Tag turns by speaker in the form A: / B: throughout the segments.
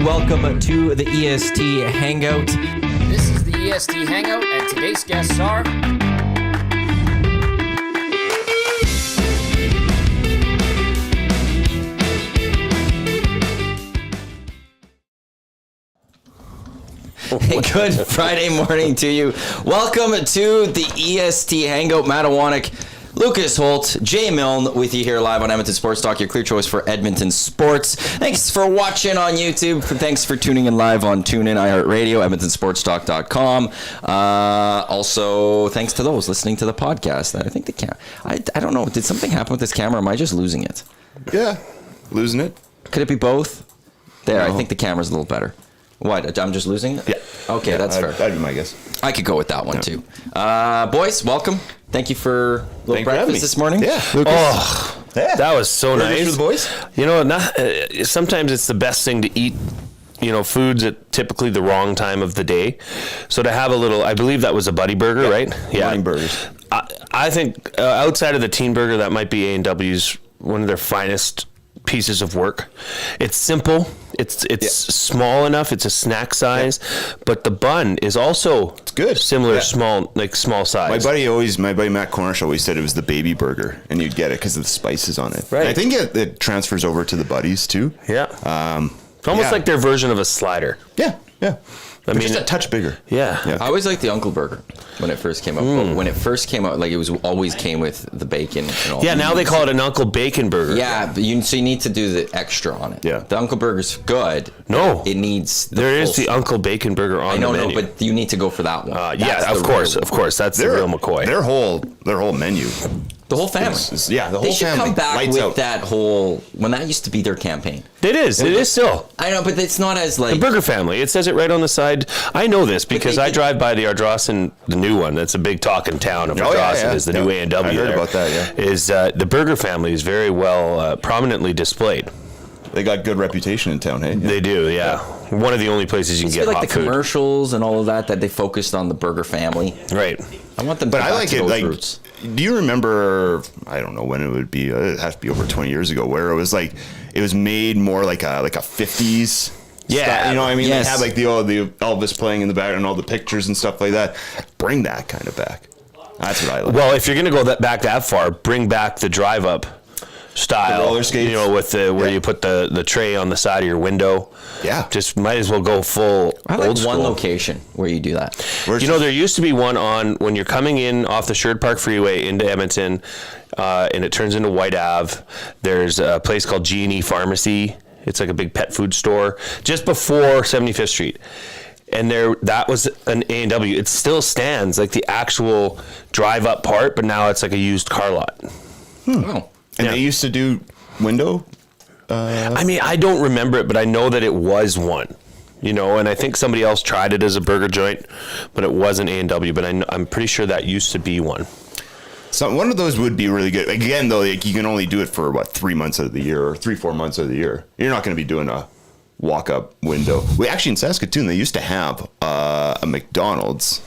A: Welcome to the EST Hangout.
B: This is the EST Hangout, and today's guests are...
A: Hey, good Friday morning to you. Welcome to the EST Hangout. Matt Iwanyk, Lucas Holt, Jay Milne with you here live on Edmonton Sports Talk, your clear choice for Edmonton sports. Thanks for watching on YouTube. Thanks for tuning in live on TuneIn, iHeartRadio, EdmontonSportsTalk.com. Also, thanks to those listening to the podcast. I think the camera, I don't know, did something happen with this camera? Am I just losing it?
C: Yeah, losing it.
A: Could it be both? There,
C: No.
A: I think the camera's a little better. What, I'm just losing it?
C: Yeah.
A: Okay,
C: Yeah,
A: that's fair.
C: That'd be my guess.
A: I could go with that one too. Boys, welcome. Thank you for a little
C: Thanks for having
A: breakfast
C: me.
A: this morning.
C: Yeah. Lucas.
D: Oh,
C: Yeah.
D: that was so
C: Burgers
D: nice.
C: for the boys?
D: You know, sometimes it's the best thing to eat, foods at typically the wrong time of the day. So to have a little, I believe that was a Buddy Burger, right?
C: Morning burgers.
D: I think outside of the Teen Burger, that might be A&W's one of their finest pieces of work. It's simple. It's small enough. It's a snack size, but the bun is also
C: good.
D: Similar,
C: Yeah.
D: small size.
C: My buddy Matt Cornish always said it was the baby burger, and you'd get it because of the spices on it.
D: Right.
C: And I think it transfers over to the buddies too.
D: Yeah. It's almost like their version of a slider.
C: Yeah.
D: I mean,
C: just a touch bigger.
D: Yeah.
A: I always liked the Uncle Burger when it first came out. But when it first came out, like it was always came with the bacon and all.
D: Yeah, now they call it an Uncle Bacon Burger.
A: Yeah, but so you need to do the extra on it.
C: Yeah.
A: The Uncle Burger's good.
D: No.
A: It needs the
D: There is
A: full
D: the Uncle Bacon Burger on the menu.
A: but you need to go for that one. That's
D: Yeah,
A: the
D: of course.
A: real
D: Of course. That's the real McCoy.
C: Their whole menu.
A: The whole family.
C: The whole
A: They should
C: family.
A: come back
C: Lights
A: with
C: out.
A: that whole, when that used to be their campaign.
D: It is still.
A: I know, but it's not as like...
D: The Burger Family. It says it right on the side. I know this because I drive by the Ardrossan, the new one. That's a big talk in town of Ardrossan is the new A&W.
C: I heard
D: there.
C: about that, yeah.
D: Is the Burger Family is very well prominently displayed.
C: They got good reputation in town, hey?
D: They do, yeah. One of the only places you can get
A: like
D: hot
A: the
D: food.
A: commercials and all of that they focused on the Burger Family.
D: Right.
A: I want them to
C: But
A: go
C: I
A: back
C: like
A: to
C: it.
A: those
C: Like,
A: roots.
C: do you remember? I don't know when it would be. It has to be over 20 years ago. Where it was like it was made more like a 50s.
D: Yeah.
C: style, you know what I mean?
A: Yes.
C: They had like the Elvis playing in the background, all the pictures and stuff like that. Bring that kind of back. That's what I like.
D: Well, if you're going to go back that far, bring back the drive-up style.
C: The roller skates.
D: With where you put the tray on the side of your window.
C: Yeah.
D: Just might as well go full
A: I like
D: old school.
A: one location where you do that.
D: There used to be one on when you're coming in off the Sherwood Park Freeway into Edmonton, and it turns into White Ave. There's a place called G&E Pharmacy. It's like a big pet food store just before 75th Street. And that was an A&W. It still stands, like the actual drive-up part, but now it's like a used car lot.
A: Oh.
C: And they used to do window.
D: I mean, I don't remember it, but I know that it was one. And I think somebody else tried it as a burger joint, but it wasn't A&W. But I'm pretty sure that used to be one.
C: So one of those would be really good. Again, though, like, you can only do it for 3 months of the year or 3-4 months of the year. You're not going to be doing a walk-up window. We actually in Saskatoon they used to have a McDonald's,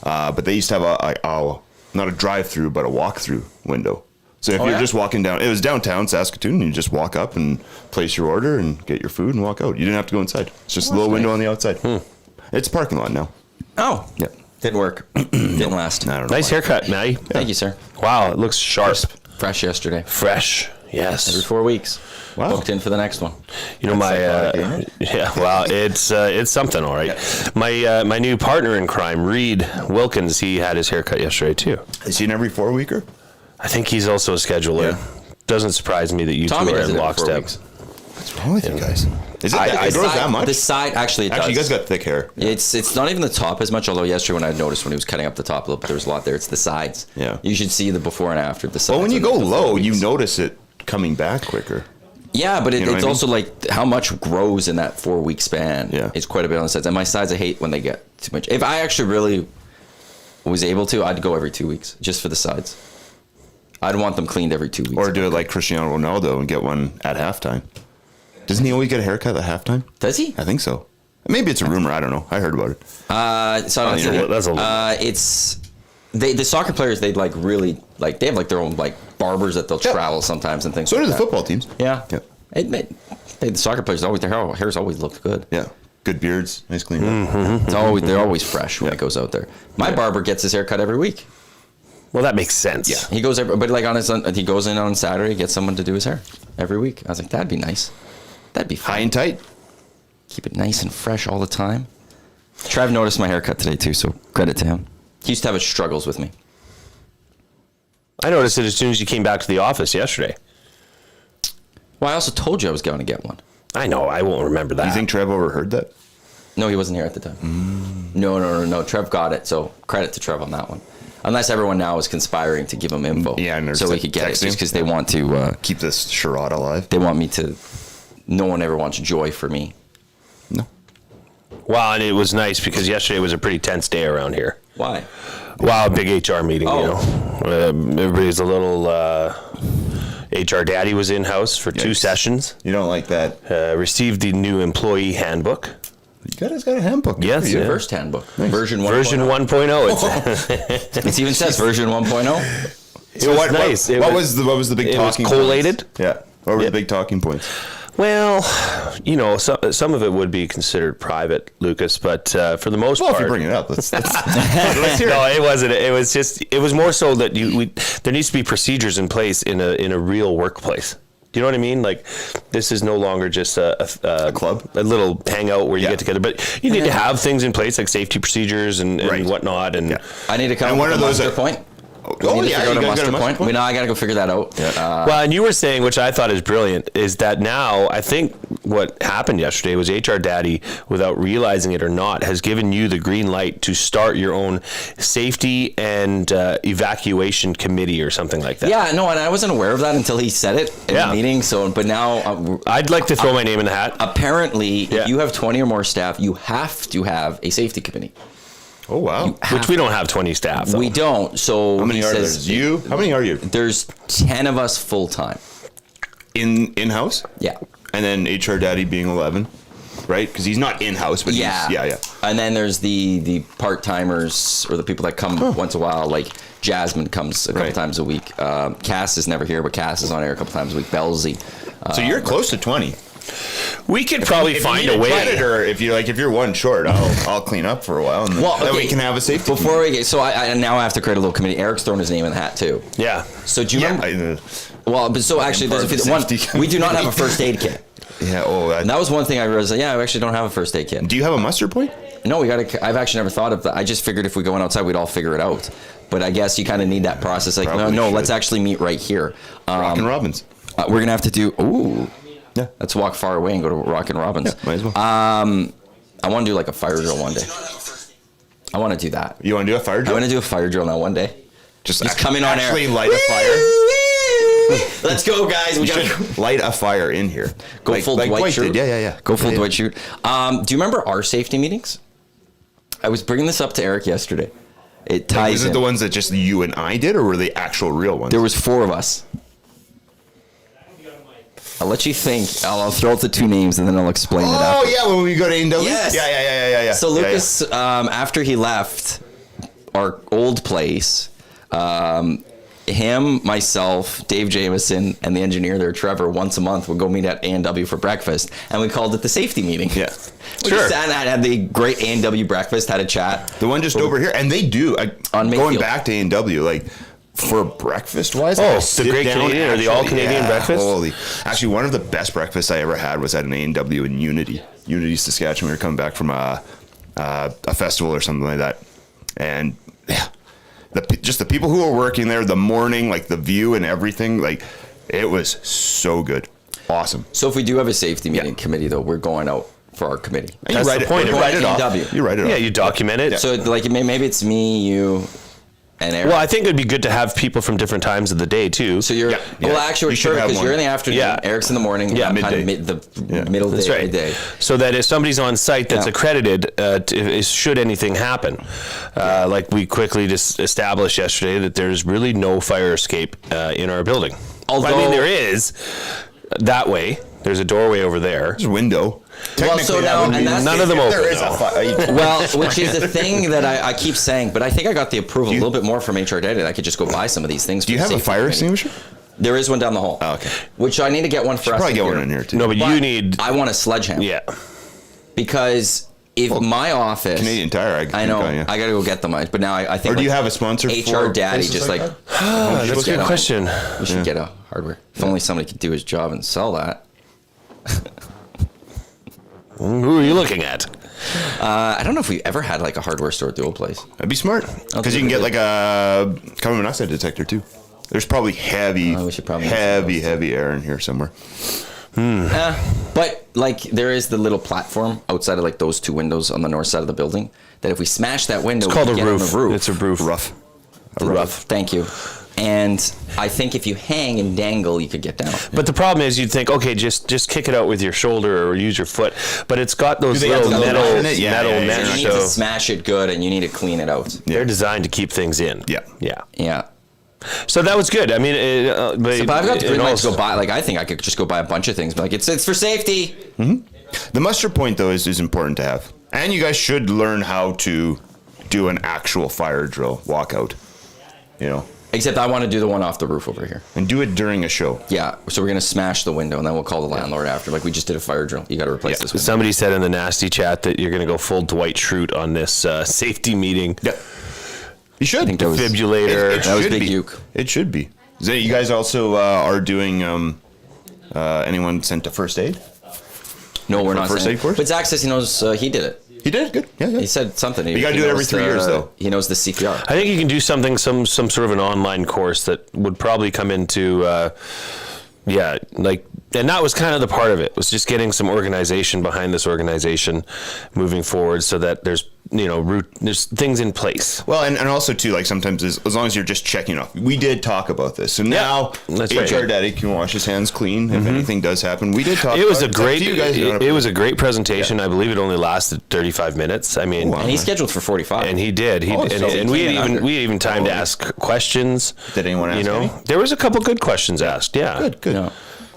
C: but they used to have a not a drive-through but a walk-through window. So if you're just walking down, it was downtown Saskatoon, and you just walk up and place your order and get your food and walk out. You didn't have to go inside. It's just a little window on the outside. It's a parking lot now.
A: Oh.
C: Yeah.
A: Didn't work. Didn't last.
C: I don't know.
D: Nice haircut, Matty.
A: Thank you, sir.
D: Wow, it looks sharp.
A: Fresh yesterday.
D: Fresh. Yes.
A: Every 4 weeks.
C: Wow.
A: Booked in for the next one.
D: It's something, all right. My new partner in crime, Reid Wilkins, he had his haircut yesterday too.
C: Is he an every 4-weeker?
D: I think he's also a scheduler.
C: Yeah.
D: Doesn't surprise me that you
A: Tommy
D: two are
A: does
D: in
A: it every 4
D: lockstep.
A: weeks.
C: What's wrong with you guys? Is it
D: I
C: it grows that much?
A: The side, actually, it
C: Actually, you
A: does.
C: guys got thick hair.
A: It's not even the top as much, although yesterday when I noticed when he was cutting up the top a little bit, there was a lot there. It's the sides.
C: Yeah.
A: You should see the before and after the sides.
C: Well, when you
A: on
C: go
A: the 4
C: low, you
A: weeks.
C: notice it coming back quicker.
A: Yeah, but
C: You know what
A: it's
C: I mean?
A: also like how much grows in that 4 week span.
C: Yeah.
A: It's quite a bit on the sides. And my sides, I hate when they get too much. If I actually really was able to, I'd go every 2 weeks just for the sides. I'd want them cleaned every 2 weeks.
C: Or do it like Cristiano Ronaldo and get one at halftime. Doesn't he always get a haircut at halftime?
A: Does he?
C: I think so. Maybe it's a rumor. I don't know. I heard about it.
A: So I don't
C: yeah,
D: that's a little.
A: it's the soccer players. They like really like they have like their own like barbers that they'll travel sometimes and things.
C: So
A: like
C: do the
A: that.
C: football teams.
A: Yeah.
C: Yeah.
A: The soccer players always their hair's always looked good.
C: Yeah. Good beards, nice clean.
A: It's always they're always fresh when it goes out there. My barber gets his hair cut every week.
D: Well, that makes sense.
A: Yeah, he goes but like he goes in on Saturday, gets someone to do his hair every week. I was like, that'd be nice. That'd be fun.
C: High and tight.
A: Keep it nice and fresh all the time. Trev noticed my haircut today too, so credit to him. He used to have his struggles with me.
D: I noticed it as soon as you came back to the office yesterday.
A: Well, I also told you I was going to get one.
D: I know. I won't remember that.
C: You think Trev overheard that?
A: No, he wasn't here at the time. No. Trev got it, so credit to Trev on that one. Unless everyone now is conspiring to give him info.
C: Yeah, and
A: so we could get it, just because they want to
C: keep this charade alive.
A: They want me to. No one ever wants joy for me.
C: No.
D: Wow, and it was nice because yesterday was a pretty tense day around here.
A: Why?
D: Wow, big HR meeting.
A: Oh.
D: You know, everybody's a little. HR Daddy was in house for 2 sessions.
C: You don't like that?
D: Received the new employee handbook.
C: You guys got a handbook.
D: Yes,
A: Your
D: yeah.
A: first handbook. Nice. Version 1.0.
D: Version 1.0.
A: It even says version 1.0.
D: It was nice.
C: What was the big talking
D: was collated.
C: points? Yeah. What were the big talking points?
D: Well, you know, some of it would be considered private, Lucas, but for the most part,
C: If you bring it up, let's hear it.
D: No, it wasn't. It was more so that there needs to be procedures in place in a real workplace. Do you know what I mean? Like, this is no longer just a
C: club,
D: a little hangout where you get together, but you need to have things in place like safety procedures and whatnot. And
A: I need to come up with a muster point.
C: Oh, yeah, you gotta
A: muster point. No, I gotta go figure that out.
C: Yeah.
D: Well, and you were saying, which I thought is brilliant, is that now I think what happened yesterday was HR Daddy, without realizing it or not, has given you the green light to start your own safety and evacuation committee or something like that.
A: Yeah, no, and I wasn't aware of that until he said it in the meeting. So, but now
D: I'd like to throw my name in the hat.
A: Apparently, if you have 20 or more staff, you have to have a safety committee.
C: Oh, wow.
D: Which we don't have 20 staff, though.
A: We don't. So
C: how many are there? You? How many are you?
A: There's 10 of us full time.
C: In-house?
A: Yeah.
C: And then HR Daddy being 11, right? Because he's not in-house, but yeah.
A: And then there's the part-timers or the people that come once in a while, like Jasmine comes a couple times a week. Cass is never here, but Cass is on air a couple times a week. Belsey.
C: So you're close to 20.
D: We could probably find a way.
C: Or if you're one short, I'll clean up for a while, and then we can have a safety.
A: Before we get, so I now have to create a little committee. Eric's thrown his name in the hat too.
D: Yeah.
A: So do you remember? Well, but so actually, we do not have a first aid kit.
C: Yeah. Oh,
A: and that was one thing I realized. Yeah, I actually don't have a first aid kit.
C: Do you have a muster point?
A: No, we got to. I've actually never thought of that. I just figured if we go outside, we'd all figure it out. But I guess you kind of need that process. Like, no, let's actually meet right here.
C: Rockin' Robins.
A: We're gonna have to do. Ooh.
C: Yeah.
A: Let's walk far away and go to Rockin' Robins.
C: Yeah, might as well.
A: I want to do like a fire drill one day. I want to do that.
C: You want to do a fire drill?
A: I want to do a fire drill now one day. Just come in on air.
C: Actually light a fire.
A: Let's go, guys. We gotta
C: light a fire in here.
A: Go full Dwight shoot.
C: Yeah.
A: Go full Dwight shoot. Do you remember our safety meetings? I was bringing this up to Eric yesterday. It ties
C: Was it the ones that just you and I did, or were they actual real ones?
A: There was 4 of us. I'll let you think. I'll throw out the 2 names and then I'll explain it after.
C: Oh, yeah, when we go to A&W?
A: Yes.
C: Yeah.
A: So Lucas, after he left our old place, him, myself, Dave Jameson, and the engineer there, Trevor, once a month would go meet at A&W for breakfast, and we called it the safety meeting.
C: Yeah.
A: We just sat and had the great A&W breakfast, had a chat.
C: The one just over here. And they do.
A: On
C: going
A: Mayfield.
C: back to A&W, like, for breakfast-wise,
D: the Great Canadian or the All-Canadian breakfast?
C: Actually, one of the best breakfasts I ever had was at an A&W in Unity, Saskatchewan. We were coming back from a festival or something like that. And, yeah, just the people who were working there, the morning, like, the view and everything, like, it was so good. Awesome.
A: So if we do have a safety meeting committee, though, we're going out for our committee.
C: And you write it off. You write it off.
D: Yeah, you document it.
C: Yeah.
A: So, like, maybe it's me, you... and Eric.
D: Well, I think it'd be good to have people from different times of the day too.
A: So you're well, actually,
C: You should
A: sure,
C: have
A: because
C: one.
A: you're in the afternoon.
D: Yeah.
A: Eric's in the morning.
D: Yeah,
A: I'm
C: midday.
A: kind of middle
D: That's
A: day,
D: right.
A: midday.
D: So that if somebody's on site that's accredited, should anything happen, like we quickly just established yesterday, that there's really no fire escape in our building.
A: Although,
D: I mean, there is that way. There's a doorway over there.
C: There's a window.
A: Well, so now, and that's
D: None of them open.
C: There is a fire.
A: well, which is the thing that I keep saying, but I think I got the approval a little bit more from HR Daddy that I could just go buy some of these things.
C: Do you have a fire extinguisher?
A: There is one down the hall.
C: Oh, okay.
A: Which I need to get one for us.
C: Probably get one in here too.
D: No, but you need.
A: I want a sledgehammer.
D: Yeah.
A: Because if my office,
C: Canadian Tire,
A: I know,
C: yeah.
A: I got to go get them. But now I think.
C: Or do you have a sponsor?
A: HR
C: for
A: Daddy
C: places
A: just like.
D: That's a good question.
A: We should get a hardware. If only somebody could do his job and sell that.
D: Who are you looking at?
A: I don't know if we ever had like a hardware store dual place.
C: That'd be smart because you can get like a carbon monoxide detector too. There's probably heavy air in here somewhere.
A: But like there is the little platform outside of like those two windows on the north side of the building that if we smash that window,
D: It's called
A: we
D: a
A: can get on
D: roof.
A: the roof.
D: It's a roof.
A: Roof. Thank you. And I think if you hang and dangle, you could get down.
D: But the problem is, you'd think, okay, just kick it out with your shoulder or use your foot. But it's got those
C: Do they
D: little
C: have the
D: metal
C: metal in it? Yeah,
D: metal
C: yeah, yeah.
D: mesh.
A: You need to
D: So
A: smash it good, and you need to clean it out.
D: they're designed to keep things in.
C: Yeah.
D: Yeah.
A: Yeah.
D: So that was good. I mean, but,
A: So, but I've got the green light to
D: also-
A: go buy. Like I think I could just go buy a bunch of things. But like it's for safety.
C: The muster point though is important to have, and you guys should learn how to do an actual fire drill walkout. You know,
A: Except I want to do the one off the roof over here.
C: and do it during a show.
A: Yeah. So we're gonna smash the window, and then we'll call the landlord after. Like we just did a fire drill. You got to replace this window.
D: Somebody said in the nasty chat that you're going to go full Dwight Schrute on this safety meeting.
C: Yeah, you should.
A: think that was-
D: Defibrillator.
A: That was
C: should
A: Big
C: be.
A: Uke.
C: It should be. So you guys also are doing. Anyone sent to first aid?
A: No, we're not.
C: first
A: saying-
C: aid course?
A: But Zach says he knows he did it.
C: He did good. Yeah, yeah.
A: He said something.
C: You gotta
A: He
C: do it every
A: knows
C: 3 years, though.
A: He knows the CPR.
D: I think you can do something, some sort of an online course that would probably come into, and that was kind of the part of it, was just getting some organization behind this organization moving forward so that there's, there's things in place.
C: Well, and also too, like sometimes as long as you're just checking off. We did talk about this, so now
D: that's
C: HR
D: right.
C: Daddy can wash his hands clean if anything does happen. We did talk.
D: It was
C: about
D: a great,
C: It's up to you guys. You know,
D: it was a great presentation. I believe it only lasted 35 minutes. I mean,
A: And he's scheduled for 45.
D: and he did.
C: so
D: And we
A: he came in
D: had
A: under.
D: even time to ask questions.
C: Did anyone ask any?
D: There was a couple good questions asked. Yeah.
C: Good.
A: No.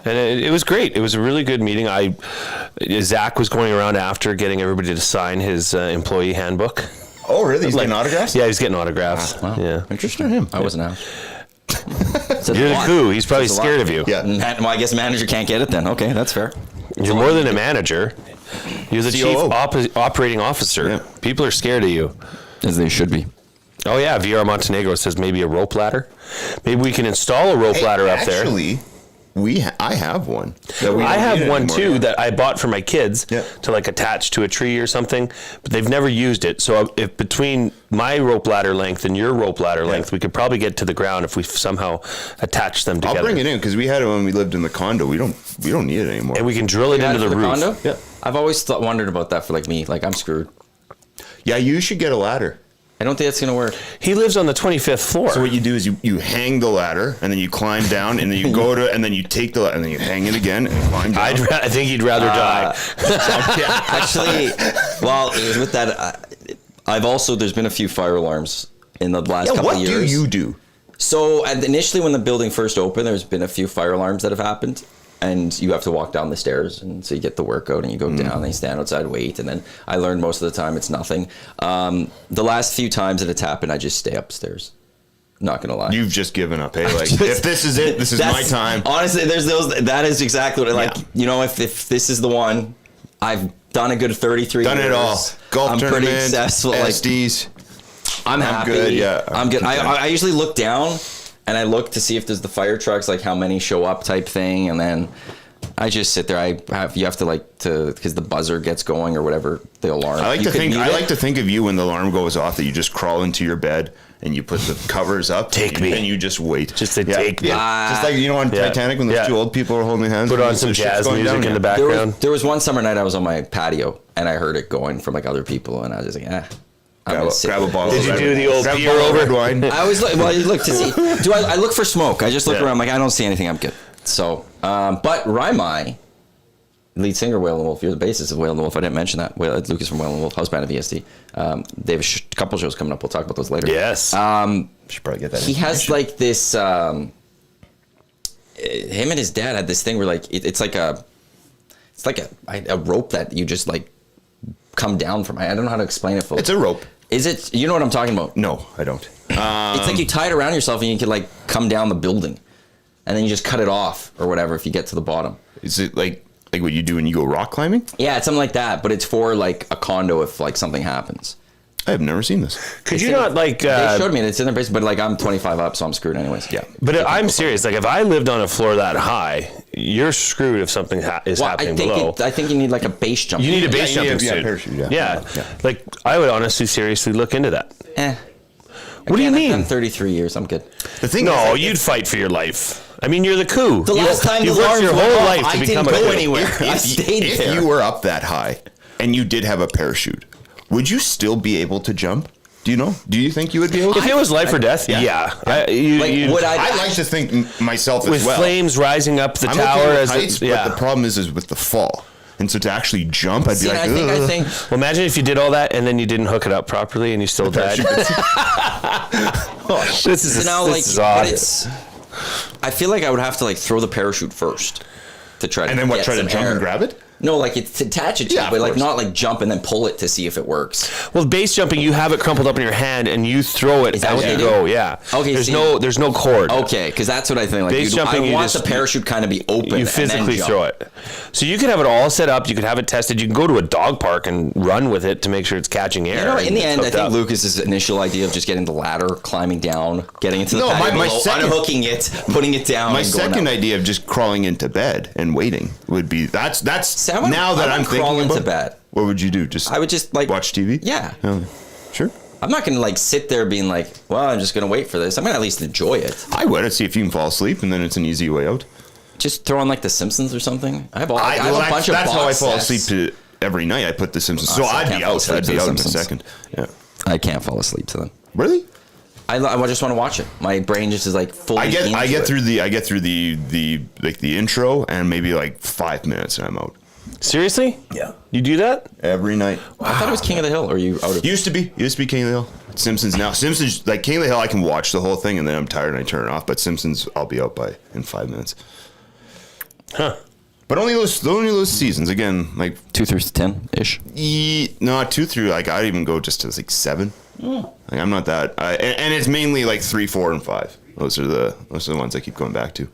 D: And it was great. It was a really good meeting. Zach was going around after getting everybody to sign his employee handbook.
C: Oh, really? He's getting autographs?
D: Yeah, he's getting autographs.
A: Wow.
D: Yeah.
A: Interesting. I wasn't out.
D: You're the coup. He's probably scared of you.
C: Yeah.
A: Well, I guess manager can't get it then. Okay, that's fair.
D: You're more than a manager. You're the chief
C: COO.
D: operating officer.
C: Yeah.
D: People are scared of you.
A: As they should be.
D: Oh, yeah. VR Montenegro says maybe a rope ladder. Maybe we can install a rope ladder up there.
C: Actually, I have one.
D: I have one too that I bought for my kids
C: Yeah.
D: to like attach to a tree or something, but they've never used it. So if between my rope ladder length and your rope ladder length, we could probably get to the ground if we somehow attach them together.
C: I'll bring it in because we had it when we lived in the condo. We don't need it anymore.
D: And we can drill it
A: You had
D: into
A: it
D: the
A: for
D: roof.
A: condo?
C: Yeah.
A: I've always wondered about that for like me. Like I'm screwed.
C: Yeah, you should get a ladder.
A: I don't think that's gonna work.
D: He lives on the 25th floor.
C: So what you do is you hang the ladder and then you climb down and then you go to and then you take the ladder and then you hang it again and climb down.
D: I think he'd rather die.
A: Actually, well, it was with that. There's been a few fire alarms in the last couple
C: what
A: of
C: do
A: years.
C: you do?
A: So initially, when the building first opened, there's been a few fire alarms that have happened, and you have to walk down the stairs, and so you get the workout, and you go down, and you stand outside, wait, and then I learned most of the time it's nothing. The last few times that it's happened, I just stay upstairs. Not gonna lie.
C: You've just given up. Hey, like if this is it, this is my time.
A: Honestly, there's those. That is exactly what. Like
C: Yeah.
A: if this is the one, I've done a good 33
C: Done
A: years.
C: it all. Golf
A: I'm
C: tournament,
A: pretty successful. Like
C: SDs.
A: I'm happy.
C: good, yeah.
A: I'm good.
C: content.
A: I usually look down and I look to see if there's the fire trucks, like how many show up type thing, and then I just sit there. You have to because the buzzer gets going or whatever, the alarm.
C: I like
A: You
C: to
A: could
C: think.
A: mute
C: I
A: it.
C: like to think of you when the alarm goes off that you just crawl into your bed and you put the covers up.
D: Take me.
C: And you just wait.
D: Just say, "Take me."
C: Just like on
D: Yeah.
C: Titanic when those
D: Yeah.
C: two old people are holding hands.
D: Put
C: and
D: on
C: the
D: some
C: ship's
D: jazz
C: going
D: music
C: down,
D: in the
C: yeah.
D: background.
A: There was one summer night I was on my patio and I heard it going from like other people, and I was just like, I'm gonna sit.
C: Grab a bottle.
D: Did
C: of
D: you
C: red-
D: do the old
C: grab a
D: peer
C: bottle of
D: over?
C: red wine?
A: I always look to see. I look for smoke? I just look
C: Yeah.
A: around. Like I don't see anything. I'm good. So, but Raimai, lead singer of Whale and Wolf, you're the bassist of Whale and Wolf. I didn't mention that. Lucas from Whale and Wolf, house band of EST. They have a couple shows coming up. We'll talk about those later.
D: Yes.
C: Should probably get that.
A: He has like this. Him and his dad had this thing where like it's like a rope that you just like come down from. I don't know how to explain it fully.
C: It's a rope.
A: Is it? You know what I'm talking about?
C: No, I don't.
A: It's like you tie it around yourself and you can like come down the building. and then you just cut it off or whatever if you get to the bottom.
C: Is it like what you do when you go rock climbing?
A: Yeah, it's something like that, but it's for like a condo if like something happens.
C: I have never seen this.
D: Could you not like?
A: They showed me, and it's in their basement, but like I'm 25 up, so I'm screwed anyways. Yeah.
D: But I'm serious. Like if I lived on a floor that high, you're screwed if something is happening below.
A: I think you need like a base jump.
D: You need a base jumping
C: yeah,
D: suit.
C: parachute,
D: Yeah. Like I would honestly seriously look into that. What do you mean?
A: I'm 33 years. I'm good.
C: The thing
D: No,
C: is,
D: you'd fight for your life. I mean, you're the coup.
A: The last time the
D: you've worked
A: alarms
D: your
A: went
D: whole
A: off,
D: life to
A: I
D: become
A: didn't
D: a
A: go
D: coup.
A: anywhere. I stayed
C: if
A: there.
C: you were up that high and you did have a parachute, would you still be able to jump? Do you know? Do you think you would be able to?
D: If it was life or death, yeah.
C: I like to think myself
D: with
C: as well.
D: flames rising up the
C: I'm
D: tower
C: okay with
D: as
C: heights,
D: yeah.
C: but the problem is with the fall. And so to actually jump, I'd be like,
A: I think
D: Well, imagine if you did all that and then you didn't hook it up properly and you still died. This is odd.
A: I feel like I would have to like throw the parachute first to try to
C: and then what?
A: get
C: Try to
A: some
C: jump
A: air.
C: and grab it?
A: No, like it's attach it to
C: Yeah,
A: you, but
C: of
A: like
C: course.
A: not like jump and then pull it to see if it works.
D: Well, base jumping, you have it crumpled up in your hand and you throw it
A: Is that
D: as
A: what
D: you
A: they
D: go.
A: do?
D: Yeah.
A: Okay,
D: There's no cord.
A: Okay, because that's what I think. Like
D: Base jumping,
A: I
D: you
A: want
D: just-
A: the parachute kind of be open.
D: You physically
A: and then
D: throw
A: jump.
D: it. So you could have it all set up. You could have it tested. You can go to a dog park and run with it to make sure it's catching air.
A: You know, in
D: and
A: the
D: it's
A: end, I
D: hooked
A: think
D: up.
A: Lucas's initial idea of just getting the ladder, climbing down, getting into the
C: No,
A: patio
C: my
A: below,
C: second-
A: unhooking it, putting it down.
C: My
A: and going
C: second
A: out.
C: idea of just crawling into bed and waiting would be that's
A: See, I would-
C: now that
A: I would
C: I'm thinking
A: crawl
C: about
A: into bed.
C: What would you do? Just
A: I would just like
C: watch TV?
A: Yeah.
C: Oh, sure.
A: I'm not gonna like sit there being like, well, I'm just gonna wait for this. I'm gonna at least enjoy it.
C: I would. I'd see if you can fall asleep, and then it's an easy way out.
A: Just throw on like The Simpsons or something. I have a bunch of
C: that's how I
A: box
C: fall
A: sets.
C: asleep to every night. I put The Simpsons.
A: Oh,
C: So
A: so I
C: I'd
A: can't
C: be
A: fall
C: out.
A: asleep
C: I'd
A: to
C: be
A: The
C: out in a
A: Simpsons.
C: second. Yeah.
A: I can't fall asleep to them.
C: Really?
A: I just want to watch it. My brain just is like fully.
C: I get
A: into
C: through
A: it.
C: the intro and maybe like 5 minutes and I'm out.
D: Seriously?
C: Yeah.
D: You do that?
C: Every night.
A: I thought it was King of the Hill. Or are you out of?
C: Used to be King of the Hill. Simpsons now. Simpsons, like King of the Hill, I can watch the whole thing and then I'm tired and I turn it off. But Simpsons, I'll be out in 5 minutes.
D: Huh.
C: But only those seasons. Again, like
A: 2 through 10 ish.
C: no, 2 through like I'd even go just to like 7. Like I'm not that. And it's mainly like 3, 4, and 5. Those are the ones I keep going back to.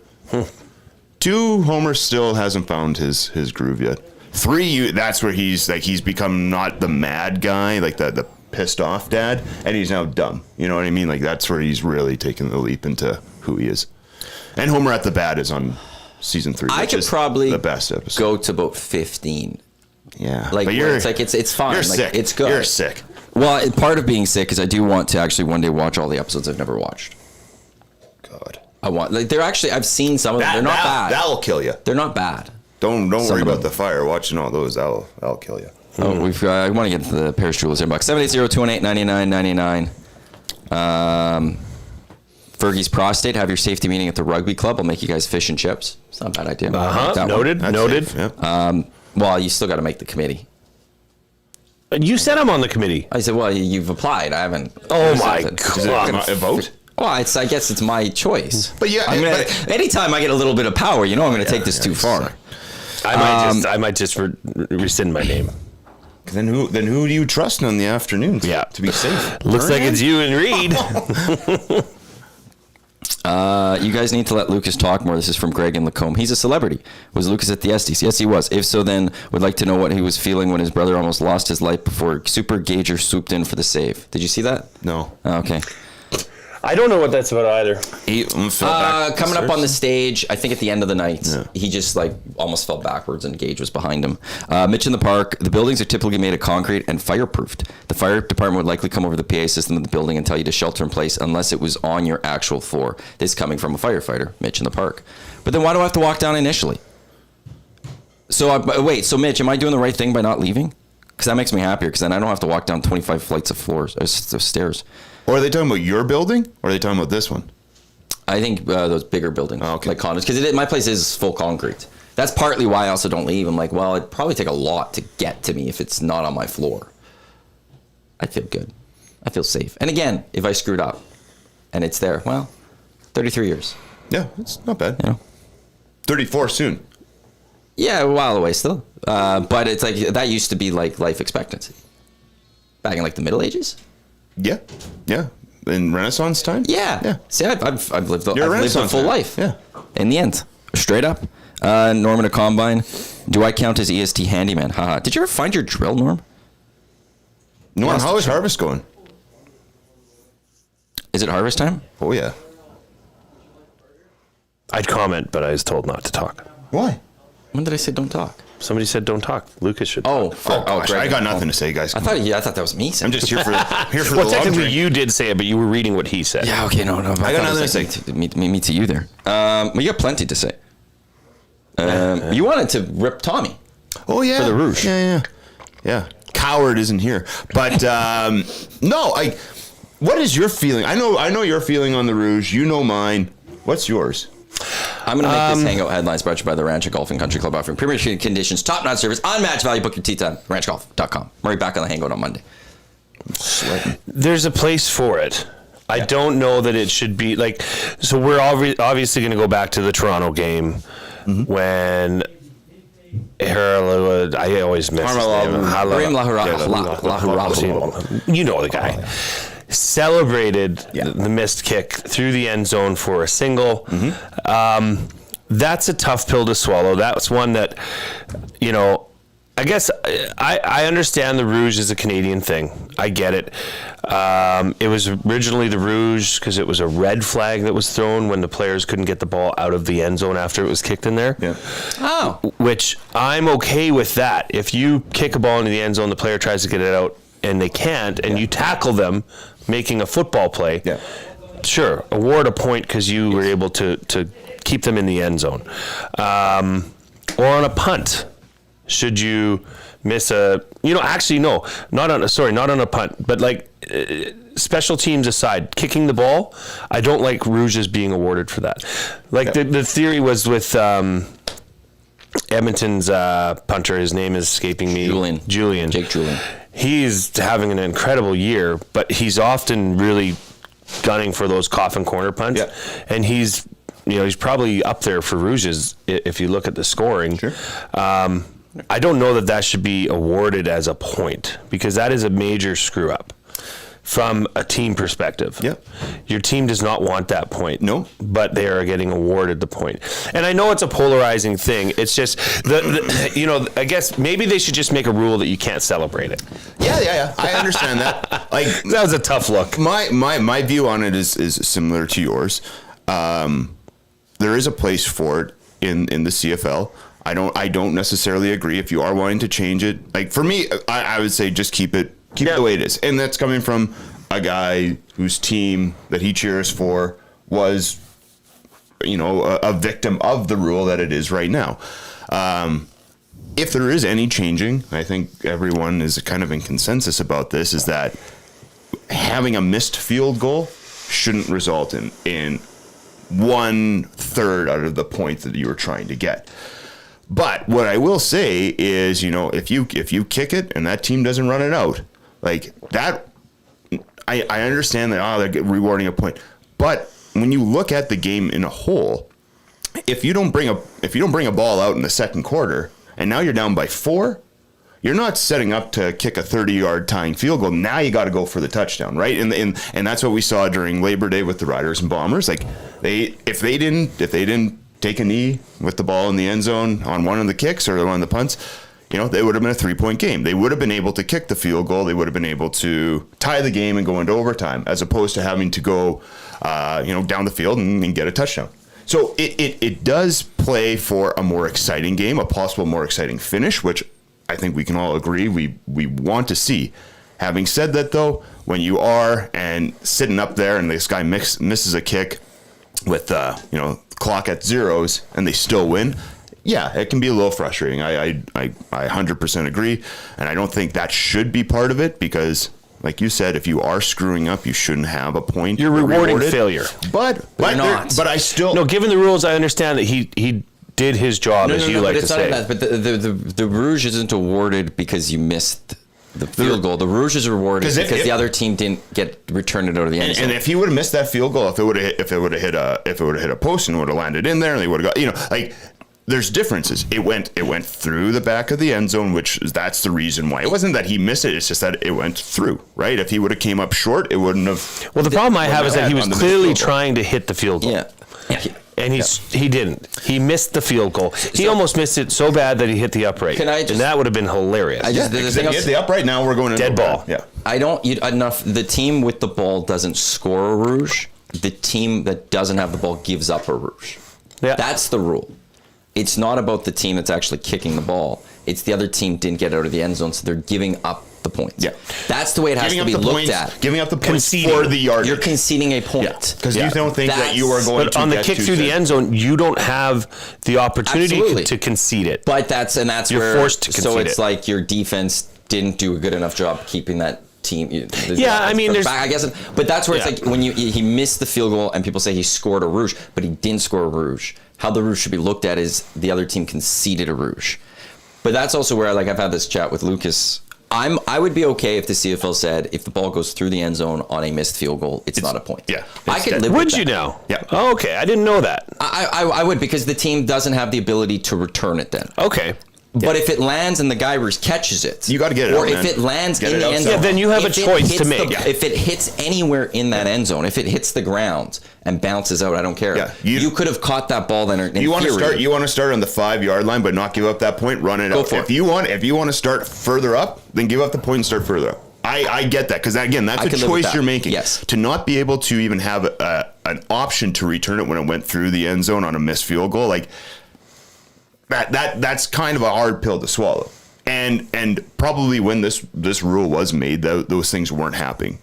C: 2, Homer still hasn't found his groove yet. 3, that's where he's become not the mad guy, like the pissed off dad, and he's now dumb. You know what I mean? Like that's where he's really taken the leap into who he is. And Homer at the Bat is on season 3.
A: I
C: which
A: could
C: is
A: probably
C: the best episode.
A: go to about 15.
C: Yeah,
A: Like
C: but
A: where it's like it's fine.
C: You're
A: like,
C: sick.
A: It's good.
C: You're sick.
A: Well, part of being sick is I do want to actually one day watch all the episodes I've never watched.
C: God,
A: I want like they're actually I've seen some of them. They're not bad.
C: That'll kill you.
A: They're not bad.
C: Don't
A: Some
C: worry
A: of
C: about
A: them.
C: the fire. Watching all those, that'll kill you.
A: Oh, I want to get to the Parachuters inbox. 780-218-9999. Fergie's prostate. Have your safety meeting at the rugby club. I'll make you guys fish and chips. It's not a bad idea. That one.
D: Noted.
C: That's
D: Noted.
C: safe, yeah.
A: Well, you still got to make the committee.
D: You said I'm on the committee.
A: I said, well, you've applied. I haven't.
D: Oh my
A: accepted.
C: Is it
D: God.
C: a vote?
A: Well, I guess it's my choice.
C: But yeah,
A: anytime I get a little bit of power, I'm going to take this too far.
D: I might just rescind my name.
C: Then who do you trust on the afternoons?
D: Yeah.
C: to be safe.
D: Looks like it's you and Reid.
A: You guys need to let Lucas talk more. This is from Greg in Lacombe. He's a celebrity. Was Lucas at the Estes? Yes, he was. If so, then would like to know what he was feeling when his brother almost lost his life before Super Gauger swooped in for the save. Did you see that?
C: No.
A: Oh, okay.
D: I don't know what that's about either.
A: Coming up on the stage, I think at the end of the night,
C: Yeah.
A: he just like almost fell backwards and Gage was behind him. Mitch in the park. The buildings are typically made of concrete and fireproofed. The fire department would likely come over the PA system of the building and tell you to shelter in place unless it was on your actual floor. This coming from a firefighter, Mitch in the park. But then why do I have to walk down initially? So Mitch, am I doing the right thing by not leaving? Because that makes me happier. Because then I don't have to walk down 25 flights of stairs.
C: Or are they talking about your building? Or are they talking about this one?
A: I think those bigger buildings, like condos, because my place is full concrete. That's partly why I also don't leave. I'm like, well, it'd probably take a lot to get to me if it's not on my floor. I feel good. I feel safe. And again, if I screwed up and it's there, well, 33 years.
C: Yeah, it's not bad.
A: 34
C: soon.
A: Yeah, a while away still. But it's like that used to be like life expectancy back in like the Middle Ages.
C: Yeah. in Renaissance time?
A: Yeah. See, I've lived
C: You're a
A: a
C: Renaissance
A: full
C: man.
A: life.
C: Yeah.
A: In the end, straight up. Norman, a combine. Do I count as EST handyman? Haha. Did you ever find your drill, Norm?
C: Norm, how is harvest going?
A: Is it harvest time?
C: Oh, yeah.
D: I'd comment, but I was told not to talk.
C: Why?
A: When did I say don't talk?
D: Somebody said don't talk. Lucas should.
A: Oh,
C: Gosh,
A: Greg.
C: I got nothing to say, guys.
A: I thought that was me.
C: I'm just here for the
D: Well,
C: long
D: technically
C: drink.
D: you did say it, but you were reading what he said.
A: Yeah, okay, no.
C: I got nothing to say.
A: Me to you there. Well, you got plenty to say. You wanted to rip Tommy.
C: Oh, yeah.
A: For the rouge.
C: Yeah. Coward isn't here. But, no, what is your feeling? I know your feeling on the rouge. You know mine. What's yours?
A: I'm going to make this Hangout headlines brought to you by the Rancho Golf and Country Club, offering premier conditions, top-notch service, unmatched value. Book your tee time, ranchgolf.com. Murray back on the Hangout on Monday.
D: There's a place for it. I don't know that it should be like. So we're obviously going to go back to the Toronto game when I always miss his name. You know the guy. Celebrated the missed kick through the end zone for a single. That's a tough pill to swallow. That's one that, I guess I understand the rouge is a Canadian thing. I get it. It was originally the rouge because it was a red flag that was thrown when the players couldn't get the ball out of the end zone after it was kicked in there.
C: Yeah.
A: Oh.
D: Which I'm okay with that. If you kick a ball into the end zone, the player tries to get it out and they can't, and you tackle them making a football play, sure, award a point because you were able to keep them in the end zone. Or on a punt, should you miss actually no, not on a punt, but like special teams aside, kicking the ball, I don't like rouges being awarded for that. Like the theory was with Edmonton's punter, his name is escaping me. Julian. Jake Julian. He's having an incredible year, but he's often really gunning for those coffin corner punts. Yeah. And he's probably up there for rouges if you look at the scoring.
C: Sure.
D: I don't know that should be awarded as a point because that is a major screw up from a team perspective.
C: Yep.
D: Your team does not want that point.
C: No.
D: But they are getting awarded the point. And I know it's a polarizing thing. It's just, I guess maybe they should just make a rule that you can't celebrate it.
C: Yeah. I understand that. Like
D: that was a tough look.
C: My view on it is similar to yours. There is a place for it in the CFL. I don't necessarily agree if you are wanting to change it. Like for me, I would say just keep it the way it is. And that's coming from a guy whose team that he cheers for was, a victim of the rule that it is right now. If there is any changing, I think everyone is kind of in consensus about this, is that having a missed field goal shouldn't result in 1/3 out of the point that you were trying to get. But what I will say is, if you kick it and that team doesn't run it out, like that, I understand that they're rewarding a point. But when you look at the game in a whole, if you don't bring a ball out in the second quarter and now you're down by 4, you're not setting up to kick a 30-yard tying field goal. Now you got to go for the touchdown, right? And that's what we saw during Labor Day with the Riders and Bombers. Like if they didn't take a knee with the ball in the end zone on one of the kicks or one of the punts, they would have been a 3-point game. They would have been able to kick the field goal. They would have been able to tie the game and go into overtime, as opposed to having to go, down the field and get a touchdown. So it does play for a more exciting game, a possible more exciting finish, which I think we can all agree we want to see. Having said that, though, when you are and sitting up there and this guy misses a kick with clock at zeros and they still win, yeah, it can be a little frustrating. I 100% agree, and I don't think that should be part of it because, like you said, if you are screwing up, you shouldn't have a point.
D: You're rewarding failure.
C: But I still...
D: No, given the rules, I understand that he did his job, as you like to say.
A: But the rouge isn't awarded because you missed the field goal. The rouge is rewarded because the other team didn't return it out of the end zone.
C: And if he would have missed that field goal, if it would have hit a post and would have landed in there, and they would have got, there's differences. It went through the back of the end zone, that's the reason why. It wasn't that he missed it. It's just that it went through, right? If he would have came up short, it wouldn't have.
D: Well, the problem I have is that he was clearly trying to hit the field goal.
A: Yeah.
D: And he didn't. He missed the field goal. He almost missed it so bad that he hit the upright. And that would have been hilarious.
C: If he hit the upright, now we're going to
D: dead ball.
C: Yeah.
A: The team with the ball doesn't score a rouge. The team that doesn't have the ball gives up a rouge.
D: Yeah.
A: That's the rule. It's not about the team that's actually kicking the ball. It's the other team didn't get out of the end zone, so they're giving up the points.
C: Yeah.
A: That's the way it has to be looked at.
C: Giving up the points for the yardage.
A: You're conceding a point.
C: Because you don't think that you are going to
D: on the kick through the end zone, you don't have the opportunity to concede it.
A: But that's
D: you're
A: where,
D: forced to concede
A: so it's
D: it.
A: like your defense didn't do a good enough job keeping that team.
D: I mean, there's
A: back, I guess, but that's where it's like when he missed the field goal and people say he scored a rouge, but he didn't score a rouge. How the rouge should be looked at is the other team conceded a rouge. But that's also where I've had this chat with Lucas. I would be okay if the CFL said if the ball goes through the end zone on a missed field goal, it's not a point.
C: Yeah,
A: I could live with that.
D: Would you now?
C: Yeah.
D: Oh, okay, I didn't know that.
A: I would, because the team doesn't have the ability to return it then.
D: Okay.
A: But if it lands and the guy catches it,
C: you got to get it
A: or
C: out,
A: if it lands in the end zone,
D: then you have a choice to make.
A: If it hits anywhere in that end zone, if it hits the ground and bounces out, I don't care.
C: Yeah,
A: you could have caught that ball then.
C: You want to start on the 5-yard line, but not give up that point. Run it out. If you want to start further up, then give up the point and start further up. I get that, because again, that's a choice you're making.
A: Yes.
C: To not be able to even have an option to return it when it went through the end zone on a missed field goal, like. That's kind of a hard pill to swallow, and probably when this rule was made, those things weren't happening,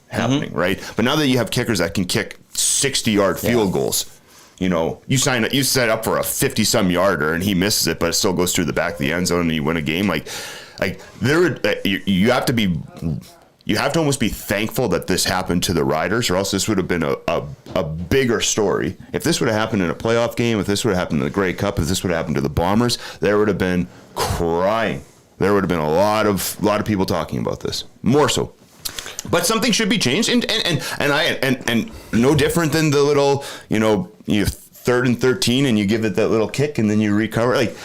C: right? But now that you have kickers that can kick 60-yard field goals, you set up for a 50-some yarder and he misses it, but it still goes through the back of the end zone and you win a game. You have to almost be thankful that this happened to the Riders, or else this would have been a bigger story. If this would have happened in a playoff game, if this would have happened in the Grey Cup, if this would have happened to the Bombers, there would have been crying. There would have been a lot of people talking about this, more so. But something should be changed, and no different than the little, you 3rd and 13, and you give it that little kick, and then you recover. Like,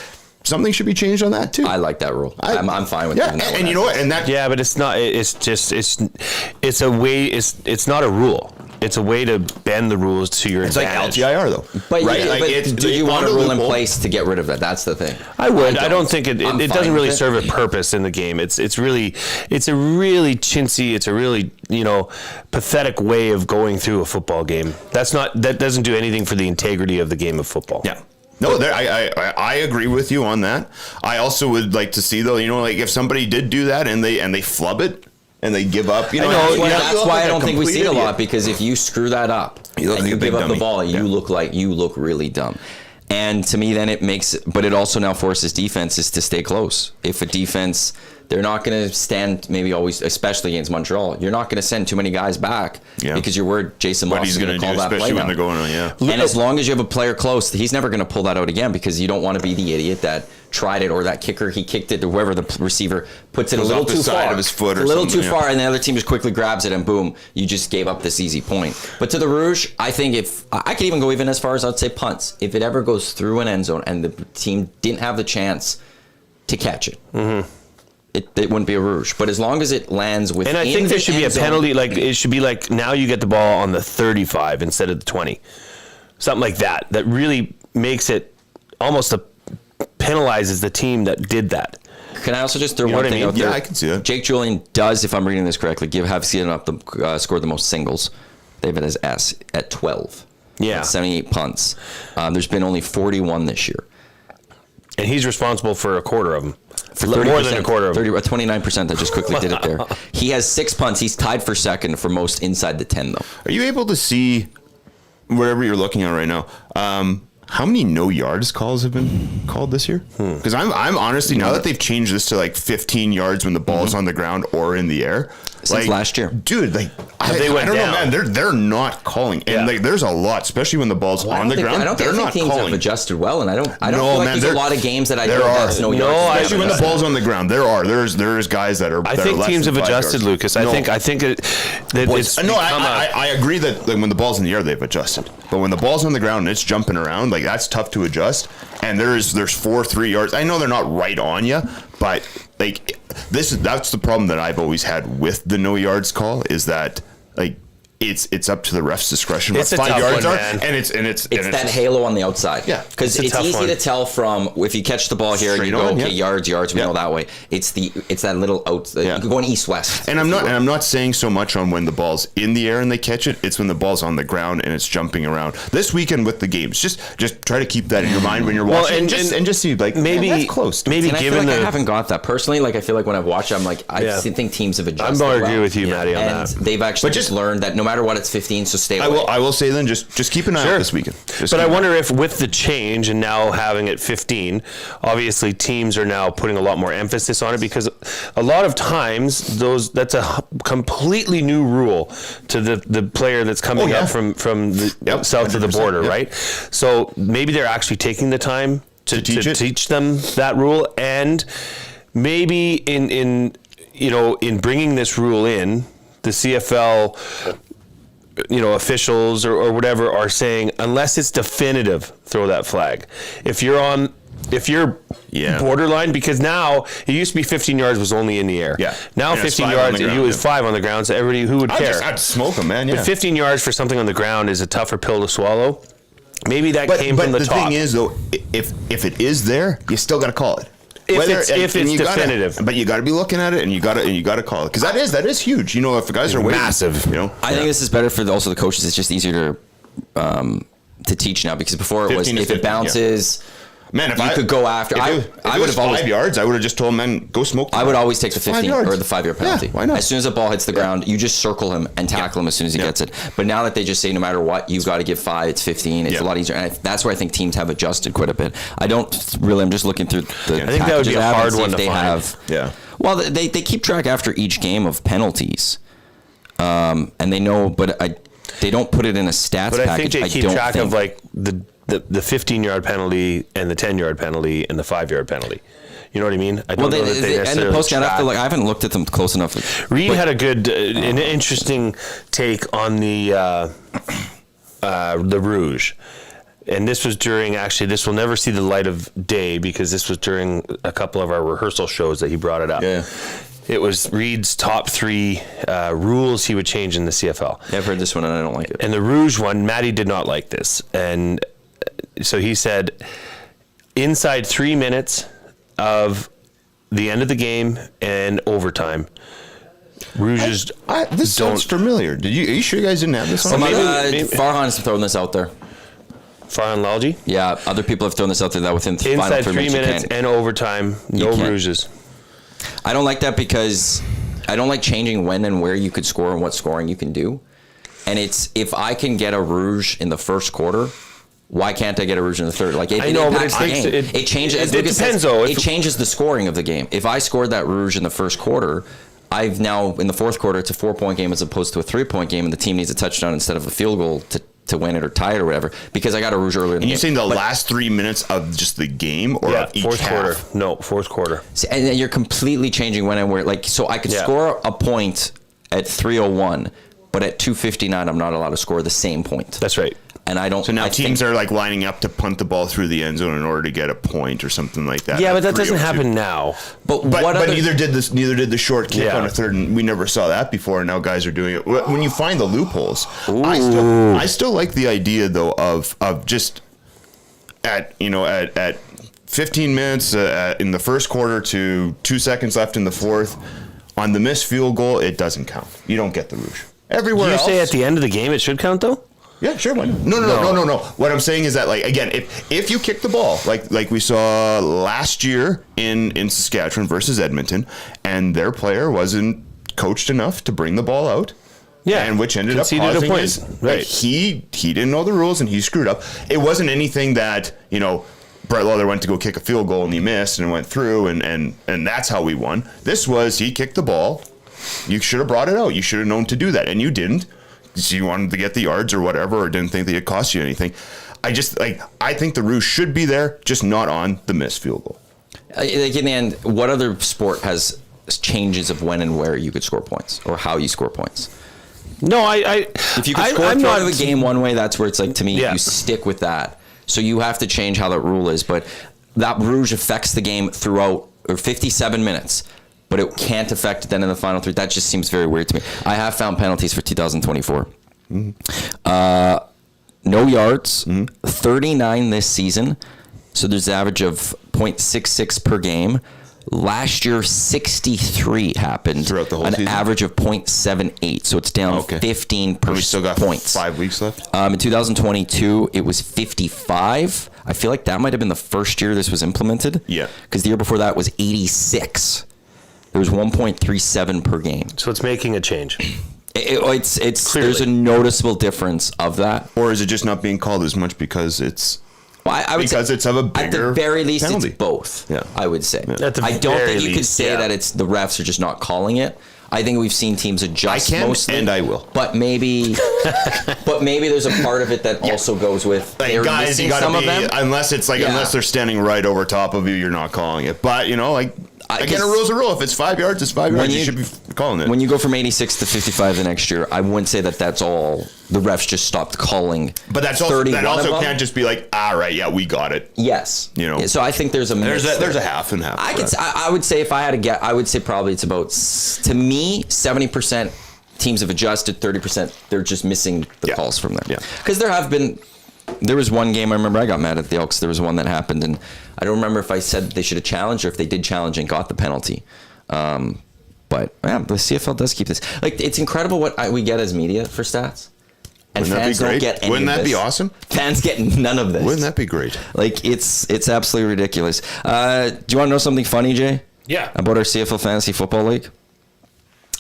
C: something should be changed on that too.
A: I like that rule. I'm fine with that.
C: And you know what? And that.
D: Yeah, but it's not. It's a way. It's not a rule. It's a way to bend the rules to your advantage.
C: It's like LTIR though,
A: but
C: right?
A: Do you want a rule in place to get rid of that? That's the thing.
D: I would. I don't think it doesn't really serve a purpose in the game. It's a really chintzy. It's a really pathetic way of going through a football game. That doesn't do anything for the integrity of the game of football.
C: Yeah. No, I agree with you on that. I also would like to see, though, like if somebody did do that and they flub it and they give up,
A: that's why I don't think we see it a lot, because if you screw that up and you give up the ball, you look really dumb. And to me, then but it also now forces defenses to stay close. If a defense, they're not going to stand, maybe always, especially against Montreal, you're not going to send too many guys back because you're worried Jason Moss is going to call that play
C: when they're going on. Yeah.
A: And as long as you have a player close, he's never going to pull that out again, because you don't want to be the idiot that tried it, or that kicker, he kicked it, or whoever the receiver puts it a little too far,
C: of his foot, or
A: a little too
C: something,
A: far, and the other team just quickly grabs it, and boom, you just gave up this easy point. But to the Rouge, I think if I could even go even as far as I'd say punts, if it ever goes through an end zone and the team didn't have the chance to catch it. Mm-hmm. It wouldn't be a Rouge, but as long as it lands within the end zone.
D: And I think there should be a penalty, like it should be like now you get the ball on the 35 instead of the 20, something like that. That really makes it almost penalizes the team that did that.
A: Can I also just throw one thing out there?
C: Yeah, I can see that.
A: Jake Julian does, if I'm reading this correctly, scored the most singles. They have it as S at 12.
D: Yeah,
A: 78 punts. There's been only 41 this year,
D: and he's responsible for a quarter of them.
A: For
D: more than a quarter of them.
A: 29%. I just quickly did it there. He has 6 punts. He's tied for second for most inside the 10, though.
C: Are you able to see, wherever you're looking at right now, how many no yards calls have been called this year? Because I'm honestly, now that they've changed this to like 15 yards when the ball is on the ground or in the air,
A: since last year,
C: dude, I don't know, man. They're not calling, and there's a lot, especially when the ball's on the ground.
A: I don't think teams have adjusted well, and I don't feel like there's a lot of games that that's no yards.
C: Especially when the ball's on the ground, there's guys that are.
D: I think teams have adjusted, Lucas. I think it's.
C: I agree that when the ball's in the air, they've adjusted, but when the ball's on the ground and it's jumping around, like that's tough to adjust. And there's 4 3 yards. I know they're not right on you, but like that's the problem that I've always had with the no yards call is that like it's up to the ref's discretion what
D: It's a
C: 5
D: tough
C: yards
D: one,
C: are,
D: man.
C: and it's
A: that halo on the outside.
C: Yeah.
A: because
D: It's a
A: it's
D: tough
A: easy
D: one.
A: to tell from if you catch the ball here,
C: Straight
A: you go
C: on,
A: okay,
C: yeah.
A: yards. We
C: Yeah.
A: know that way. It's that little out.
C: Yeah.
A: You're going east west.
C: And I'm not saying so much on when the ball's in the air and they catch it. It's when the ball's on the ground and it's jumping around. This weekend with the games, just try to keep that in your mind when you're watching, and just see like
D: maybe
C: that's close.
D: maybe
A: And I feel
D: given
A: like I
D: the
A: haven't got that personally. Like I feel like when I've watched, I'm like I
D: Yeah.
A: think teams have adjusted.
D: I'm gonna
A: well.
D: agree with you, Matty, on
A: and
D: that.
A: they've actually
C: But
A: just
C: just-
A: learned that no matter what, it's 15. So stay away.
C: I will say then just keep an eye out this weekend.
D: But I wonder if with the change and now having it 15, obviously teams are now putting a lot more emphasis on it because a lot of times that's a completely new rule to the player that's coming up from the south of the
C: 100%,
D: border,
C: yep.
D: right? So maybe they're actually taking the time to teach them that rule, and maybe in bringing this rule in, the CFL officials or whatever are saying, unless it's definitive, throw that flag. If you're borderline, because now it used to be 15 yards was only in the air.
C: Yeah.
D: Now
C: And it's
D: 15
C: 5 on
D: yards,
C: the
D: it
C: ground,
D: was 5 on the ground, so everybody who would care.
C: I'd smoke them, man. Yeah.
D: But 15 yards for something on the ground is a tougher pill to swallow. Maybe that came from the top.
C: But the thing is, though, if it is there, you still got to call it.
D: If it's
C: you
D: definitive.
C: but you got to be looking at it, and you got to call it because that is huge. If the guys are waiting,
D: massive.
A: I think this is better for also the coaches. It's just easier to teach now because before it was
C: 15 to
A: if
C: 50,
A: it bounces.
C: Man, if
A: you could go after. I would have always
C: 5 yards. I would have just told him, man, go smoke.
A: I would always take the 15
C: yards.
A: or the 5-yard penalty.
C: Yeah, why not?
A: As soon as the ball hits the ground, you just circle him and tackle him as soon as he gets it. But now that they just say no matter what, you've got to give 5, it's 15. It's a lot easier. And that's where I think teams have adjusted quite a bit. I'm just looking through the
D: I think that would be a hard one to find.
C: Yeah.
A: Well, they keep track after each game of penalties. And they know, but they don't put it in a stats
D: But I
A: package.
D: think they keep track of like the 15-yard penalty and the 10-yard penalty and the 5-yard penalty. You know what I mean? I don't know that they
A: and the post I haven't looked at them close enough.
D: Reid had a good, an interesting take on the rouge. And this was during, actually, this will never see the light of day because this was during a couple of our rehearsal shows that he brought it up.
A: Yeah.
D: It was Reid's top 3 rules he would change in the CFL.
A: Yeah, I've heard this one and I don't like it.
D: And the rouge one, Matty did not like this. And so he said, inside 3 minutes of the end of the game and overtime, rouges
C: This sounds familiar. Are you sure you guys didn't have this one?
D: maybe-
A: Farhan's thrown this out there.
D: Farhan Lalji?
A: Yeah, other people have thrown this out there that within the final
D: Inside
A: 3
D: 3
A: minutes you
D: minutes
A: can't.
D: and overtime, no
A: can't.
D: rouges.
A: I don't like that because I don't like changing when and where you could score and what scoring you can do. And it's if I can get a rouge in the first quarter, why can't I get a rouge in the third? Like
D: I know, but
A: impacts the game. It changes.
D: It depends, though.
A: It changes the scoring of the game. If I scored that rouge in the first quarter, I've now in the fourth quarter it's a 4-point game as opposed to a 3-point game, and the team needs a touchdown instead of a field goal to win it or tie it or whatever because I got a rouge earlier in the game.
C: You're saying the last 3 minutes of just the game or of each
D: fourth
C: half?
D: quarter. No, fourth quarter.
A: And then you're completely changing when and where. Like, so I could score a point at 3:01, but at 2:59, I'm not allowed to score the same point.
D: That's right.
A: And I don't.
C: So now
A: I
C: teams
A: think,
C: are like lining up to punt the ball through the end zone in order to get a point or something like that.
D: Yeah,
C: at
D: but that doesn't
C: 3:02.
D: happen now.
A: But
C: neither did the short kick on a third, and we never saw that before. And now guys are doing it. When you find the loopholes, I still like the idea though of just at 15 minutes in the first quarter to 2 seconds left in the fourth on the missed field goal, it doesn't count. You don't get the rouge. Everywhere
D: You
C: else,
D: say at the end of the game it should count though?
C: yeah, sure. Why not? No. What I'm saying is that, like, again, if you kick the ball, like we saw last year in Saskatchewan versus Edmonton, and their player wasn't coached enough to bring the ball out, and which ended up
D: conceded a
C: causing
D: point.
C: his,
D: Right.
C: like, he didn't know the rules and he screwed up. It wasn't anything that Brett Leather went to go kick a field goal and he missed and went through and that's how we won. This was he kicked the ball. You should have brought it out. You should have known to do that, and you didn't. So you wanted to get the yards or whatever, or didn't think that it cost you anything. I think the rouge should be there, just not on the missed field goal.
A: like in the end, what other sport has changes of when and where you could score points or how you score points?
D: No,
A: If you could score
D: I'm
A: throughout
D: not
A: a game one way, that's where it's like to me
D: Yeah.
A: you stick with that. So you have to change how that rule is. But that rouge affects the game throughout, or 57 minutes. But it can't affect it then in the final 3. That just seems very weird to me. I have found penalties for 2024. No yards, 39 this season. So there's an average of 0.66 per game. Last year, 63 happened.
C: Throughout the whole season?
A: An average of 0.78. So it's down 15
C: And we still got
A: points.
C: 5 weeks left?
A: In 2022, it was 55. I feel like that might have been the first year this was implemented.
C: Yeah.
A: Because the year before that was 86. There was 1.37 per game.
D: So it's making a change.
A: It's
D: Clearly.
A: there's a noticeable difference of that.
C: Or is it just not being called as much because it's...
A: Well, I would
C: Because
A: say,
C: it's of a
A: at
C: bigger
A: the very least,
C: penalty.
A: it's both.
C: Yeah.
A: I would say.
D: At the
A: I don't
D: very
A: think you could
D: least,
A: say
D: yeah.
A: that it's the refs are just not calling it. I think we've seen teams adjust.
C: I can,
A: mostly,
C: and I will.
A: But maybe there's a part of it that also goes with
C: Like,
A: they're
C: guys,
A: missing
C: you gotta
A: some of
C: be,
A: them.
C: unless it's like,
A: Yeah.
C: unless they're standing right over top of you, you're not calling it. But, you know, like, again, a rule's a rule. If it's 5 yards, it's 5 yards. You should be calling it.
A: When you go from 86 to 55 the next year, I wouldn't say that that's all. The refs just stopped calling.
C: But that's also,
A: 31
C: that also
A: of them.
C: can't just be like, all right, yeah, we got it.
A: Yes.
C: You know.
A: So I think there's a
C: There's
A: mix
C: a
A: there.
C: half and half.
A: I would say if I had to get, I would say probably it's about, to me, 70% teams have adjusted, 30% they're just missing the calls from there.
C: Yeah.
A: Because there was one game I remember I got mad at the Elks. There was one that happened, and I don't remember if I said they should have challenged or if they did challenge and got the penalty. But yeah, the CFL does keep this. Like, it's incredible what we get as media for stats. And
C: Wouldn't that
A: fans
C: be great?
A: don't get any
C: Wouldn't
A: of
C: that be
A: this.
C: awesome?
A: Fans get none of this.
C: Wouldn't that be great?
A: Like, it's absolutely ridiculous. Do you want to know something funny, Jay?
D: Yeah.
A: About our CFL Fantasy Football League?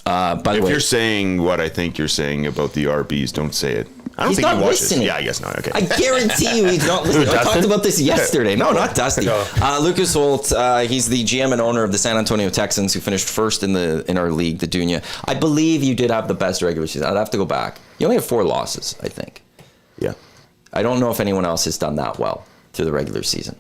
A: By the
C: If
A: way,
C: you're saying what I think you're saying about the RBs, don't say it. I don't
A: he's
C: think
A: not
C: he watches.
A: listening.
C: Yeah, I guess not. Okay.
A: I guarantee you he's not listening. I talked
D: Dustin?
A: about this yesterday. No, not Dusty.
D: No.
A: Lucas Holt, he's the GM and owner of the San Antonio Texans, who finished first in our league, the Dunya. I believe you did have the best regular season. I'd have to go back. You only have 4 losses, I think.
C: Yeah.
A: I don't know if anyone else has done that well through the regular season.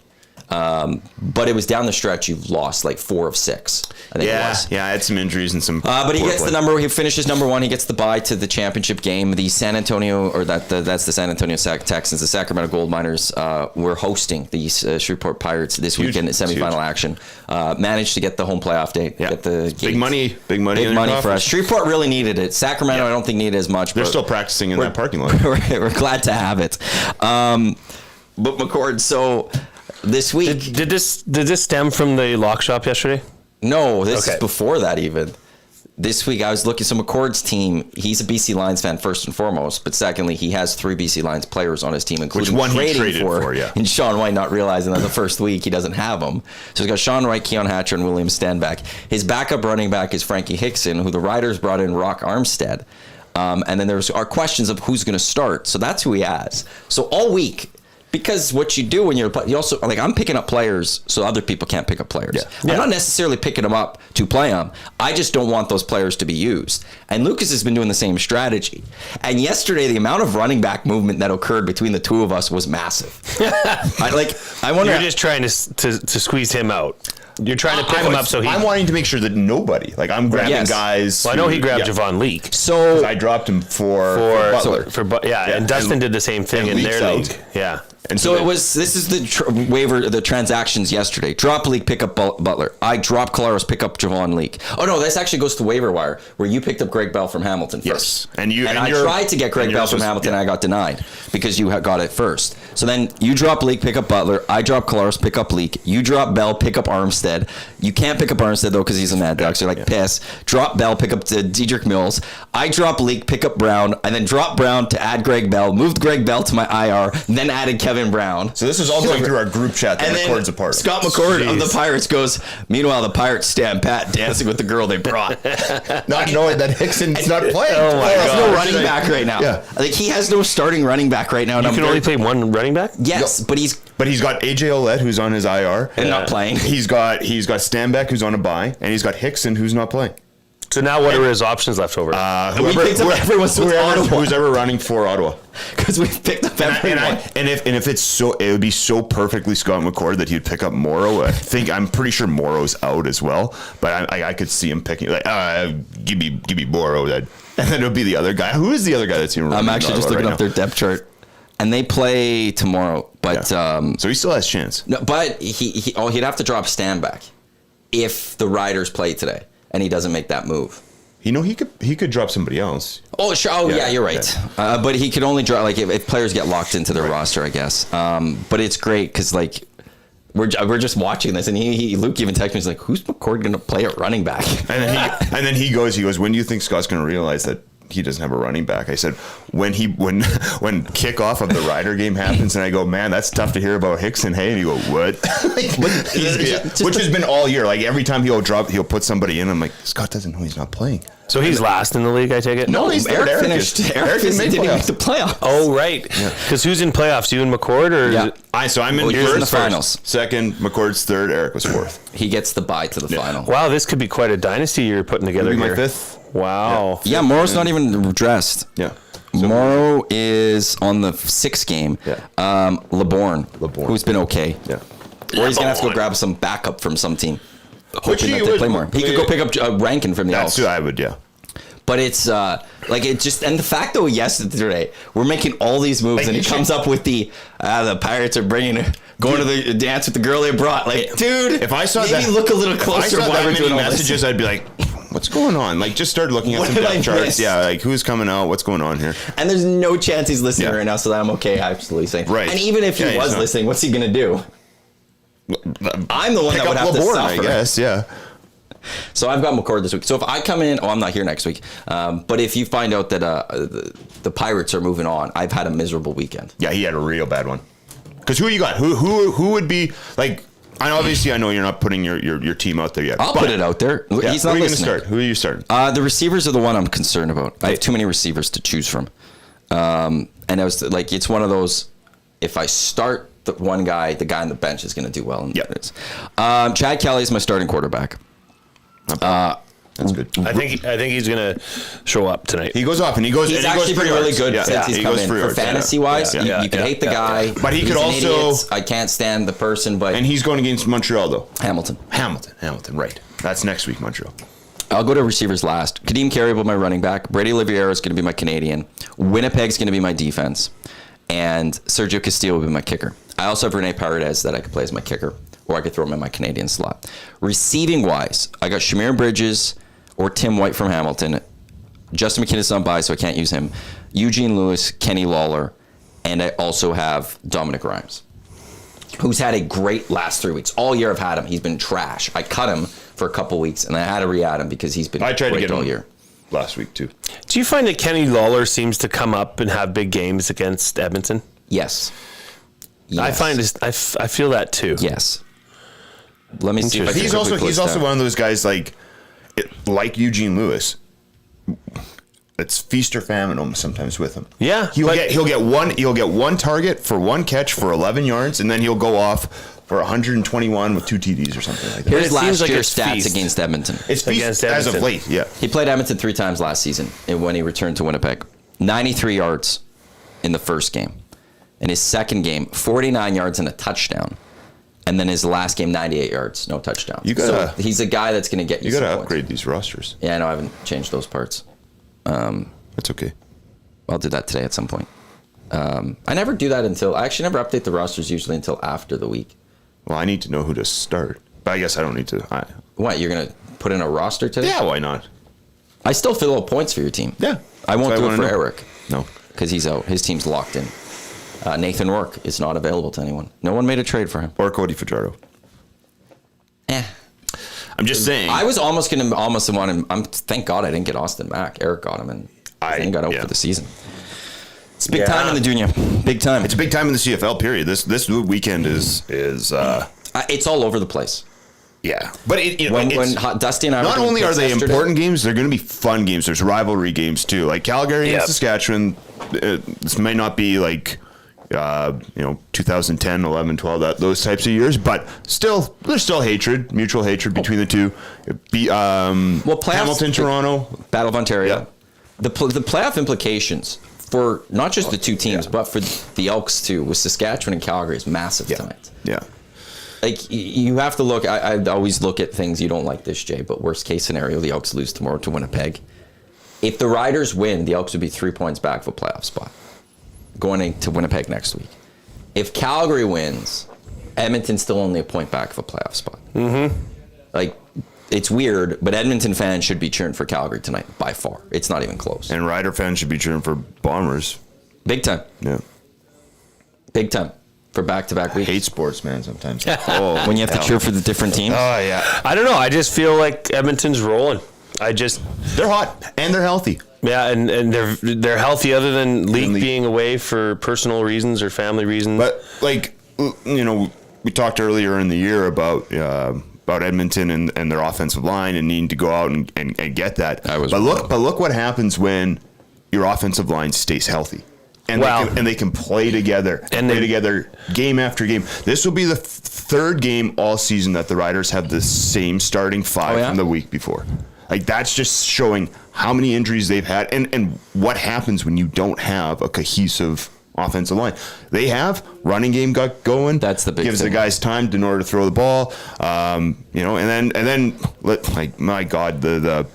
A: But it was down the stretch. You've lost like 4 of 6. I think it was.
C: Yeah, I had some injuries and some.
A: But he
C: poor
A: gets
C: play.
A: the number. He finishes number 1. He gets the bye to the championship game. The San Antonio, or that's the San Antonio Texans. The Sacramento Gold Miners were hosting the Shreveport Pirates this weekend at semifinal action. Managed to get the home playoff date.
C: Yeah.
A: Get the
C: Big money. Big money.
A: Big
C: in their
A: money for
C: coffers.
A: us. Shreveport really needed it. Sacramento, I don't think needed as much.
C: They're
A: but
C: still practicing in that parking lot.
A: we're glad to have it. But McCord, so this week.
D: Did this stem from the lock shop yesterday?
A: No, this
D: Okay.
A: is before that even. This week I was looking, so McCord's team, he's a BC Lions fan first and foremost, but secondly, he has 3 BC Lions players on his team, including
C: one he
A: trading
C: traded for, yeah.
A: And Sean White not realizing that the first week he doesn't have them. So he's got Sean White, Keon Hatcher, and William Stanback. His backup running back is Frankie Hickson, who the Riders brought in Rock Armstead. And then there's our questions of who's going to start. So that's who he has. So all week, because what you do when you also, like, I'm picking up players so other people can't pick up players.
C: Yeah.
A: I'm not necessarily picking them up to play them. I just don't want those players to be used. And Lucas has been doing the same strategy. And yesterday, the amount of running back movement that occurred between the two of us was massive. I wonder.
D: You're just trying to squeeze him out. You're trying to pick him up so he.
C: I'm wanting to make sure that nobody, like, I'm grabbing
A: Yes.
C: guys.
D: Well, I know he grabbed
C: yeah.
D: Javon Leak
A: So
C: I dropped him for Butler.
D: and Dustin did the same thing
C: and
D: in their
C: Leak's
D: league.
C: out.
D: Yeah.
C: And
A: So it was. This is the transactions yesterday. Drop Leak, pick up Butler. I drop Colaros, pick up Javon Leak. Oh no, this actually goes to waiver wire where you picked up Greg Bell from Hamilton first.
C: Yes. And
A: I tried to get Greg Bell from Hamilton. I got denied because you got it first. So then you drop Leak, pick up Butler. I drop Colaros, pick up Leak. You drop Bell, pick up Armstead. You can't pick up Armstead though because he's a Mad Dog. So you're like piss. Drop Bell, pick up Dedrick Mills. I drop Leak, pick up Brown. I then drop Brown to add Greg Bell. Moved Greg Bell to my IR. Then added Kevin Brown.
C: So this is all going through our group chat that
A: And then
C: McCord's a part of.
A: Scott McCord of the
C: Jeez.
A: Pirates goes, meanwhile, the Pirates stand pat dancing with the girl they brought.
C: Not knowing that Hickson's not playing.
D: Oh my
A: He has no
D: God.
A: running back right now.
C: Yeah.
A: Like, he has no starting running back right now.
D: You can only play one running back?
A: Yes, but he's
C: But he's got AJ Ouellette, who's on his IR.
A: and not playing.
C: He's got Stanback, who's on a bye, and he's got Hickson, who's not playing.
D: So now what are his options left over?
A: We picked up everyone, so it's Ottawa.
C: who's ever running for Ottawa.
A: Because we picked up everyone.
C: And if it's so, it would be so perfectly Scott McCord that he'd pick up Morrow. I'm pretty sure Morrow's out as well, but I could see him picking give me Morrow then, and then it'll be the other guy. Who is the other guy that's even running?
A: I'm actually just looking up their depth chart. And they play tomorrow, But
C: So he still has chance.
A: no, but he'd have to drop Stanback if the Riders play today, and he doesn't make that move.
C: You know, he could drop somebody else.
A: Oh, sure. Oh, yeah, you're right.
C: Yeah.
A: But he could only drop like if players get locked into their roster, I guess. But it's great because like we're just watching this, and Luke even texted me. He's like, "Who's McCord going to play at running back?"
C: And then he goes, "When do you think Scott's going to realize that he doesn't have a running back?" I said, when kickoff of the Rider game happens, and I go, "Man, that's tough to hear about Hicks and Hay." And you go, "What?" Which has been all year. Like every time he'll put somebody in. I'm like, Scott doesn't know he's not playing.
D: So he's last in the league, I take it?
C: No, he's
A: Eric
C: third.
A: finished. Eric didn't even make the playoffs.
D: Oh, right. Because who's in playoffs? You and McCord? Or
A: Yeah.
C: I'm in
A: Well, you're in the
C: first,
A: finals.
C: second, McCord's third, Eric was fourth.
A: He gets the bye to the final.
D: Wow, this could be quite a dynasty you're putting together
C: Maybe my
D: here.
C: fifth.
D: Wow.
A: Yeah, Morrow's not even dressed.
C: Yeah.
A: Morrow is on the 6th game.
C: Yeah.
A: LeBourne,
C: LeBourne.
A: who's been okay.
C: Yeah.
A: Or he's going to have to go grab some backup from some team.
C: Which
A: Hoping
C: he
A: that they
C: would-
A: play more. He could go pick up Rankin from the
C: That's
A: Elks.
C: who I would, yeah.
A: But it's like it just, and the fact though, yesterday we're making all these moves,
C: Like,
A: and
C: you
A: he comes up with the Pirates are going to the dance with the girl they brought. Like, dude,
C: If I saw
A: maybe
C: that,
A: look a little closer
C: If I saw
A: while
C: that
A: we're
C: many
A: doing all this.
C: messages, I'd be like, "What's going on?" Like, just start looking at
A: What
C: some
A: have I
C: depth charts.
A: missed?
C: Yeah, like who's coming out? What's going on here?
A: And there's no chance he's listening
C: Yeah.
A: right now, so that I'm okay absolutely saying.
C: Right.
A: And even if he
C: Yeah, he's
A: was
C: not.
A: listening, what's he gonna do? I'm the one
C: Pick
A: that would
C: up
A: have to
C: LeBourne,
A: suffer.
C: I guess. Yeah.
A: So I've got McCord this week. So if I come in, I'm not here next week. But if you find out that the Pirates are moving on, I've had a miserable weekend.
C: Yeah, he had a real bad one. Because who you got? Who would be like? I know you're not putting your team out there yet.
A: I'll
C: but-
A: put it out there.
C: Yeah,
A: He's
C: who
A: not
C: are you going to
A: listening.
C: start? Who are you starting?
A: The receivers are the one I'm concerned about. I have too many receivers to choose from. And I was like, it's one of those, if I start the one guy, the guy on the bench is going to do well. And
C: Yep.
A: it is. Chad Kelly is my starting quarterback.
C: That's good.
D: I think he's going to show up tonight.
C: He goes off and he goes.
A: He's
C: and he goes
A: actually
C: for
A: been really
C: yards.
A: good
C: Yeah.
A: since he's
C: he
A: come
C: goes
A: in.
C: for
A: For
C: yards.
A: fantasy-wise,
C: Yeah.
A: you can hate the guy.
C: But he
A: He's
C: could
A: an
C: also-
A: idiot. I can't stand the person, but
C: And he's going against Montreal though.
A: Hamilton.
C: Hamilton. Right. That's next week, Montreal.
A: I'll go to receivers last. Kadeem Carey will be my running back. Brady Oliveira is going to be my Canadian. Winnipeg's going to be my defense. And Sergio Castillo will be my kicker. I also have Rene Paredes that I could play as my kicker, or I could throw him in my Canadian slot. Receiving-wise, I got Shamir Bridges or Tim White from Hamilton. Justin McKinnon is on bye, so I can't use him. Eugene Lewis, Kenny Lawler, and I also have Dominic Rhymes, who's had a great last 3 weeks. All year I've had him. He's been trash. I cut him for a couple weeks, and I had to re-add him because he's been
C: I tried to
A: great
C: get
A: all
C: him
A: year.
C: last week too.
D: Do you find that Kenny Lawler seems to come up and have big games against Edmonton?
A: Yes.
D: I find I feel that too.
A: Yes. Let me see if I can
C: He's
A: quickly list
C: also
A: that.
C: one of those guys like Eugene Lewis. It's feast or famine almost sometimes with him.
D: Yeah,
C: he'll
D: but-
C: get one target for one catch for 11 yards, and then he'll go off for 121 with 2 TDs or something like that.
A: Here's
D: it seems
A: last
D: like
A: year's
D: it's
A: stats
D: feast.
A: against Edmonton.
C: It's feast
D: against
C: as of
D: Edmonton.
C: late. Yeah,
A: He played Edmonton 3 times last season when he returned to Winnipeg. 93 yards in the first game. In his second game, 49 yards and a touchdown. And then his last game, 98 yards, no touchdown.
C: So
A: he's a guy that's going to get you
C: you got to
A: some points.
C: upgrade these rosters.
A: Yeah, I know. I haven't changed those parts.
C: That's okay.
A: I'll do that today at some point. I never do that I actually never update the rosters usually until after the week.
C: Well, I need to know who to start, but I guess I don't need to.
A: What, you're going to put in a roster today?
C: Yeah, why not?
A: I still fill out points for your team.
C: Yeah,
A: I won't
C: That's
A: do
C: what
A: it
C: I
A: for
C: wanna know.
A: Eric
C: No.
A: because he's out. His team's locked in. Nathan Rourke is not available to anyone. No one made a trade for him.
C: Or Cody Fajardo. I'm just saying.
A: I was almost want him. Thank God I didn't get Austin back. Eric got him, and I got out for the season. It's big time in the junior. Big time.
C: It's a big time in the CFL period. This weekend is
A: It's all over the place.
C: yeah. But
A: When Dusty and I
C: not
A: were doing
C: only are
A: picks
C: they
A: yesterday-
C: important games, they're going to be fun games. There's rivalry games too, like Calgary and
D: Yep.
C: Saskatchewan. This may not be like 2010, 11, 12, those types of years, but still, there's still hatred, mutual hatred between the two.
A: playoffs-
C: Hamilton, Toronto.
A: Battle of Ontario.
C: Yeah.
A: The playoff implications for not just the two teams, but for the Elks too, with Saskatchewan and Calgary is massive tonight.
C: Yeah.
A: Like you have to look. I always look at things. You don't like this, Jay, but worst case scenario, the Elks lose tomorrow to Winnipeg. If the Riders win, the Elks would be 3 points back for a playoff spot, going into Winnipeg next week. if Calgary wins, Edmonton's still only a point back of a playoff spot. Mm-hmm. Like, it's weird, but Edmonton fans should be cheering for Calgary tonight by far. It's not even close.
C: And Rider fans should be cheering for Bombers.
A: Big time.
C: Yeah.
A: Big time. For back-to-back weeks.
C: Hate sports, man, sometimes.
A: When you have to cheer for the different teams.
C: Oh, yeah.
D: I don't know. I just feel like Edmonton's rolling.
C: They're hot and they're healthy.
D: Yeah, and they're healthy other than Leak being away for personal reasons or family reasons.
C: But, like, you know, we talked earlier in the year about Edmonton and their offensive line and needing to go out and get that. But look what happens when your offensive line stays healthy. And they can play together together game after game. This will be the third game all season that the Riders have the same starting five from the week before. Like, that's just showing how many injuries they've had and what happens when you don't have a cohesive offensive line. They have running game got going.
A: That's the big
C: gives
A: thing.
C: the guys time in order to throw the ball. You know, and then like, my God, the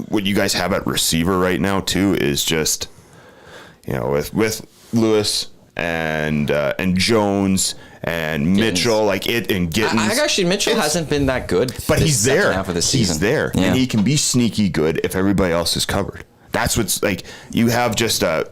C: what you guys have at receiver right now too is just, you know, with Lewis and Jones and Mitchell, like it and Gittins.
A: Actually, Mitchell hasn't been that good,
C: but he's there.
A: Half of the season.
C: He's there, and he can be sneaky good if everybody else is covered. That's what's like. You have just a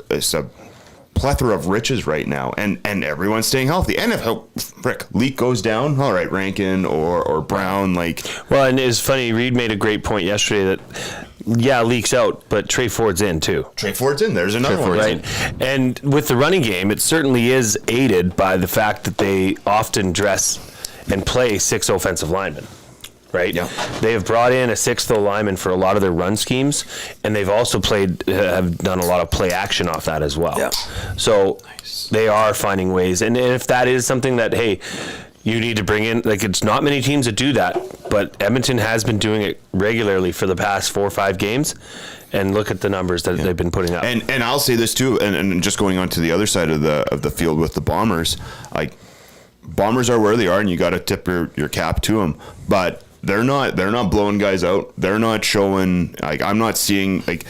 C: plethora of riches right now, and everyone's staying healthy. And if Leak goes down, all right, Rankin or Brown, like.
D: Well, and it's funny. Reid made a great point yesterday that Leak's out, but Trey Ford's in too.
C: Trey Ford's in. There's another one,
D: right? And with the running game, it certainly is aided by the fact that they often dress and play 6 offensive linemen. Right.
C: Yeah.
D: They have brought in a 6th lineman for a lot of their run schemes, and they've also have done a lot of play action off that as well.
C: Yeah.
D: So they are finding ways, and if that is something that you need to bring in, like, it's not many teams that do that, but Edmonton has been doing it regularly for the past 4 or 5 games, and look at the numbers that they've been putting up.
C: And I'll say this too, and just going on to the other side of the field with the Bombers, like, Bombers are where they are, and you got to tip your cap to them, but. They're not blowing guys out. They're not showing, like, I'm not seeing, like,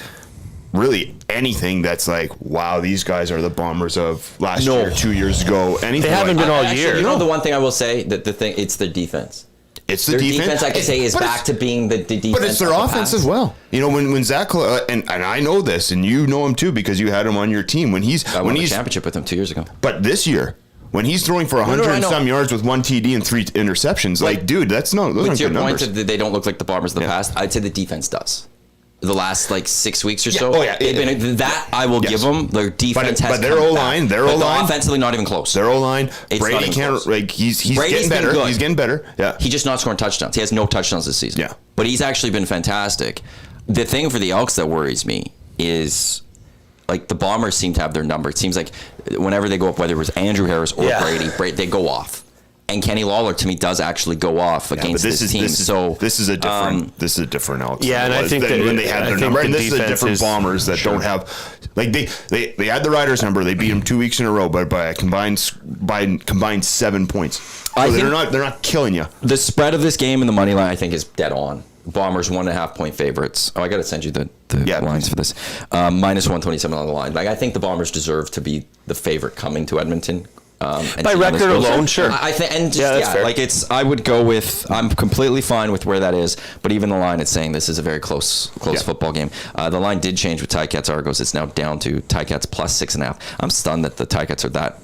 C: really anything that's like, wow, these guys are the Bombers of last year, 2 years ago. Anything
D: they haven't been all year.
A: You know, the one thing I will say, it's the defense.
C: It's the
A: their
C: defense.
A: I can say is back to being the defense.
C: But it's their offense as well. You know, when Zach and I know this, and you know him too because you had him on your team when he's
A: I won the championship with him 2 years ago.
C: But this year. When he's throwing for 100 and some yards with 1 TD and 3 interceptions, like, dude, that's no. Those aren't good numbers.
A: Point that they don't look like the Bombers of the past, I'd say the defense does. The last 6 weeks or so, that I will give them. Their defense has.
C: But their O line,
A: offensively not even close.
C: Their O line, Brady can't. Like, he's getting better. He's getting better. Yeah,
A: he's just not scoring touchdowns. He has no touchdowns this season.
C: Yeah,
A: but he's actually been fantastic. The thing for the Elks that worries me is, like, the Bombers seem to have their number. It seems like whenever they go up, whether it was Andrew Harris or Brady, they go off. And Kenny Lawler, to me, does actually go off against this team.
C: This is a different Elks.
D: Yeah, and I think that
C: when they had their number, and this is a different Bombers that don't have, like, they had the Riders number. They beat them 2 weeks in a row, but by a combined 7 points. So they're not killing you.
A: The spread of this game and the money line, I think, is dead on. Bombers 1.5 point favorites. Oh, I got to send you the lines for this. Minus 127 on the line. Like, I think the Bombers deserve to be the favorite coming to Edmonton.
D: By record alone, sure.
A: I think, and just, like, I would go with. I'm completely fine with where that is, but even the line, it's saying this is a very close football game. The line did change with Ticats Argos. It's now down to Ticats plus 6.5. I'm stunned that the Ticats are that.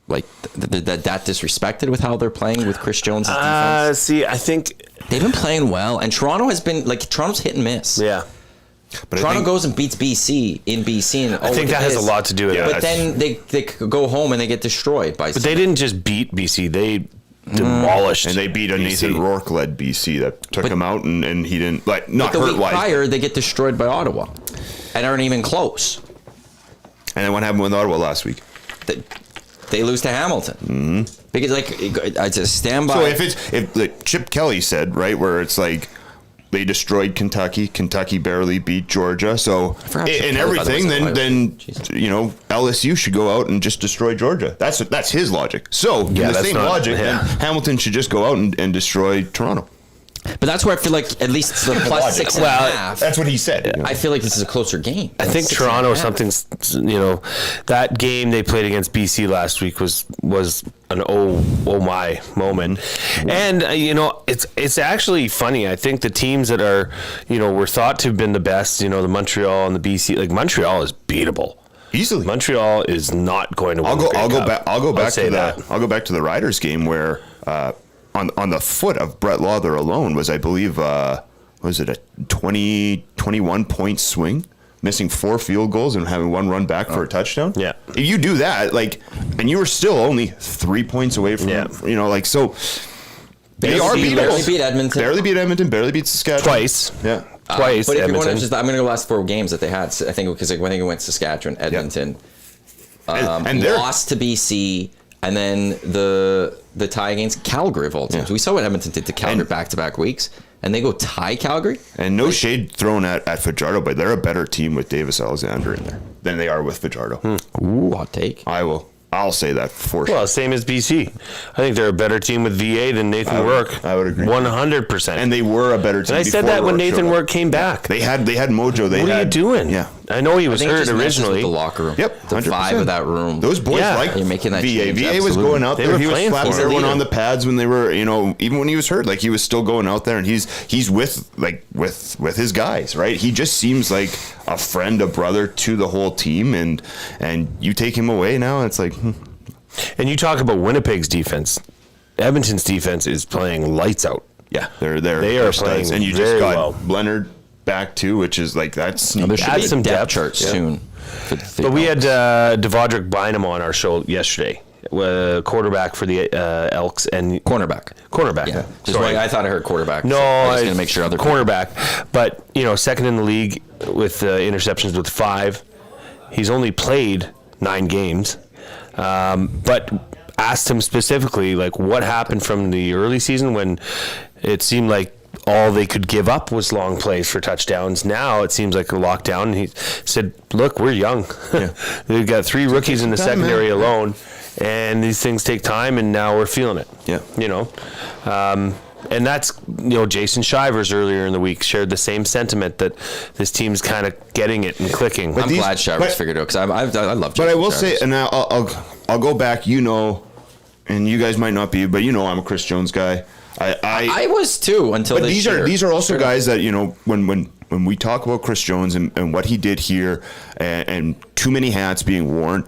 A: Like, that disrespected with how they're playing with Chris Jones' defense.
D: See, I think
A: they've been playing well, and Toronto has been, like, Toronto's hit and miss.
D: Yeah.
A: But Toronto goes and beats BC in BC. And,
D: I think that has a lot to do with it.
A: But then they go home and they get destroyed by.
D: But they didn't just beat BC; they demolished.
C: And they beat a Nathan Rourke-led BC that took him out, and he didn't, like, not hurt.
A: The week prior, they get destroyed by Ottawa, and aren't even close.
C: And then what happened with Ottawa last week?
A: They lose to Hamilton. Mm-hmm. Because, like, I just stand by.
C: So if like Chip Kelly said, right, where it's like, they destroyed Kentucky. Kentucky barely beat Georgia. So in everything, then you know, LSU should go out and just destroy Georgia. That's his logic. So in the same logic, then Hamilton should just go out and destroy Toronto.
A: But that's where I feel like at least the plus 6.5.
C: That's what he said.
A: I feel like this is a closer game.
D: I think Toronto something's, that game they played against BC last week was an oh my moment. And it's actually funny. I think the teams that are, were thought to have been the best, the Montreal and the BC, like Montreal is beatable.
C: Easily.
D: Montreal is not going to win.
C: I'll go back to the Riders game where on the foot of Brett Lawler alone was, I believe, was it a 21 point swing, missing 4 field goals and having 1 run back for a touchdown?
D: Yeah.
C: If you do that, and you were still only 3 points away from, so they are beatable.
A: Barely beat Edmonton.
C: Barely beat Saskatchewan.
D: Twice.
C: Yeah.
D: Twice.
A: But if you want
D: Edmonton.
A: to I'm going to go last 4 games that they had. I think it went Saskatchewan, Edmonton,
C: and they're
A: lost to BC, and then the tie against Calgary of all teams.
C: Yeah.
A: We saw what Edmonton did to Calgary back-to-back weeks, and they go tie Calgary.
C: And no shade thrown at Fajardo, but they're a better team with Davis Alexander in there than they are with Fajardo.
A: Ooh, hot take.
C: I'll say that for sure.
D: Well, same as BC. I think they're a better team with VA than Nathan Work.
C: I would agree.
D: 100%.
C: And they were a better team.
D: And I said that when Nathan Work came back.
C: They had mojo.
D: What are you doing?
C: Yeah.
D: I know he was hurt originally.
A: The locker room.
C: Yep.
A: The
C: 100%.
A: vibe of that room.
C: Those boys liked
A: You're making that
C: VA.
A: change,
C: VA was
A: absolutely.
C: going out
D: They
C: there.
D: were
C: He was
D: playing
C: slapping
D: for it.
C: everyone on the pads when they were, even when he was hurt. Like, he was still going out there, and he's with his guys, right? He just seems like a friend, a brother to the whole team, and you take him away now, it's like.
D: And you talk about Winnipeg's defense. Edmonton's defense is playing lights out.
C: Yeah, they
D: are playing
C: and you just
D: very
C: got
D: well.
C: Leonard back too, which is like that's.
A: There should
D: Add
A: be
D: some
A: some
D: depth.
A: depth chart soon.
D: But we had Devondrick Bynum on our show yesterday, quarterback for the Elks and
A: cornerback.
D: Yeah,
A: Just
D: sorry.
A: I thought I heard quarterback.
D: No,
A: so I was going to make sure other
D: cornerback. But second in the league with interceptions with 5. He's only played 9 games, but asked him specifically, like, what happened from the early season when it seemed like all they could give up was long plays for touchdowns. Now it seems like a lockdown. And he said, look, we're young.
C: Yeah.
D: We've got 3 rookies in the secondary alone, and these things take time, and now we're feeling it.
C: Yeah.
D: And that's, Jason Shivers earlier in the week shared the same sentiment that this team's kind of getting it and clicking.
A: I'm glad Shivers figured it out, because I love Jason
C: But I will
A: Shivers.
C: say, and I'll go back, and you guys might not be, but I'm a Chris Jones guy.
A: I was too until
C: But
A: this year.
C: these are also guys that when we talk about Chris Jones and what he did here and too many hats being worn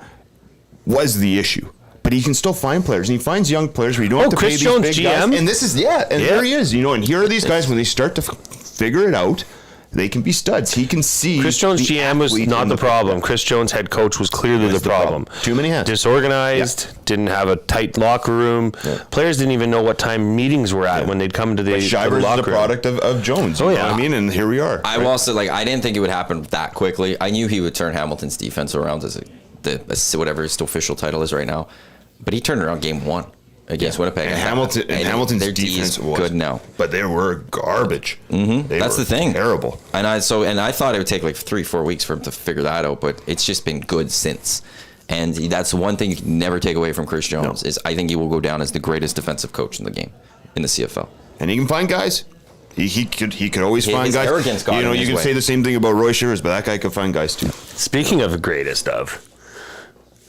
C: was the issue. But he can still find players, and he finds young players where you don't have to
D: Chris
C: pay these
D: Jones,
C: big
D: GM?
C: guys. And this is there he is, and here are these guys when they start to figure it out. They can be studs. He can see.
D: Chris Jones
C: the
D: GM was
C: athlete
D: not
C: in
D: the problem. Chris Jones head coach was clearly the problem.
C: Too many hats.
D: Disorganized, didn't have a tight locker room.
C: Yeah.
D: Players didn't even know what time meetings were at when they'd come to the
C: Shivers is
D: locker
C: a
D: room.
C: product of Jones. You know what I mean? And here we are.
A: I also I didn't think it would happen that quickly. I knew he would turn Hamilton's defense around as whatever his official title is right now, but he turned around game 1 against Winnipeg.
C: And Hamilton's
A: their
C: defense was
A: good now,
C: but they were garbage. Mm-hmm.
A: That's the thing.
C: Terrible.
A: And I thought it would take like 3-4 weeks for him to figure that out, but it's just been good since. And that's one thing you can never take away from Chris Jones is I think he will go down as the greatest defensive coach in the game in the CFL.
C: And he can find guys. He could always find
A: his
C: guys.
A: arrogance got him
C: you
A: his
C: can
A: way.
C: say the same thing about Roy Shivers, but that guy could find guys too.
D: Speaking of the greatest of,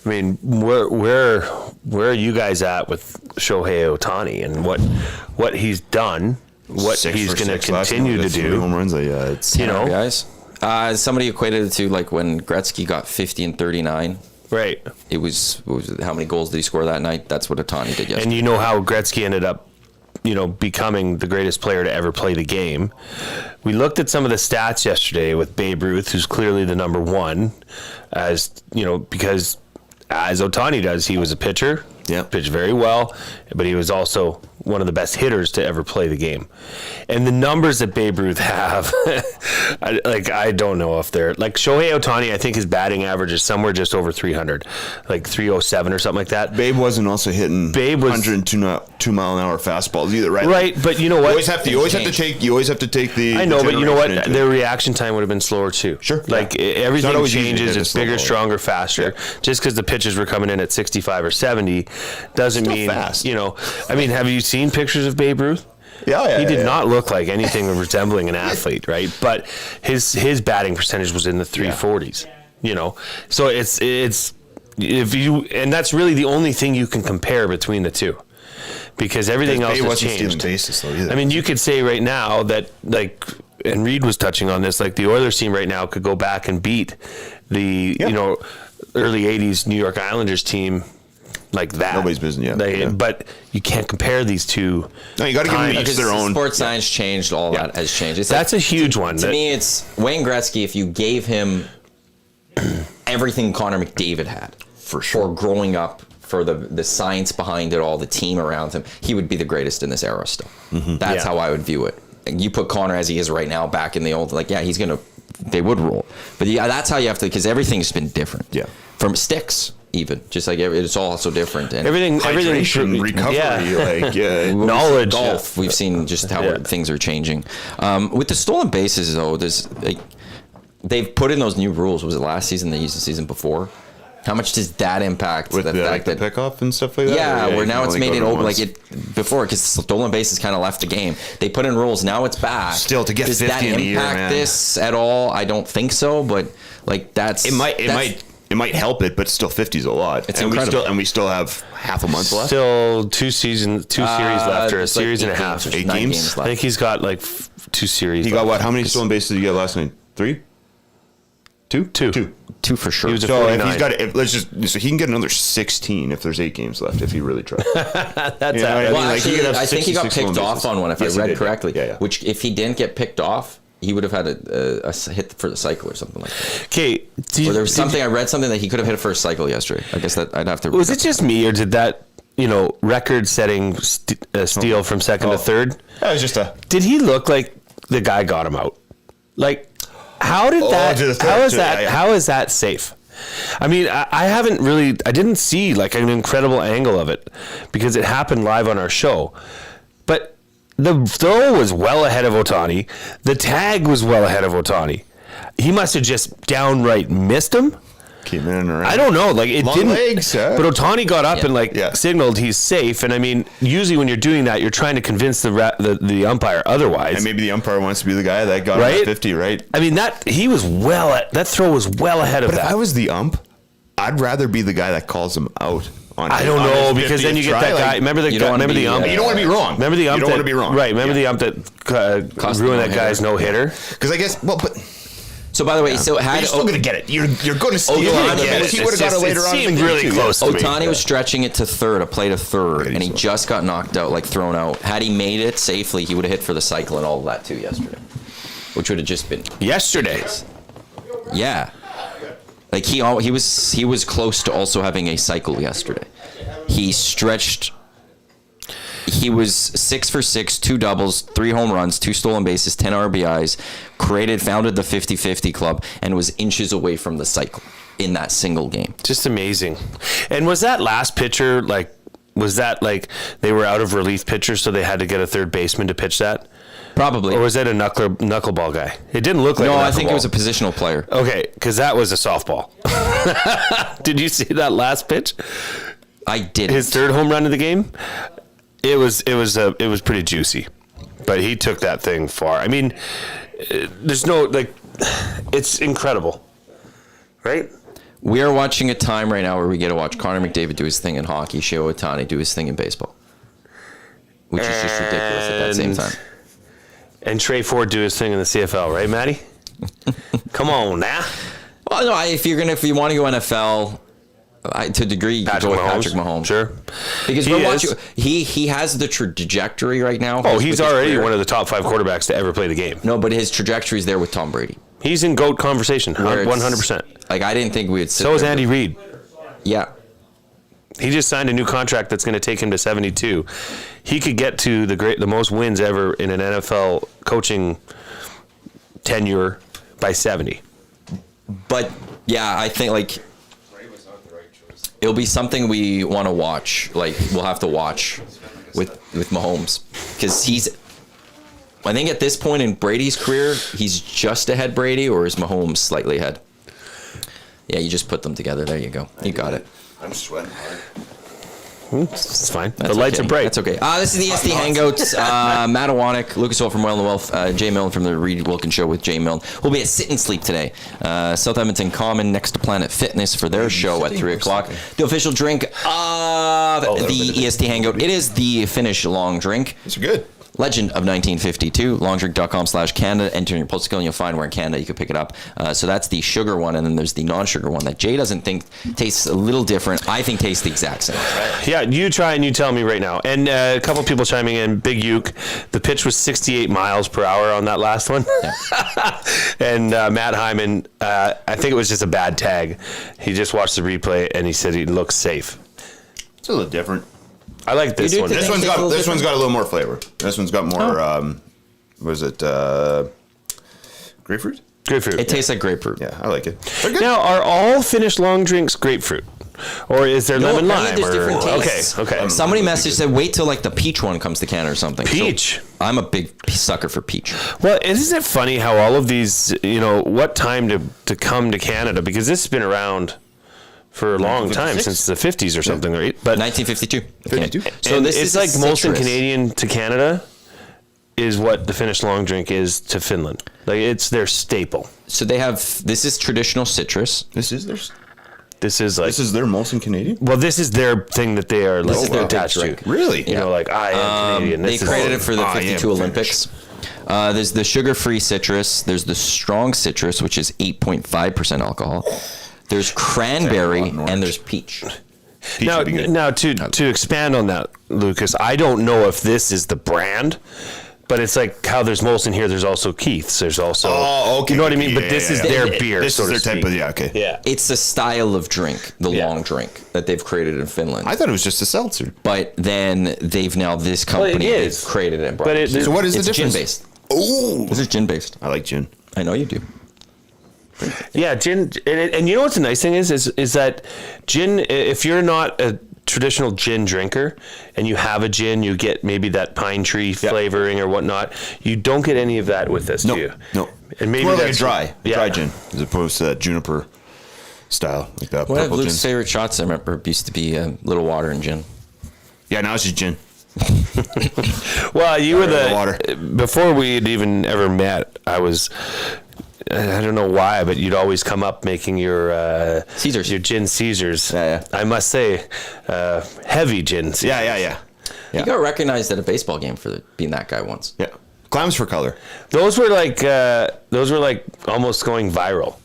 D: I mean, where are you guys at with Shohei Otani and what he's done, what
C: 6
D: he's
C: for
D: going to
C: 6 last
D: continue
C: night.
D: to
C: That's 3
D: do?
C: home runs. It's
A: Guys, somebody equated it to like when Gretzky got 50 and 39.
D: Right.
A: It was how many goals did he score that night? That's what Otani did yesterday.
D: And you know how Gretzky ended up, becoming the greatest player to ever play the game. We looked at some of the stats yesterday with Babe Ruth, who's clearly the number 1, as because as Otani does, he was a pitcher.
C: Yeah.
D: Pitched very well, but he was also one of the best hitters to ever play the game. And the numbers that Babe Ruth have, I don't know if they're like Shohei Otani. I think his batting average is somewhere just over 300, like 307 or something like that.
C: Babe wasn't also hitting 102 mile an hour fastballs either, right?
D: Right, but you know what?
C: You always have to take the.
D: I know, but you know what?
C: generation into
D: Their
C: it.
D: reaction time would have been slower too.
C: Sure.
D: Like
C: Yeah.
D: everything
C: It's not always easy to
D: changes.
C: hit a
D: It's
C: slow
D: bigger,
C: ball.
D: stronger, faster. Just because the pitches were coming in at 65 or 70 doesn't
C: Still
D: mean
C: fast.
D: I mean, have you seen pictures of Babe Ruth? He did not look like anything resembling an athlete, right? But his batting percentage was in the 340s. You know, so it's if you, and that's really the only thing you can compare between the two, because everything else has changed.
C: Basis, though, either.
D: I mean, you could say right now that, like, and Reid was touching on this, like the Oilers team right now could go back and beat the early 80s New York Islanders team like that.
C: Nobody's business,
D: But you can't compare these two.
C: No, you got to give them each their own.
A: Sports science changed. All that has changed.
D: That's a huge one.
A: To me, it's Wayne Gretzky. If you gave him everything Connor McDavid had for growing up, for the science behind it all, the team around him, he would be the greatest in this era still. That's how I would view it. You put Connor as he is right now back in the old, they would roll. But that's how you have to, because everything's been different.
C: Yeah.
A: From sticks, even. Just like it's all so different. And
D: everything
C: recovery,
D: knowledge.
A: Golf, we've seen just how things are changing. With the stolen bases, though, they've put in those new rules. Was it last season? They used the season before. How much does that impact
C: with
A: the fact
C: the
A: that
C: pickoff and stuff like that?
A: Yeah, where now it's made it open before, because stolen bases kind of left the game. They put in rules. Now it's back.
C: Still to get
A: does
C: 50
A: that
C: in a year,
A: impact
C: man.
A: this at all? I don't think so, but
C: it might help it, but still 50 is a lot.
A: It's incredible.
C: We still have half a month left.
D: Still two series left, or a series and a half.
A: 8 games left.
D: I think he's got like 2 series.
C: He got what? How many stolen bases did he get last night? 3? 2?
A: 2 for sure.
D: He was
C: So if he's got so he can get another 16 if there's 8 games left if he really tries.
D: That's
A: I think he got picked off on one, if I read correctly.
C: Yeah.
A: Which, if he didn't get picked off, he would have had a hit for the cycle or something like that.
D: Okay.
A: Or there was I read something that he could have hit a first cycle yesterday. I guess that I'd have to.
D: Was it just me, or did that record-setting steal from second to third?
C: That was just
D: Did he look like the guy got him out? Like, how did that? How is that safe? I mean, I didn't see like an incredible angle of it because it happened live on our show, but the throw was well ahead of Otani. The tag was well ahead of Otani. He must have just downright missed him.
C: Came in and around.
D: I don't know. Like, it
C: Long
D: didn't.
C: legs, huh?
D: But Otani got up and signaled he's safe. And I mean, usually when you're doing that, you're trying to convince the umpire otherwise.
C: And maybe the umpire wants to be the guy that got him at 50, right?
D: I mean, that throw was well ahead of that.
C: But if I was the ump, I'd rather be the guy that calls him out.
D: I don't know, because then you get that guy. Remember the ump?
C: You don't want to be wrong.
D: Remember the ump?
C: You don't want to be wrong.
D: Right. Remember the ump that ruined that guy's no hitter?
C: Because I guess
A: So, by the way, you're
C: still going to get it. You're going to steal it. He would have got it later on.
D: It seemed really close to me.
A: Otani was stretching it to third, a play to third, and he just got knocked out, like thrown out. Had he made it safely, he would have hit for the cycle and all of that too yesterday, which would have just been
D: yesterday's.
A: Yeah, like he was close to also having a cycle yesterday. He stretched. He was 6 for 6, 2 doubles, 3 home runs, 2 stolen bases, 10 RBIs, founded the 50-50 club, and was inches away from the cycle in that single game.
D: Just amazing. And was that last pitcher, was that they were out of relief pitcher, so they had to get a third baseman to pitch that?
A: Probably.
D: Or was that a knuckleball guy? It didn't look like a knuckleball.
A: No, I think it was a positional player.
D: Okay, because that was a softball. Did you see that last pitch?
A: I didn't.
D: His third home run of the game? It was pretty juicy, but he took that thing far. I mean, there's no it's incredible, right?
A: We are watching a time right now where we get to watch Connor McDavid do his thing in hockey, Shohei Otani do his thing in baseball, which is just ridiculous at that same time.
D: And Trey Ford do his thing in the CFL, right, Matty? Come on now.
A: Well, no, if you want to go NFL. To a degree, you can go with Patrick Mahomes.
D: Sure.
A: Because we're watching, he has the trajectory right now.
D: Oh, he's already one of the top 5 quarterbacks to ever play the game.
A: No, but his trajectory is there with Tom Brady.
D: He's in GOAT conversation, 100%.
A: Like, I didn't think we would sit
D: So is Andy Reid.
A: Yeah.
D: He just signed a new contract that's going to take him to 72. He could get to the most wins ever in an NFL coaching tenure by 70.
A: But, yeah, I think, it'll be something we want to watch. We'll have to watch with Mahomes. Because I think at this point in Brady's career, he's just ahead Brady, or is Mahomes slightly ahead? Yeah, you just put them together. There you go. You got it.
C: I'm sweating hard.
D: It's fine.
A: That's
D: The lights
A: okay.
D: are bright.
A: That's okay. This is the EST Hangouts. Matt Iwanyk, Lucas Holt from Wolf and Wolf, Jay Milne from the Reid Wilkins Show with Jay Milne. We'll be at Sit and Sleep today. South Edmonton Common next to Planet Fitness for their show at 3 o'clock. The official drink of the EST Hangout. It is the Finnish long drink.
C: It's good.
A: Legend of 1952, longdrink.com/Canada. Enter your postal code and you'll find where in Canada you can pick it up. So that's the sugar one, and then there's the non-sugar one that Jay doesn't think tastes a little different. I think tastes the exact same. Right?
D: Yeah, you try and you tell me right now. And a couple people chiming in. Big Uke, the pitch was 68 miles per hour on that last one. Yeah. And Matt Hyman, I think it was just a bad tag. He just watched the replay and he said he looks safe.
C: It's a little different.
D: I like this one.
C: This one's got a little more flavor. This one's got more. Was it grapefruit?
D: Grapefruit.
A: It tastes like grapefruit.
C: Yeah, I like it. They're good.
D: Now, are all Finnish long drinks grapefruit, or is there lemon lime?
A: There's different tastes.
D: Okay.
A: Somebody messaged said wait till like the peach one comes to Canada or something.
D: Peach.
A: So I'm a big sucker for peach.
D: Well, isn't it funny how all of these, what time to come to Canada, because this has been around for a long time, since the 50s or something, right? But
A: 1952.
C: 52.
A: So
D: and
A: this
D: it's
A: is
D: like Molson
A: citrus.
D: Canadian to Canada is what the Finnish long drink is to Finland. Like, it's their staple.
A: So they have, this is traditional citrus.
C: This is theirs.
D: This is their
C: Molson Canadian.
D: well, this is their thing that they are like
A: is their
D: attached to.
A: drink.
C: Really?
D: You know, like I am Canadian.
A: They
D: This is-
A: created it for the
C: I am
A: 52
C: Finnish.
A: Olympics. There's the sugar-free citrus. There's the strong citrus, which is 8.5% alcohol. There's cranberry and there's peach.
C: Peach would be good.
D: Now to expand on that, Lucas, I don't know if this is the brand, but it's like how there's Molson here. There's also Keith's. There's also,
C: okay.
D: you know what I mean?
C: Yeah,
D: But this
C: yeah,
D: is
C: yeah.
D: their beer.
C: This
D: so
C: is their
D: to
C: type
D: speak.
C: of okay.
D: Yeah.
A: It's a style of drink, the
D: Yeah.
A: long drink that they've created in Finland.
C: I thought it was just a seltzer.
A: But then they've now, this company,
D: it
A: they've
D: is.
A: created it. and brought
D: But
A: it.
D: it-
C: So what is the
A: It's
C: difference?
A: gin-based.
C: Oh,
A: This is gin-based.
C: I like gin.
A: I know you do.
D: Yeah, gin, and you know what the nice thing is that gin. If you're not a traditional gin drinker and you have a gin, you get maybe that pine tree flavoring or whatnot. You don't get any of that with this, do you?
C: No.
D: And maybe
C: More like a
D: that's
C: dry gin, as opposed to that juniper style, like that
A: One of
C: purple
A: Luke's
C: gin.
A: favorite shots, I remember, used to be a little water and gin.
C: Yeah, now it's just gin.
D: Well, you were
C: the water.
D: before we had even ever met. I don't know why, but you'd always come up making your
A: Caesars.
D: your gin Caesars.
A: Yeah.
D: I must say, heavy gin. Caesars.
C: Yeah.
A: You got recognized at a baseball game for being that guy once.
C: Yeah. Clowns for color.
D: Those were like almost going viral.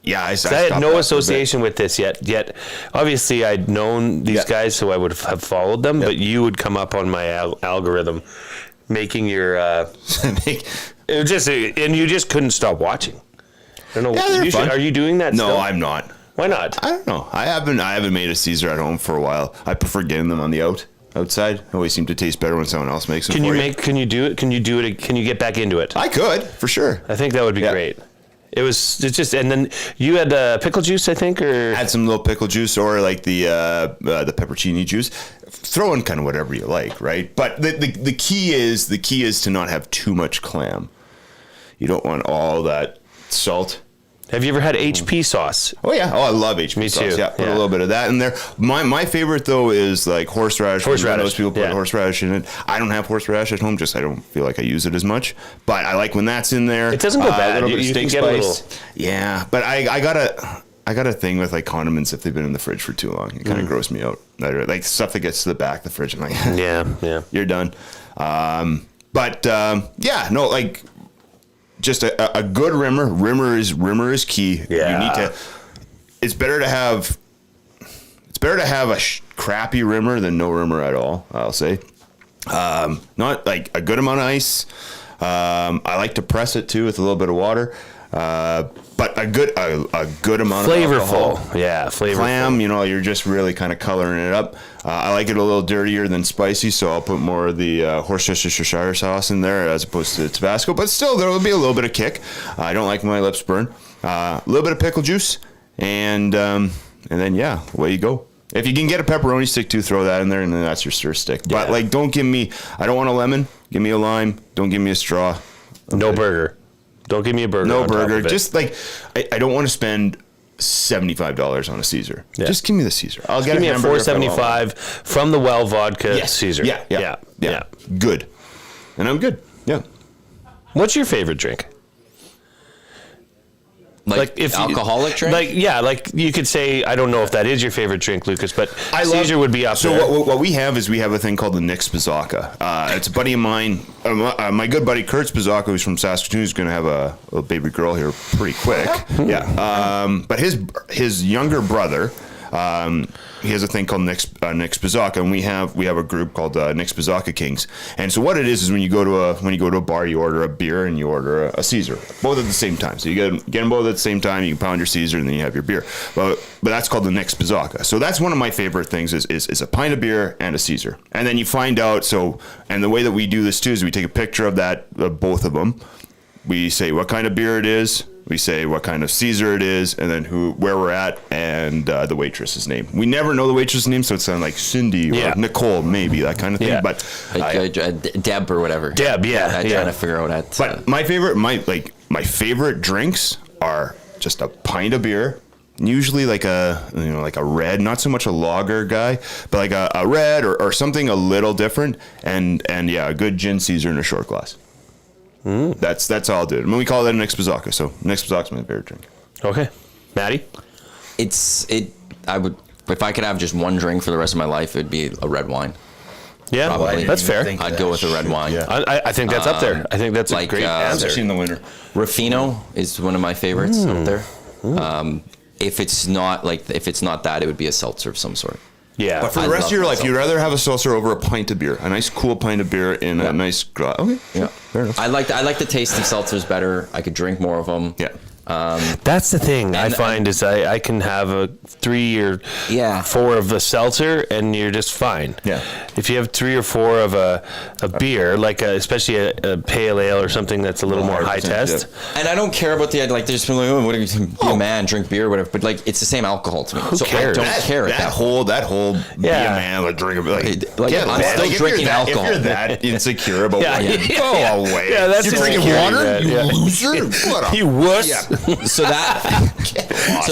C: Yeah, I
D: I
C: stopped
D: had
C: that
D: no
C: for a
D: association with this yet. Obviously, I'd known these guys, so I would have followed them. But you would come up on my algorithm, making your.
C: bit.
D: It was just, and you just couldn't stop watching. I don't know.
C: Yeah, they're fun.
D: Are you doing that?
C: No,
D: still?
C: I'm not.
D: Why not?
C: I don't know. I haven't made a Caesar at home for a while. I prefer getting them on the outside. Always seem to taste better when someone else makes them.
D: Can you
C: for
D: make? Can you do it? Can you do it? Can you get back into it?
C: I could for sure.
D: I think that would be
C: Yeah.
D: great. It's just, and then you had pickle juice, I think, or
C: Add some little pickle juice or like the peppercini juice. Throw in kind of whatever you like, right? But the key is to not have too much clam. You don't want all that salt.
D: have you ever had HP sauce?
C: Oh yeah, I love HP
D: Me
C: sauce.
D: too,
C: Yeah, put
D: yeah.
C: a little bit of that in there. My favorite though is like horseradish.
D: Horseradish,
C: Most people put
D: yeah.
C: horseradish in it. I don't have horseradish at home. Just I don't feel like I use it as much. But I like when that's in there.
D: It doesn't go bad.
C: A little
D: You-
C: bit of
D: you can
C: steak
D: get a
C: spice. Yeah, but I got a thing with like condiments if they've been in the fridge for too long. It kind of gross me out. Like stuff that gets to the back of the fridge. I'm like,
D: Yeah.
C: you're done. Like just a good rimmer. Rimmer is key.
D: Yeah.
C: You need to. It's better to have a crappy rimmer than no rimmer at all. I'll say. Not like a good amount of ice. I like to press it too with a little bit of water. But a good amount of alcohol.
D: Flavorful. Yeah, flavorful.
C: Clam, you're just really kind of coloring it up. I like it a little dirtier than spicy, so I'll put more of the Worcestershire sauce in there as opposed to Tabasco. But still, there will be a little bit of kick. I don't like my lips burn. A little bit of pickle juice, and then away you go. If you can get a pepperoni stick too, throw that in there, and then that's your stir stick. But
D: Yeah.
C: like, don't give me. I don't want a lemon. Give me a lime. Don't give me a straw.
D: No burger. Don't give me a burger.
C: No
D: on top
C: burger.
D: of it.
C: Just like I don't want to spend $75 on a Caesar. Yeah. Just give me the Caesar. I'll get
D: give me a $4.75 from the Well Vodka
C: yes.
D: Caesar.
C: Yeah. Good. And I'm good. Yeah.
D: What's your favorite drink?
A: Like if alcoholic drink?
D: Like you could say, I don't know if that is your favorite drink, Lucas, but Caesar would be up there.
C: So what we have is we have a thing called the Nick Bazaka. It's a buddy of mine, my good buddy Kurt Bazaka, who's from Saskatoon, who's going to have a baby girl here pretty quick. But his younger brother, he has a thing called Nick's Bazaka, and we have a group called Nick's Bazaka Kings. And so what it is when you go to a bar, you order a beer and you order a Caesar, both at the same time. So you get them both at the same time. You pound your Caesar and then you have your beer. But that's called the Nick's Bazaka. So that's one of my favorite things is a pint of beer and a Caesar. And then you find out. And the way that we do this too is we take a picture of both of them. We say what kind of beer it is. We say what kind of Caesar it is, and then where we're at, and the waitress's name. We never know the waitress's name, so it's like Cindy or Nicole, maybe that kind of thing.
D: Yeah.
C: But
A: Deb or whatever.
D: Deb,
A: I'm trying to figure out that.
C: But my favorite drinks are just a pint of beer. Usually like a red, not so much a lager guy, but like a red or something a little different, and a good gin Caesar in a short glass. That's all I'll do. I mean, we call that a Nick's Bazaka, so Nick's Bazaka is my favorite drink.
D: Okay. Maddie?
A: I would, if I could have just one drink for the rest of my life, it'd be a red wine.
D: Yeah,
A: probably.
D: That's fair.
A: I'd go with a red wine.
C: Yeah.
D: I think that's up there. I think that's a great answer.
C: Especially in the winter.
A: Ruffino is one of my favorites out there. If it's not that, it would be a seltzer of some sort.
D: Yeah.
C: But for the rest of your life, you'd rather have a seltzer over a pint of beer, a nice cool pint of beer in a nice glass. Okay.
A: Yeah.
C: Fair enough.
A: I like the taste of seltzers better. I could drink more of them.
C: Yeah.
D: That's the thing I find is I can have a 3 or 4 of the seltzer and you're just fine.
C: Yeah.
D: If you have 3 or 4 of a beer, like especially a pale ale or something that's a little more high test.
A: Yeah. And I don't care about the like. There's people like, oh, what are you, be a man, drink beer, whatever. But like, it's the same alcohol to me.
D: Who
A: so
D: cares?
A: I don't care.
C: That whole be a man, like drink a bit.
A: I'm still drinking alcohol.
C: If you're that insecure about go away.
D: Yeah, that's
C: you're drinking water. You loser. What
D: you wuss.
C: Yeah.
A: So that.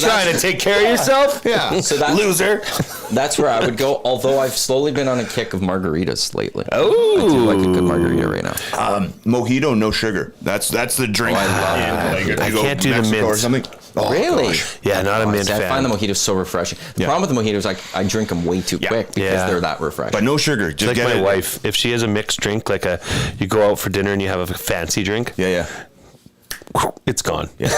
D: Trying to take care of yourself?
C: Yeah.
A: So that
D: loser.
A: That's where I would go. Although I've slowly been on a kick of margaritas lately.
D: Oh,
A: I do like a good margarita right now.
C: Mojito, no sugar. That's the drink.
A: I love
C: it.
D: I can't do the mint
C: or something. Oh,
A: really?
C: Gosh.
D: Yeah, not a mint fan.
A: I find the mojitos so refreshing. The problem with the mojitos, I drink them way too quick because they're that refreshing.
C: But no sugar.
D: Just
C: Just
D: like my wife, if she has a mixed drink, like you go out for dinner and you have a fancy drink.
C: Yeah.
D: It's gone.
C: Yeah.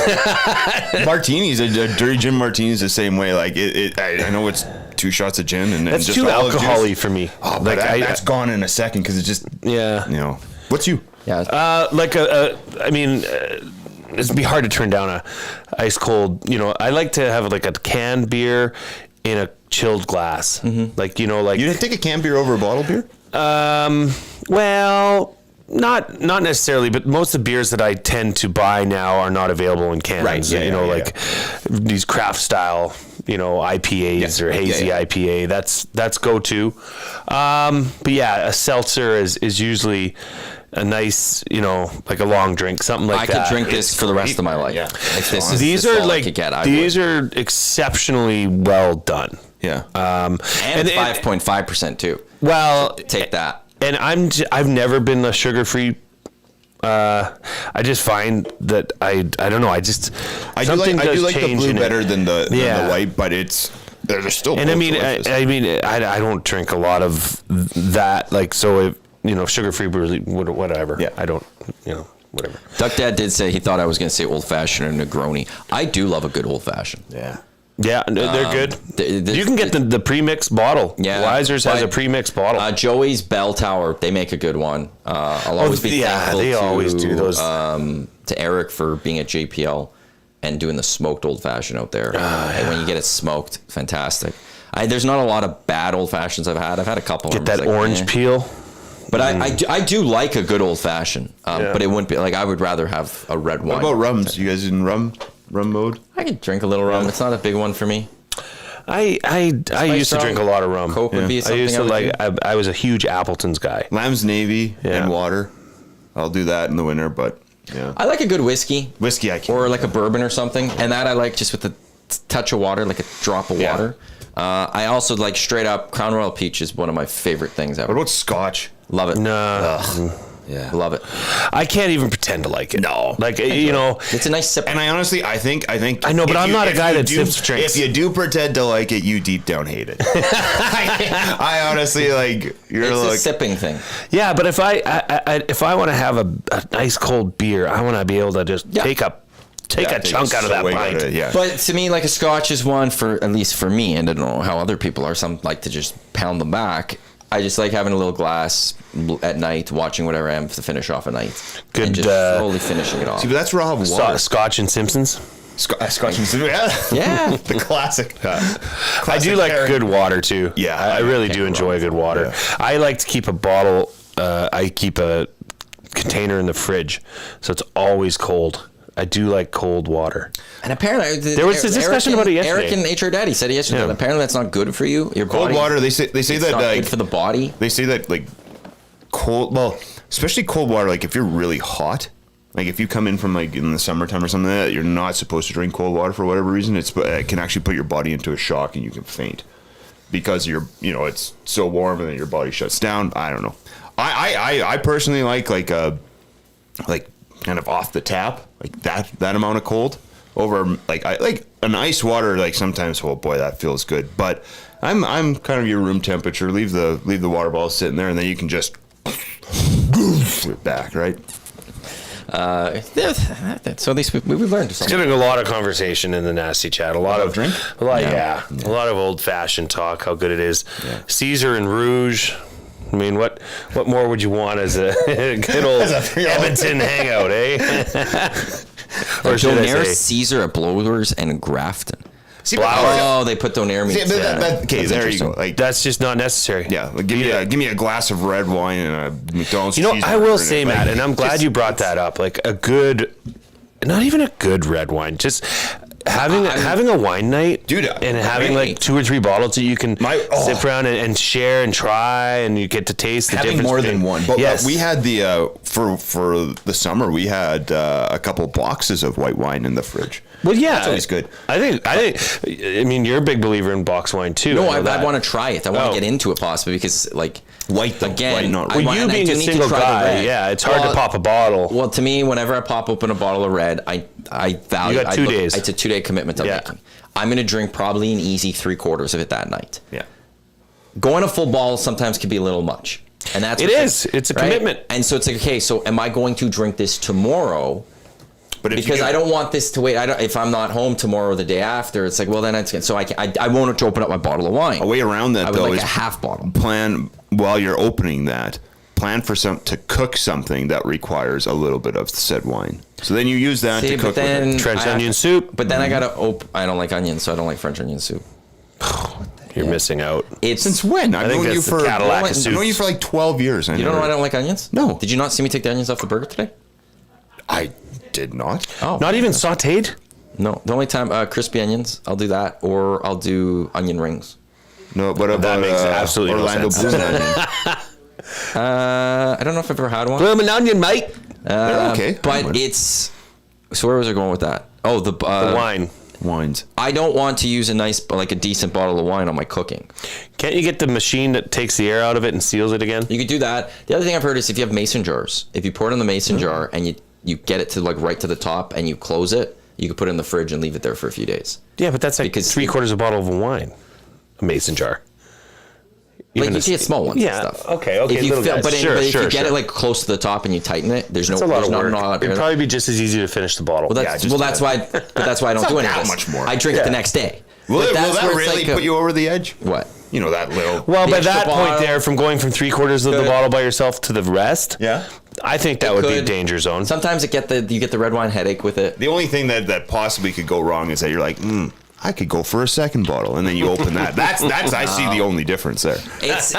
C: Martinis, a dirty gin martini is the same way. Like I know it's 2 shots of gin and
D: that's
C: just
D: too
C: alcohol-y
D: for me.
C: Oh, but that's gone in a second because it just What's you?
A: Yeah.
D: I mean, it'd be hard to turn down a ice cold. I like to have like a canned beer in a chilled glass. Mm-hmm. Like
C: you take a canned beer over a bottled beer?
D: Well. Not necessarily, but most of the beers that I tend to buy now are not available in cans.
C: Right.
D: These craft style, IPAs or hazy IPA. That's go-to. But yeah, a seltzer is usually a nice, like a long drink, something like that.
A: I could drink this for the rest of my life.
C: Yeah.
A: These
D: are exceptionally well done.
C: Yeah.
A: And 5.5% too.
D: Well,
A: take that.
D: And I've never been a sugar-free. I just find that I don't know. I do like
C: the blue better than the white, but they're still.
D: And I don't drink a lot of that. Like so, sugar-free really whatever. Yeah. I don't. Whatever.
A: Duck Dad did say he thought I was going to say old-fashioned or Negroni. I do love a good old-fashioned.
C: Yeah.
D: Yeah, they're good. You can get the pre-mixed bottle.
A: Yeah,
D: Weiser's has a pre-mixed bottle.
A: Joey's Bell Tower, they make a good one. I'll always be thankful
D: they always do those.
A: To Eric for being at JPL and doing the smoked old-fashioned out there. And when you get it smoked, fantastic. There's not a lot of bad old-fashions I've had. I've had a couple.
D: Get that orange peel.
A: But I do like a good old-fashioned. But it wouldn't be, I would rather have a red wine.
C: What about rums? You guys in rum mode?
A: I could drink a little rum. It's not a big one for me.
D: I used to drink a lot of rum.
A: Coke would be something
D: I was a huge Appleton's guy.
C: Lamb's Navy and water. I'll do that in the winter, but
A: I like a good whiskey.
C: Whiskey I can.
A: Or like a bourbon or something. And that I like just with touch of water, like a drop of water. I also like straight up Crown Royal Peach is one of my favorite things ever.
C: What about Scotch?
A: Love it.
D: No.
C: Yeah.
A: Love it.
D: I can't even pretend to like it.
C: No.
D: Like, you know.
A: It's a nice sip.
C: And I honestly, I think.
D: I know, but I'm not a guy that sips drinks.
C: If you do pretend to like it, you deep down hate it. I honestly like. You're
A: It's
C: like
A: a sipping thing.
D: Yeah, but if I want to have a nice cold beer, I want to be able to just take a chunk out of that pint.
C: Yeah.
A: But to me, like a Scotch is one for, at least for me, and I don't know how other people are. Some like to just pound them back. I just like having a little glass at night, watching whatever I am to finish off a night.
D: Good,
A: and just slowly finishing it off.
C: See, but that's where I'll have water.
D: Scotch and Simpsons.
C: Scotch and Simpsons.
A: Yeah.
C: The classic.
D: I do like good water too.
C: Yeah,
D: I really do enjoy good water.
C: Yeah.
D: I like to keep a bottle. I keep a container in the fridge, so it's always cold. I do like cold water.
A: And apparently,
D: there was this discussion about it yesterday.
A: Eric and HR Daddy said yesterday that apparently that's not good for you. Your
C: Cold
A: body,
C: water. They say
A: it's
C: that
A: not
C: like
A: good for the body.
C: they say that like cold. Well, especially cold water. Like if you're really hot, like if you come in from like in the summertime or something like that, you're not supposed to drink cold water for whatever reason. It can actually put your body into a shock and you can faint because it's so warm and then your body shuts down. I don't know. I personally like kind of off the tap, like that amount of cold over like I like an ice water. Like sometimes, oh boy, that feels good. But I'm kind of your room temperature. Leave the water bottle sitting there, and then you can just it back, right?
A: So at least we learned
D: It's
A: something.
D: getting a lot of conversation in the nasty chat. A lot of
C: drink.
D: A lot of old fashioned talk. How good it is.
C: Yeah.
D: Caesar and Rouge. I mean, what more would you want as a good old Edmonton hangout, eh? Or should I
A: Donaire,
D: say
A: Caesar at Blowers, and Grafton.
C: See,
A: Oh, they put Donaire meats.
C: okay, there you go. Like
D: that's just not necessary.
C: yeah, like, give me a glass of red wine and a McDonald's.
D: You know, I will
C: cheeseburger
D: say,
C: and it,
D: Matt,
C: like,
D: and I'm glad you brought that up. Like a good, not even a good red wine, just having a wine night,
C: Dude,
D: and having like 2 or 3 bottles that you can sit around and share and try, and you get to taste the
C: having
D: difference.
C: more than one. But
D: yes,
C: we had the for the summer we had a couple boxes of white wine in the fridge.
D: Well, yeah,
C: that's always good.
D: I mean, you're a big believer in box wine too.
A: No, I want to try it. I want to get into it possibly because like
C: White, though.
A: again,
C: White, not
A: I
C: red.
A: want-
D: you
A: and I
D: being
A: do
D: a
A: need to
D: single
A: try the
D: guy,
A: red.
D: yeah, it's hard to
A: Well,
D: pop a bottle.
A: Well, to me, whenever I pop open a bottle of red, I value.
D: You got 2 days.
A: It's a 2-day commitment I'm
D: Yeah.
A: making. I'm going to drink probably an easy 3/4 of it that night.
C: Yeah.
A: Going a full bottle sometimes can be a little much, and that's
D: It is. It's a commitment.
A: And so it's like, okay, so am I going to drink this tomorrow?
C: But if
A: Because I don't want this to wait. If I'm not home tomorrow or the day after, it's like, well, then it's so I won't open up my bottle of wine.
C: a way around that
A: I would
C: though
A: like
C: is
A: a half bottle.
C: plan while you're opening that. Plan for to cook something that requires a little bit of said wine. So then you use that
A: See,
C: to
A: but
C: cook
A: then
C: with it.
D: French
A: I have
D: onion
A: to-
D: soup.
A: But then I gotta I don't like onions, so I don't like French onion soup.
D: You're missing out.
A: It's
C: Since when? I've
D: think
C: known you
D: that's the
C: for
D: Cadillac of
C: I've
D: soups.
C: known you for like 12 years.
A: you don't know I don't like onions?
C: No.
A: Did you not see me take the onions off the burger today?
C: I did not.
A: Oh,
D: Not even sautéed.
A: no. The only time crispy onions, I'll do that, or I'll do onion rings.
C: No, but about
D: makes absolutely no
C: Orlando
D: sense.
C: Bloom onion.
A: I don't know if I've ever had one.
D: Blooming onion, mate.
C: They're okay.
A: But it's so where was I going with that? Oh, the
D: The wine.
C: Wines.
A: I don't want to use a decent bottle of wine on my cooking.
D: Can't you get the machine that takes the air out of it and seals it again?
A: You could do that. The other thing I've heard is if you have mason jars, if you pour it in the mason jar and you get it to like right to the top and you close it, you could put it in the fridge and leave it there for a few days.
D: Yeah, but that's like
A: Because
D: 3/4 of a bottle of wine. A mason jar.
A: Like
D: Even
A: you
D: a-
A: can get small ones
D: Yeah,
A: and stuff.
D: okay,
A: If you
D: little
A: fill,
D: guys.
A: but,
D: Sure,
A: but if
D: sure,
A: you get
D: sure.
A: it like close to the top and you tighten it, there's
D: It's
A: no
D: a lot
A: there's
D: of
A: not
D: work.
A: a lot.
D: It'd probably be just as easy to finish the bottle.
A: Well, that's
C: just
A: why I don't do any of
C: that
A: this.
C: much more.
A: I drink it the
D: Yeah.
A: next day.
C: Will
A: But that's
C: that
A: where it's
C: really
A: like
C: put you over the edge?
A: What?
C: You know, that little.
D: Well,
A: The
D: by
A: extra
D: that point
A: bottle-
D: there, from going from 3/4 of the
A: Good.
D: bottle by yourself to the rest,
C: Yeah.
D: I think that would be a
A: Could.
D: danger zone.
A: Sometimes you get the red wine headache with it.
C: The only thing that possibly could go wrong is that you're like, I could go for a second bottle, and then you open that. That's I see the only difference there.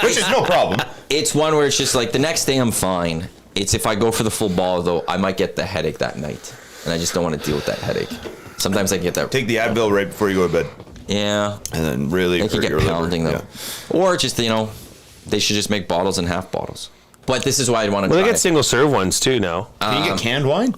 C: Which is no problem.
A: It's one where it's just like the next day I'm fine. It's if I go for the full bottle though, I might get the headache that night, and I just don't want to deal with that headache. Sometimes I get that.
C: Take the Advil right before you go to bed,
A: Yeah,
C: and then really
A: they could
C: hurt
A: get
C: your liver.
A: pounding though, or just they should just make bottles and half bottles. But this is why I want to.
D: Well,
A: try
D: they get
A: it.
D: single serve ones too now.
C: Can you get canned wine?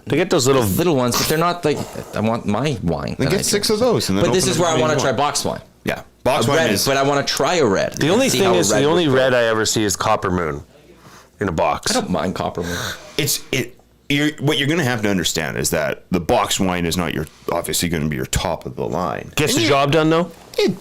D: They get those
A: little ones, but they're not like, I want my wine.
C: They get 6 of those. And then
A: but this
C: open
A: is
C: up
A: where I
C: the
A: want to
C: main
A: try
C: wine.
A: box wine.
C: Yeah. Box
A: A
C: wine
A: red,
C: is...
A: but I want to try a red.
D: The only
A: See
D: thing
A: how
D: is, the
A: would
D: only
A: go.
D: red I ever see is Copper Moon in a box.
A: I don't mind Copper Moon.
C: What you're going to have to understand is that the box wine is not obviously going to be your top of the line.
D: Gets the job done, though?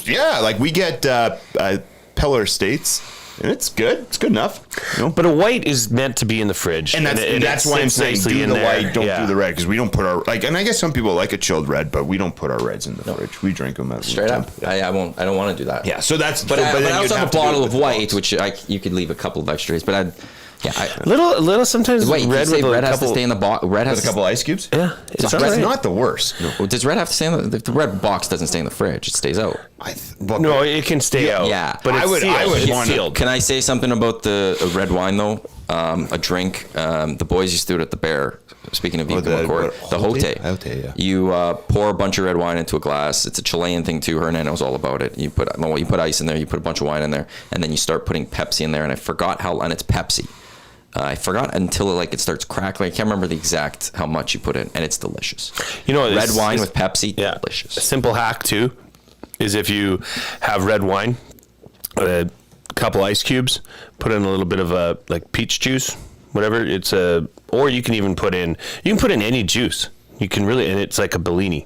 C: Like we get Peller Estates, and it's good. It's good enough. You know?
D: But a white is meant to be in the fridge.
C: And that's why I'm saying do the white, don't do the red, because we don't put our and I guess some people like a chilled red, but we don't put our reds in the fridge. We drink them at
A: Straight up. I don't want to do that.
C: Yeah, so that's.
A: But
C: then
A: I
C: you'd
A: also have a
C: to do it
A: bottle
C: with
A: of
C: the
A: white,
C: box.
A: which you could leave a couple of extras. But
D: Little sometimes
A: wait,
D: red
A: you say
D: with
A: red
D: a
A: has to
D: couple.
A: stay in the box. Red has
C: With a couple ice cubes.
D: Yeah, it's
A: It's
D: all
C: That's
D: right.
C: not the worst. No.
A: Does red have to stay in the red box? Doesn't stay in the fridge. It stays out.
D: No, it can stay out.
A: yeah.
D: but it's
C: I would
D: sealed. It's
C: wanna-
D: sealed.
A: Can I say something about the red wine though? A drink. The boys used to do it at the Bear. Speaking of Eco Court, the Holt.
C: Holt, yeah.
A: You pour a bunch of red wine into a glass. It's a Chilean thing too. Hernan knows all about it. You put ice in there. You put a bunch of wine in there, and then you start putting Pepsi in there. And I forgot and it's Pepsi. I forgot until it starts crackling. I can't remember the exact how much you put in, and it's delicious.
D: You know,
A: red wine with Pepsi,
D: yeah.
A: delicious.
D: A simple hack too is if you have red wine, a couple ice cubes, put in a little bit of peach juice, whatever. Or you can even put in any juice. You can really, and it's like a Bellini.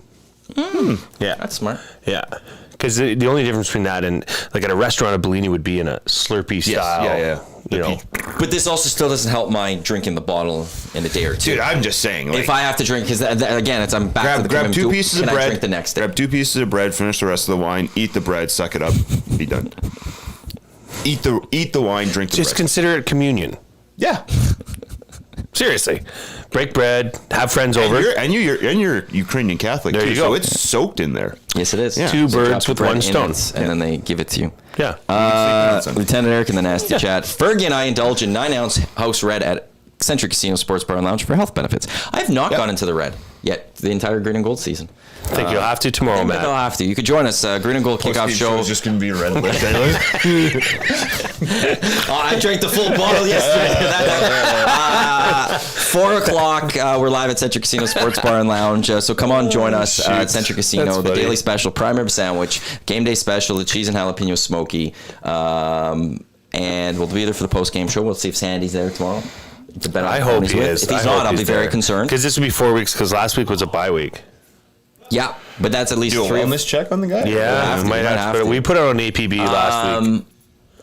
D: Yeah,
A: That's smart.
D: yeah. Because the only difference between that and at a restaurant, a Bellini would be in a Slurpee style.
C: yeah.
D: You know,
A: But this also still doesn't help my drinking the bottle in a day or two.
C: Dude, I'm just saying.
A: If I have to drink, because again, I'm back to the
C: grab
A: commitment
C: 2
A: to,
C: pieces of
A: can I
C: bread.
A: drink the next day?
C: Grab 2 pieces of bread. Finish the rest of the wine. Eat the bread. Suck it up. Be done. Eat the wine. Drink the
D: just
C: bread.
D: consider it communion.
C: Yeah.
D: Seriously, break bread, have friends over.
C: And you're Ukrainian Catholic
D: There
C: too,
D: you go.
C: so it's soaked in there.
A: Yes, it is.
C: Yeah.
D: Two
A: So you
D: birds
A: drop
D: with
A: bread
D: one
A: in
D: stone.
A: it, and then they give it to you.
D: Yeah.
A: Lieutenant Eric in the Nasty Chat. Fergie and I indulge in 9-ounce house red at Century Casino Sports Bar and Lounge for health benefits. I have not gone into the red yet the entire green and gold season.
D: I think you'll have to tomorrow,
A: But they'll
D: Matt.
A: have to. You could join us. Green and Gold Kickoff Show.
C: just gonna be red.
A: I drank the full bottle yesterday. 4 o'clock, we're live at Century Casino Sports Bar and Lounge. So come on, join us at Century Casino.
D: That's
A: The
D: funny.
A: daily special, prime rib sandwich, game day special, the cheese and jalapeno smoky. And we'll be there for the post game show. We'll see if Sandy's there tomorrow. To bet on
D: I
A: the
D: hope
A: ponies
D: he
A: with.
D: is.
A: If he's not, I'll be very concerned.
D: Because this will be 4 weeks. Because last week was a bye week.
A: Yeah, but that's at least
C: Do a
A: 3
C: wellness check on the guy.
D: Yeah, might have to. We put it on APB last week.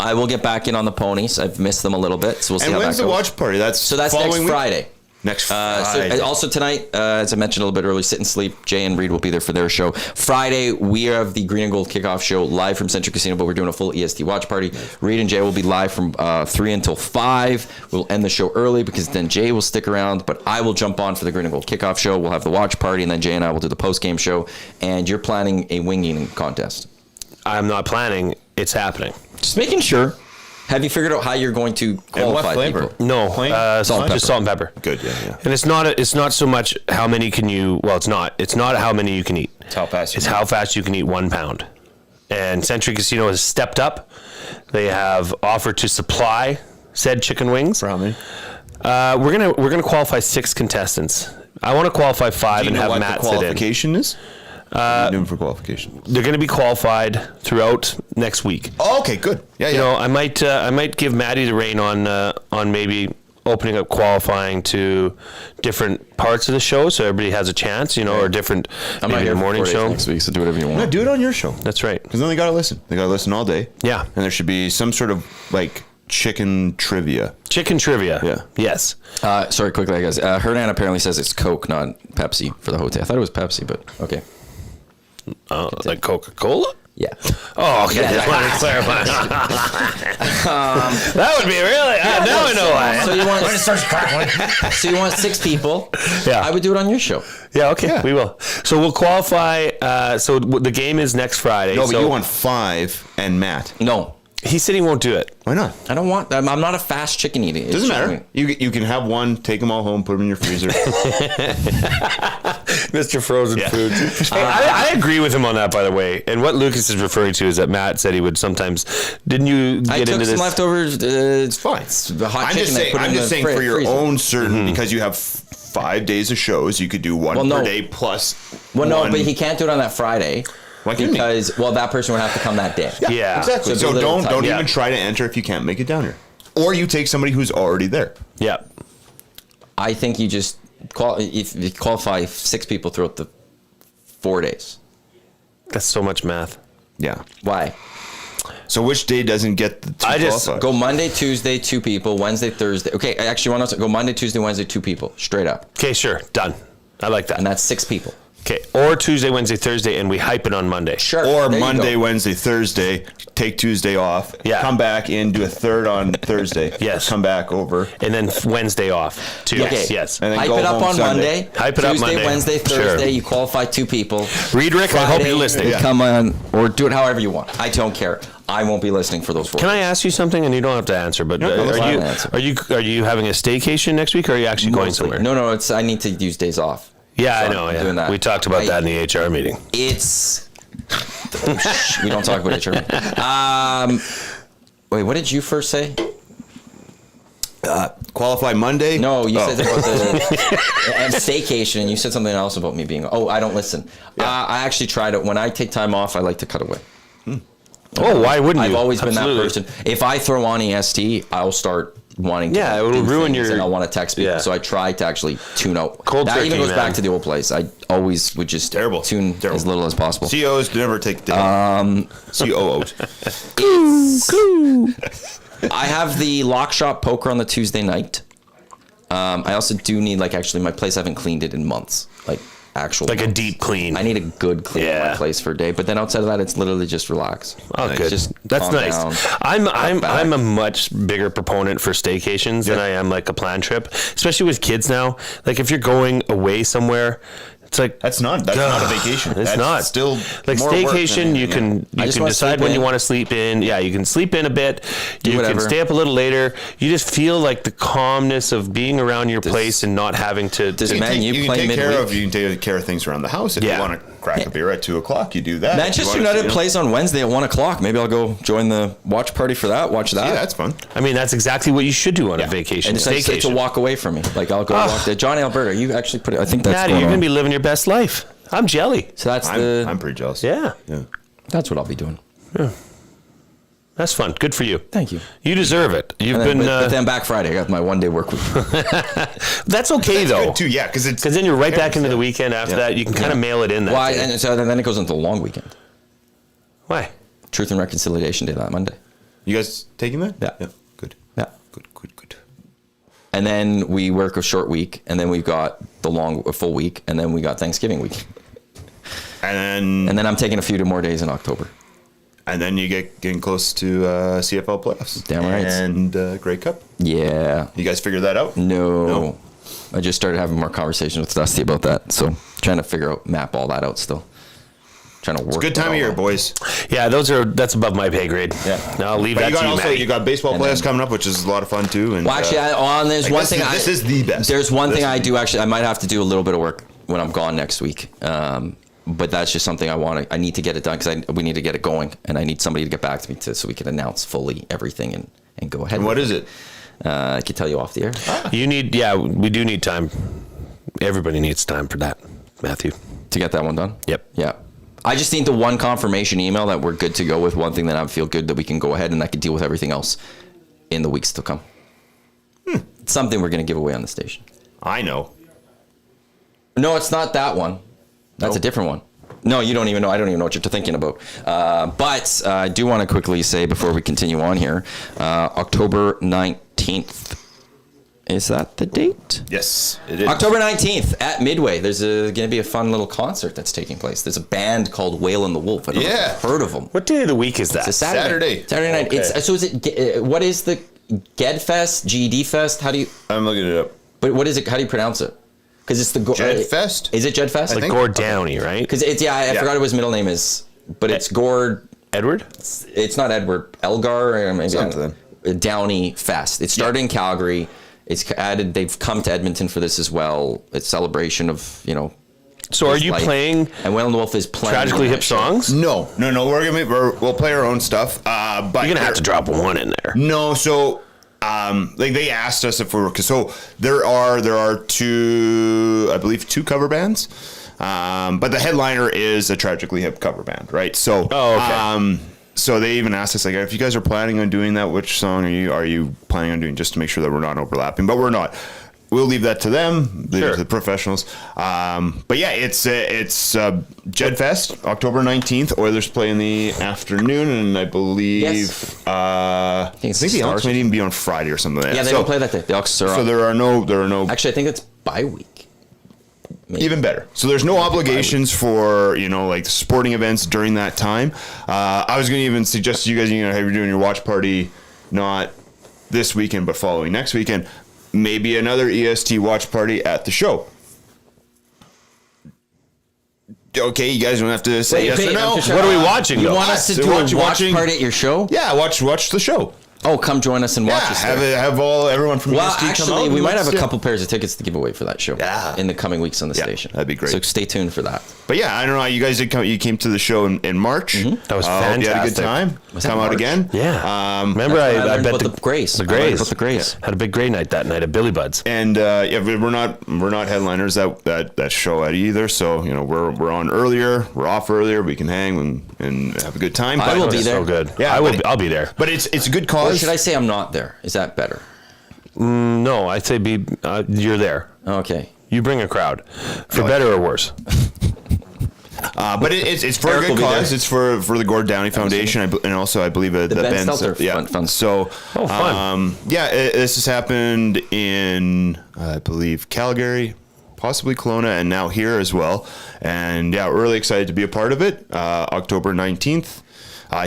A: I will get back in on the ponies. I've missed them a little bit, so we'll see
C: And
A: how that
C: when's
A: goes.
C: the watch party? That's
A: That's next
C: following week?
A: Friday.
C: Next
A: So,
C: Friday.
A: also tonight, as I mentioned a little bit earlier, Sit and Sleep, Jay and Reid will be there for their show. Friday, we have the Green and Gold Kickoff Show live from Century Casino, but we're doing a full EST watch party. Reid and Jay will be live from 3 until 5. We'll end the show early because then Jay will stick around, but I will jump on for the Green and Gold Kickoff Show. We'll have the watch party, and then Jay and I will do the post-game show. And you're planning a wing eating contest.
D: I'm not planning. It's happening.
A: Just making sure. Have you figured out how you're going to
C: And what
A: qualify
C: flavor?
A: people?
D: No,
C: Plain?
A: Salt and
D: just salt and pepper.
C: Good. Yeah.
D: And it's not so much how many can you. Well, it's not. It's not how many you can eat.
C: It's how fast.
D: It's how fast you can eat 1 pound. And Century Casino has stepped up. They have offered to supply said chicken wings.
C: For how many?
D: We're gonna qualify 6 contestants. I want to qualify 5
C: Do you
D: and
C: know
D: have
C: what
D: Matt
C: the
D: sit in.
C: qualification is? What are you doing for qualification?
D: They're going to be qualified throughout next week.
C: Oh, okay, good. Yeah,
D: You know, I might give Maddie the rein on maybe opening up qualifying to different parts of the show, so everybody has a chance. Or different.
A: I'm not
D: maybe
A: here
D: a
A: for
D: morning
A: 4 days
D: show.
A: next week, so do whatever you want.
C: No, do it on your show.
D: That's right.
C: Because then they got to listen. They got to listen all day.
D: Yeah.
C: And there should be some sort of chicken trivia.
D: Chicken trivia.
C: Yeah.
D: Yes.
A: Sorry, quickly, guys. Hernan apparently says it's Coke, not Pepsi, for the hotel. I thought it was Pepsi, but okay.
D: Like Coca-Cola.
A: Yeah.
D: Oh, okay.
A: Yeah,
D: Just wanted to clarify. That would be really. Now I know why.
A: So you want So you want 6 people?
D: Yeah.
A: I would do it on your show.
D: Yeah. Okay. We will. So we'll qualify. So the game is next Friday.
C: No,
D: so
C: but you want 5 and Matt.
A: No,
D: He said he won't do it.
C: Why not?
A: I don't want. I'm not a fast chicken eating.
C: Doesn't matter. You can have one, take them all home, put them in your freezer.
D: Mr. Frozen Foods. Hey, I agree with him on that, by the way. And what Lucas is referring to is that Matt said he would sometimes. Didn't you get
A: I took
D: into
A: some
D: this?
A: leftovers. It's
C: Fine.
A: It's the hot
C: I'm
A: chicken.
C: just saying.
A: I put it
C: I'm
A: in
C: just
A: the
C: saying for your
A: freezer.
C: own certain because you have 5 days of shows. You could do one per day plus.
A: Well, no,
C: one.
A: but he can't do it on that Friday.
C: Why couldn't he?
A: Because that person would have to come that day.
D: Yeah.
C: Exactly.
A: So
C: So don't
D: Yeah.
C: even try to enter if you can't make it down here, or you take somebody who's already there.
D: Yeah.
A: I think you just if you qualify 6 people throughout the 4 days.
D: That's so much math.
C: Yeah.
A: Why?
C: So which day doesn't get the two
D: I just
C: qualifiers?
A: Go Monday, Tuesday, 2 people. Wednesday, Thursday. Okay, I actually want to go Monday, Tuesday, Wednesday, 2 people. Straight up.
D: Okay, sure. Done. I like that.
A: And that's 6 people.
D: Okay. Or Tuesday, Wednesday, Thursday, and we hype it on Monday.
A: Sure.
C: Or
A: there you
C: Monday,
A: go.
C: Wednesday, Thursday, take Tuesday off,
D: Yeah.
C: come back in, do a third on Thursday,
D: Yes.
C: come back over,
D: And then Wednesday off, too.
A: Okay.
D: Yes.
C: And then
A: Hype
C: go
A: it up
C: home
A: on
C: Sunday.
A: Monday.
D: Hype it up
A: Tuesday,
D: Monday.
A: Wednesday,
D: Sure.
A: Thursday. You qualify 2 people.
D: Reid, Rick, I hope
A: Friday,
D: you're listening.
C: Yeah.
A: Come on, or do it however you want. I don't care. I won't be listening for those 4
D: Can I
A: days.
D: ask you something? And you don't have to answer, but
C: No, that's
A: fine.
D: are you having a staycation next week, or are you actually going
A: Mostly.
D: somewhere?
A: No, it's I need to use days off.
D: Yeah,
A: So
D: I know.
A: I'm
D: Yeah.
A: doing that.
D: We talked about
A: I-
D: that in the HR meeting.
A: It's we don't talk about it. Wait, what did you first say?
C: Qualify Monday?
A: No, you
C: Oh.
A: said about the staycation, and you said something else about me being. Oh, I don't listen. I actually tried it. When I take time off, I like to cut away.
D: Oh, why wouldn't you?
A: I've always been
D: Absolutely.
A: that person. If I throw on EST, I'll start wanting to.
D: Yeah, it will
A: do
D: ruin
A: things,
D: your-
A: and I'll want to text people.
D: Yeah.
A: So I try to actually tune out.
D: Cold
A: that
D: turkey,
A: even goes
D: man.
A: back to the old place. I always would just
C: Terrible.
A: tune
C: Terrible.
A: as little as possible.
C: COs never take day. COOs.
A: I have the lock shop poker on the Tuesday night. I also do need actually my place. I haven't cleaned it in months. Actual
D: Like a
A: months.
D: deep clean.
A: I need a good clean of
D: Yeah.
A: my place for a day. But then outside of that, it's literally just relax.
D: Oh,
A: Like,
D: good.
A: Just
D: That's
A: calm
D: nice.
A: down,
D: I'm
A: back.
D: I'm a much bigger proponent for staycations than I am like a planned trip, especially with kids now. Like if you're going away somewhere, it's like
C: That's not a vacation.
D: It's
C: That's
D: not
C: still
D: like
C: more work than
D: staycation. You
C: anything,
D: can
A: I
D: you
A: just
D: can
A: wanna
D: decide
A: sleep
D: when you
A: in.
D: want to sleep in. Yeah, you can sleep in a bit. You can
A: whatever.
D: stay up a little later. You just feel like the calmness of being around your place and not having to.
A: Does Man,
C: You
A: you
C: can
A: play
C: take care
A: midweek?
C: of. You can take care of things around the house. If
D: Yeah.
C: you want to crack a beer at 2:00, you do that. If you
A: Manchester
C: wanna,
A: United
C: you know,
A: plays on Wednesday at 1:00. Maybe I'll go join the watch party for that. Watch that.
C: Yeah, that's fun.
D: I mean, that's exactly what you should do on a vacation.
A: and it's a
D: Staycation.
A: walk away from me. I'll go walk there. Johnny Alberta, you actually put it. I think that's
D: Natty,
A: going
D: you're
A: on.
D: gonna be living your best life. I'm jelly.
A: So that's
C: I'm pretty jealous.
D: Yeah,
A: that's what I'll be doing.
D: that's fun. Good for you.
A: Thank you.
D: You deserve it. You've
A: And then,
D: been.
A: but then back Friday, I got my 1-day work week.
D: That's okay though.
C: Good too, yeah, because it's
D: Because then you're right back into the weekend after that. You can kind of mail it in that
A: Why?
D: day.
A: And so then it goes into the long weekend.
D: Why?
A: Truth and Reconciliation Day that Monday.
C: You guys taking that?
A: Yeah.
C: Good.
A: Yeah.
C: Good.
A: And then we work a short week, and then we've got a full week, and then we got Thanksgiving week.
C: And
A: And then I'm taking a few more days in October.
C: then you getting close to CFL playoffs.
A: Damn right.
C: And Grey Cup.
A: Yeah.
C: You guys figured that out?
A: No. I just started having more conversations with Dusty about that. So trying to map all that out still. Trying to work.
C: Good time of year, boys.
D: Yeah, that's above my pay grade.
A: Yeah.
D: No, I'll leave
C: But
D: that
C: you got
D: to you,
C: also
D: Matty.
C: you got baseball
A: And
C: playoffs
A: then-
C: coming up, which is a lot of fun too. And
A: Well, actually, there's one thing.
C: this is the best.
A: There's one
C: This
A: thing
C: is-
A: I do actually. I might have to do a little bit of work when I'm gone next week. But that's just something I need to get it done because we need to get it going, and I need somebody to get back to me so we can announce fully everything and go ahead.
C: And what
A: with
C: is it?
A: I can tell you off the air.
D: We do need time. Everybody needs time for that, Matthew.
A: To get that one done?
D: Yep.
A: Yeah. I just need the one confirmation email that we're good to go with, one thing that I feel good that we can go ahead and I can deal with everything else in the weeks to come. It's something we're going to give away on the station.
C: I know.
A: No, it's not that one. That's a different one. No, you don't even know. I don't even know what you're thinking about. But I do want to quickly say before we continue on here, October 19th. Is that the date?
C: Yes, it is.
A: October 19th at Midway. There's going to be a fun little concert that's taking place. There's a band called Whale and the Wolf. I don't know if you've heard of them.
D: What day of the week is that?
A: It's a Saturday. Saturday night.
D: Okay.
A: So is it? What is the GED-Fest? GED Fest? How do you?
C: I'm looking it up.
A: But what is it? How do you pronounce it? Because it's the
C: Jed Fest?
A: Is it Jed Fest?
C: I think-
D: Gord Downey, right?
A: Because it's I forgot what his middle name is, but it's Gord.
D: Edward?
A: It's not Edward Elgar or maybe
C: Something.
A: Downey Fest. It started in Calgary. It's added. They've come to Edmonton for this as well. It's celebration of
D: So are
A: his
D: you
A: life.
D: playing
A: And Whale and the Wolf is playing
D: Tragically
A: on
D: Hip
A: that show.
D: songs?
C: No. We'll play our own stuff. But
D: You're going to have to drop one in there.
C: No, so like they asked us if we were, cause so there are two, I believe, two cover bands. But the headliner is a Tragically Hip cover band, right? So, so they even asked us, like, if you guys are planning on doing that, which song are you planning on doing, just to make sure that we're not overlapping? But we're not. We'll leave that to them, leave it to the professionals. But yeah, it's Jed Fest, October 19th. Oilers play in the afternoon, and I believe I think the Elks might even be on Friday or something like that.
A: Yeah, they don't play that day. The Elks are
C: so there are no.
A: Actually, I think it's bye week. Maybe.
C: Even better. So there's no obligations for, like sporting events during that time. I was going to even suggest to you guys, have you're doing your watch party, not this weekend, but following next weekend, maybe another EST watch party at the show. Okay, you guys don't have to say yes or no.
D: What are we watching?
A: You want us to do a watch party at your show?
C: Yeah, watch the show.
A: Oh, come join us and watch us.
C: Have everyone from EST come out.
A: Actually, we might have a couple pairs of tickets to give away for that show.
C: Yeah.
A: In the coming weeks on the station.
C: That'd be great.
A: So stay tuned for that.
C: But yeah, I don't know. You guys did come. You came to the show in March.
A: Mm-hmm.
D: That was fantastic.
C: You had a good time. Come out again.
D: Yeah. Remember, I bet
A: the Grace.
D: The Grace.
A: About the Grace.
D: Had a big Grey night that night at Billy Bud's.
C: And we're not headliners that show at either. So we're on earlier. We're off earlier. We can hang and have a good time.
A: I will be there.
D: So good.
C: Yeah,
D: I'll be there.
C: But it's a good cause.
A: Or should I say I'm not there? Is that better?
D: No, I'd say you're there.
A: Okay.
D: You bring a crowd, for better or worse.
C: But it's for
A: Eric
C: a good cause. It's for the Gord Downey Foundation, and also I believe the Ben
A: Stelter Fund.
C: So,
D: fun.
C: This has happened in I believe Calgary, possibly Kelowna, and now here as well. And we're really excited to be a part of it. October 19th.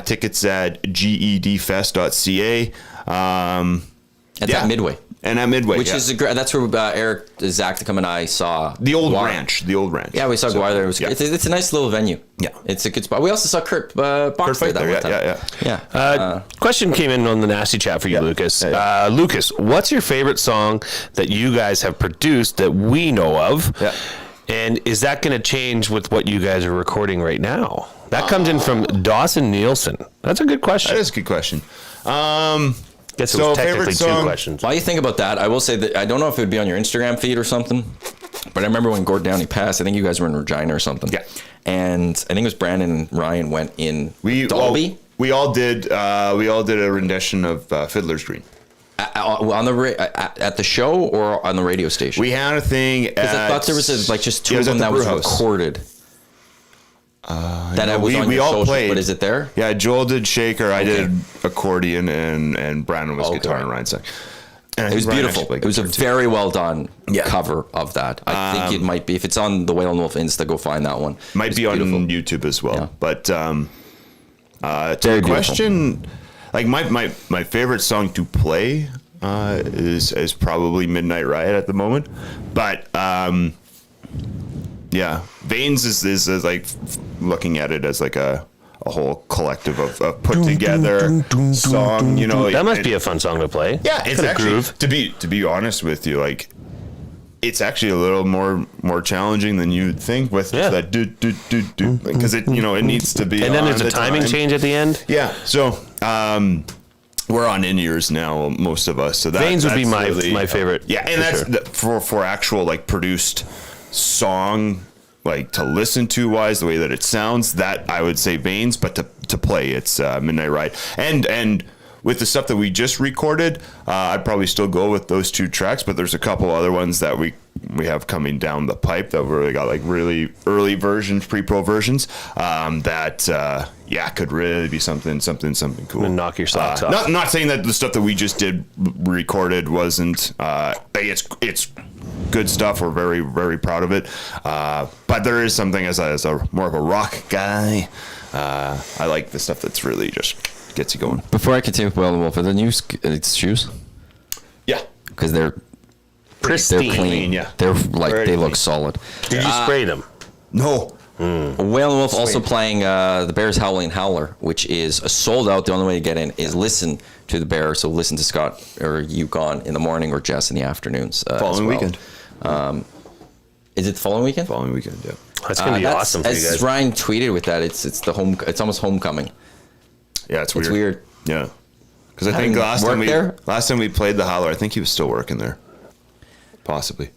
C: Tickets at gedfest.ca.
A: At Midway.
C: And at Midway,
A: which is that's where Eric, Zach, and I saw
C: the old ranch. Yeah,
A: we saw Guar there. It's a nice little venue.
C: Yeah,
A: it's a good spot. We also saw Kurt Box there that one time.
D: Question came in on the nasty chat for you, Lucas. Lucas, what's your favorite song that you guys have produced that we know of?
C: Yeah.
D: And is that going to change with what you guys are recording right now? That comes in from Dawson Nielsen. That's a good question.
C: That is a good question.
D: Guess it was technically two questions.
A: While you think about that, I will say that I don't know if it would be on your Instagram feed or something, but I remember when Gord Downey passed, I think you guys were in Regina or something.
C: Yeah.
A: And I think it was Brandon and Ryan went in Dolby.
C: We all did a rendition of Fiddler's Green.
A: On at the show or on the radio station?
C: We had a thing
A: because I thought there was just two of them that was recorded. That I was on
C: we
A: your
C: all
A: social,
C: played.
A: but is it there?
C: Yeah, Joel did shaker, I did accordion, and Brandon was guitar and Ryan sang. And
A: it was beautiful. It was a very well done cover of that. I think it might be, if it's on the Whale and Wolf Insta, go find that one.
C: Might be on YouTube as well. Yeah. But to the question, like my favorite song to play is probably Midnight Riot at the moment, but Veins is like looking at it as like a whole collective of put together song.
D: That must be a fun song to play.
C: Yeah, it's actually to be honest with you, like it's actually a little more challenging than you'd think with that do because it needs to be.
D: And then there's a timing change at the end.
C: Yeah, so we're on in-ears now, most of us. So
D: Veins would be my favorite.
C: Yeah, and that's for actual like produced song, like to listen to wise, the way that it sounds, that I would say Veins, but to play it's Midnight Ride. And with the stuff that we just recorded, I'd probably still go with those two tracks, but there's a couple other ones that we have coming down the pipe that really got like really early versions, pre-pro versions, that could really be something cool.
D: And knock your socks off.
C: Not saying that the stuff that we just recorded wasn't it's good stuff. We're very, very proud of it. But there is something as a more of a rock guy. I like the stuff that's really just gets you going.
A: Before I continue with Whale and Wolf, are the new shoes?
C: Yeah,
A: because they're
D: pristine.
A: They're clean.
C: Yeah,
A: they're like
C: very
A: they
C: clean.
A: look solid.
D: Did you spray them?
C: No.
A: Whale and Wolf also playing the Bears Howling Howler, which is a sold out. The only way to get in is listen to the Bear. So listen to Scott or Yukon in the morning or Jess in the afternoons.
C: Following weekend.
A: Is it the following weekend?
C: Following weekend, yeah.
D: That's gonna be awesome for you guys.
A: As Ryan tweeted with that, it's almost homecoming.
C: Yeah, it's weird.
A: It's weird.
C: Yeah. Because I think
A: Having
C: last time we played the Howler, I think he was still working there. Possibly.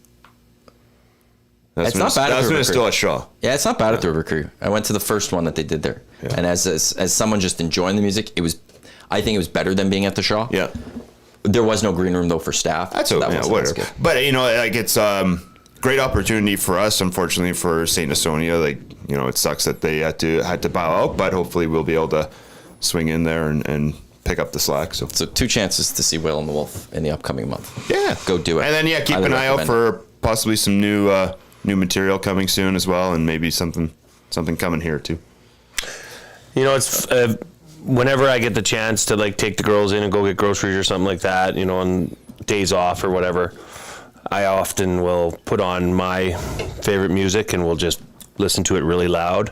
A: It's not bad.
C: That's when it's still at Shaw.
A: Yeah, it's not bad at the River Cree. I went to the first one that they did there, and as someone just enjoying the music, I think it was better than being at the Shaw.
C: Yeah.
A: There was no green room though for staff.
C: That's
A: so
C: okay.
A: that
C: Whatever.
A: good.
C: But like it's great opportunity for us. Unfortunately for St. Asonia, it sucks that they had to bow out. But hopefully we'll be able to swing in there and pick up the slack. So
A: 2 chances to see Will and the Wolf in the upcoming month.
C: Yeah,
A: go do it.
C: And then keep an eye out for possibly some new material coming soon as well, and maybe something coming here too.
D: It's whenever I get the chance to take the girls in and go get groceries or something like that, on days off or whatever, I often will put on my favorite music and we'll just listen to it really loud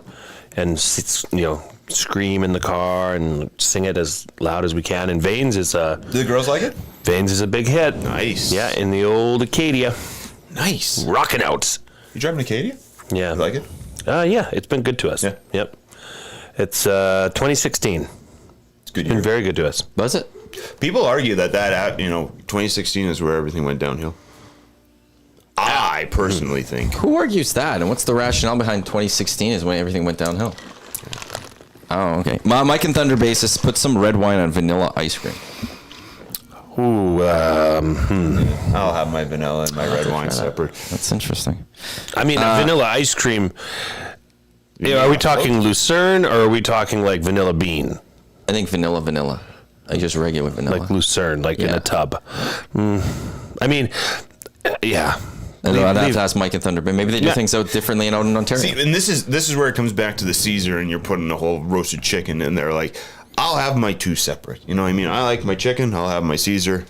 D: and scream in the car and sing it as loud as we can. And Veins is
C: Do the girls like it?
D: Veins is a big hit.
C: Nice.
D: Yeah, in the old Acadia.
C: Nice.
D: Rocking out.
C: You driving Acadia?
D: Yeah.
C: You like it?
D: Yeah, it's been good to us.
C: Yeah.
D: Yep. It's 2016.
C: It's good.
D: Been very good to us.
A: Was it?
C: People argue that 2016 is where everything went downhill. I personally think.
A: Who argues that? And what's the rationale behind 2016 is when everything went downhill? Oh, okay. Mike and Thunder basis, put some red wine on vanilla ice cream.
D: Ooh,
C: I'll have my vanilla and my red wine separate.
A: That's interesting.
D: I mean, vanilla ice cream. Are we talking Lucerne or are we talking like vanilla bean?
A: I think vanilla. Like just regular vanilla.
D: Like Lucerne, in a tub. I mean, yeah.
A: I'd have to ask Mike and Thunder, but maybe they do things out differently in Ontario.
C: See, and this is where it comes back to the Caesar, and you're putting a whole roasted chicken in there. I'll have my 2 separate. You know what I mean? I like my chicken. I'll have my Caesar.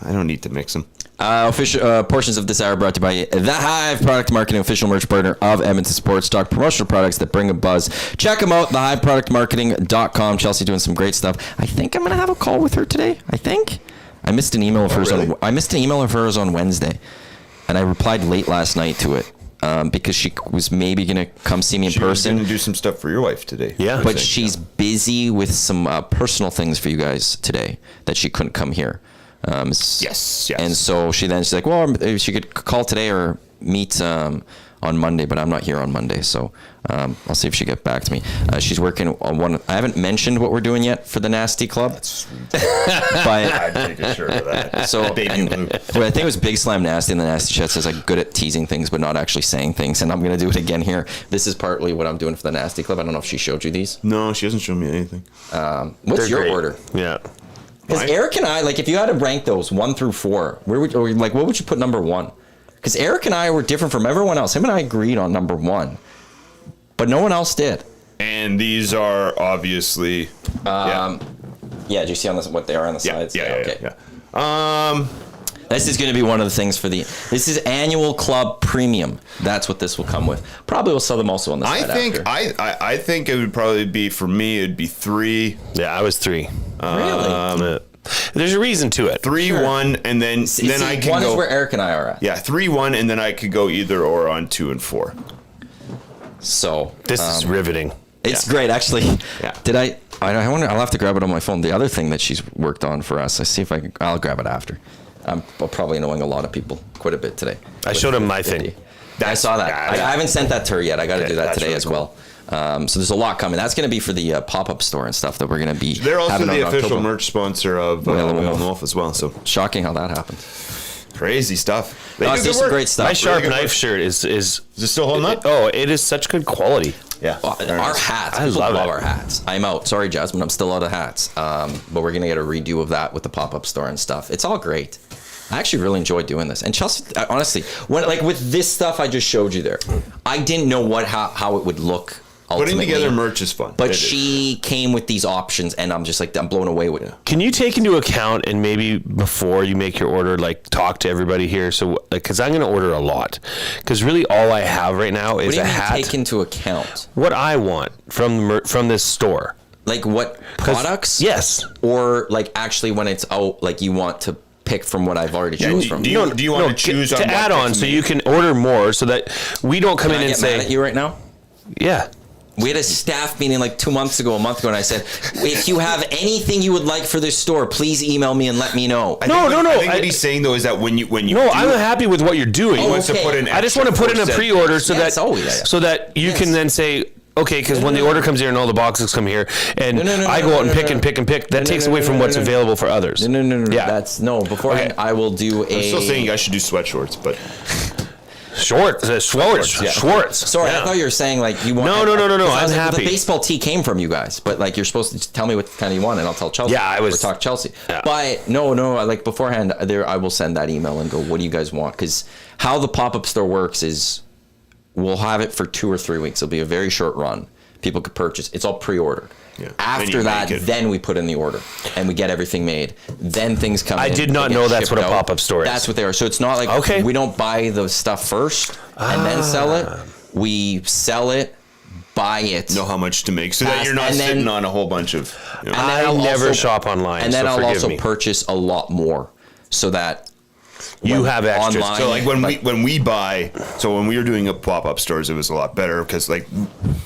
C: I don't need to mix them.
A: Official portions of this hour brought to you by The Hive, product marketing official merch partner of Edmonton Sports Talk, promotional products that bring a buzz. Check them out, thehiveproductmarketing.com. Chelsea doing some great stuff. I think I'm going to have a call with her today. I missed an email of hers.
C: Really?
A: I missed an email of hers on Wednesday, and I replied late last night to it because she was maybe going to come see me in person.
C: She was going to do some stuff for your wife today.
D: Yeah.
A: But she's busy with some personal things for you guys today that she couldn't come here.
C: Yes.
A: And so she's like, well, she could call today or meet on Monday, but I'm not here on Monday, so I'll see if she get back to me. She's working on one. I haven't mentioned what we're doing yet for the Nasty Club. But
C: I'm taking sure of that.
A: So
C: Baby blue.
A: I think it was Big Slam Nasty, and the Nasty Chat says I'm good at teasing things but not actually saying things, and I'm going to do it again here. This is partly what I'm doing for the Nasty Club. I don't know if she showed you these.
C: No, she hasn't shown me anything.
A: What's
D: They're
A: your
D: great.
A: order?
D: Yeah.
A: Because Eric and I, if you had to rank those 1 through 4, what would you put number 1? Because Eric and I were different from everyone else. Him and I agreed on number 1, but no one else did.
C: And these are obviously.
A: Yeah, do you see what they are on the sides?
C: Yeah.
A: This is going to be one of the things this is annual club premium. That's what this will come with. Probably will sell them also on the side after.
C: I think it would probably be, for me, it'd be 3.
D: Yeah, I was 3.
A: Really?
D: There's a reason to it.
C: 3-1, and then I can
A: 1
C: go.
A: is where Eric and I are at.
C: Yeah, 3-1, and then I could go either or on 2 and 4.
A: So
D: This is riveting.
A: it's great, actually.
C: Yeah.
A: I wonder. I'll have to grab it on my phone. The other thing that she's worked on for us. I see if I'll grab it after. I'm probably annoying a lot of people quite a bit today.
D: I showed him my thing.
A: I saw that. I haven't sent that to her yet. I got to do that
C: that's
A: today
C: really
A: as
C: cool.
A: well. So there's a lot coming. That's going to be for the pop-up store and stuff that we're going to be.
C: They're also
A: having
C: the
A: on
C: official
A: October.
C: merch sponsor of
A: Will and
C: Will and
A: Wolf.
C: Wolf as well. So
A: Shocking how that happened.
C: crazy stuff. They
A: No,
C: do
A: it's
C: good
A: just some
C: work.
A: great stuff.
D: My sharp
C: good
D: knife
C: work.
D: shirt is
C: Is it still holding up?
D: Oh, it is such good quality.
C: Yeah.
A: Our hats.
D: I
A: People
D: love
A: love
D: it.
A: our hats. I'm out. Sorry, Jasmine. I'm still out of hats. But we're going to get a redo of that with the pop-up store and stuff. It's all great. I actually really enjoy doing this. And Chelsea, honestly, with this stuff I just showed you there, I didn't know how it would look ultimately.
C: Putting together merch is fun.
A: But she came with these options, and I'm just I'm blown away with it.
D: Can you take into account, and maybe before you make your order, talk to everybody here? So, because I'm going to order a lot. Because really all I have right now is
A: What do you
D: a
A: mean
D: hat.
A: take into account?
D: What I want from this store.
A: Like what products?
D: Yes.
A: Or actually when it's out, you want to pick from what I've already chosen from.
C: Do you want to choose
D: to
C: on
D: add
C: what
D: on
C: gets
D: so
C: made?
D: you can order more so that we don't come
A: Can
D: in
A: I
D: and
A: get
D: say,
A: mad at you right now?
D: yeah.
A: We had a staff meeting like a month ago, and I said, if you have anything you would like for this store, please email me and let me know.
D: No.
C: I think what he's saying though is that when you
D: No, I'm happy with what you're doing.
C: He wants to put in.
D: I just want to put in a pre-order so that you can then say, okay, because when the order comes here and all the boxes come here, and I go out and pick and pick, that takes away from what's available for others.
A: No.
D: Yeah.
A: That's beforehand. I will do a.
C: I'm still saying you guys should do sweatshorts, but.
D: Schwartz.
A: Sorry, I thought you were saying like you want.
D: No. I'm happy.
A: The baseball tee came from you guys, but like you're supposed to tell me what kind you want, and I'll tell Chelsea.
D: Yeah, I was.
A: Or talk Chelsea.
D: Yeah.
A: But no. Like beforehand, I will send that email and go, what do you guys want? Because how the pop-up store works is, we'll have it for 2 or 3 weeks. It'll be a very short run. People could purchase. It's all pre-ordered. Yeah. After that, then we put in the order and we get everything made. Then things come in.
D: I did not know that's what a pop-up store is.
A: That's what they are. So it's not like we don't buy the stuff first and then sell it. We sell it, buy it.
C: Know how much to make so that you're not sitting on a whole bunch of.
A: And
D: I never shop online.
A: And then I'll also
D: me.
A: purchase a lot more so that.
D: You have extras.
C: So like when we were doing a pop-up stores, it was a lot better because like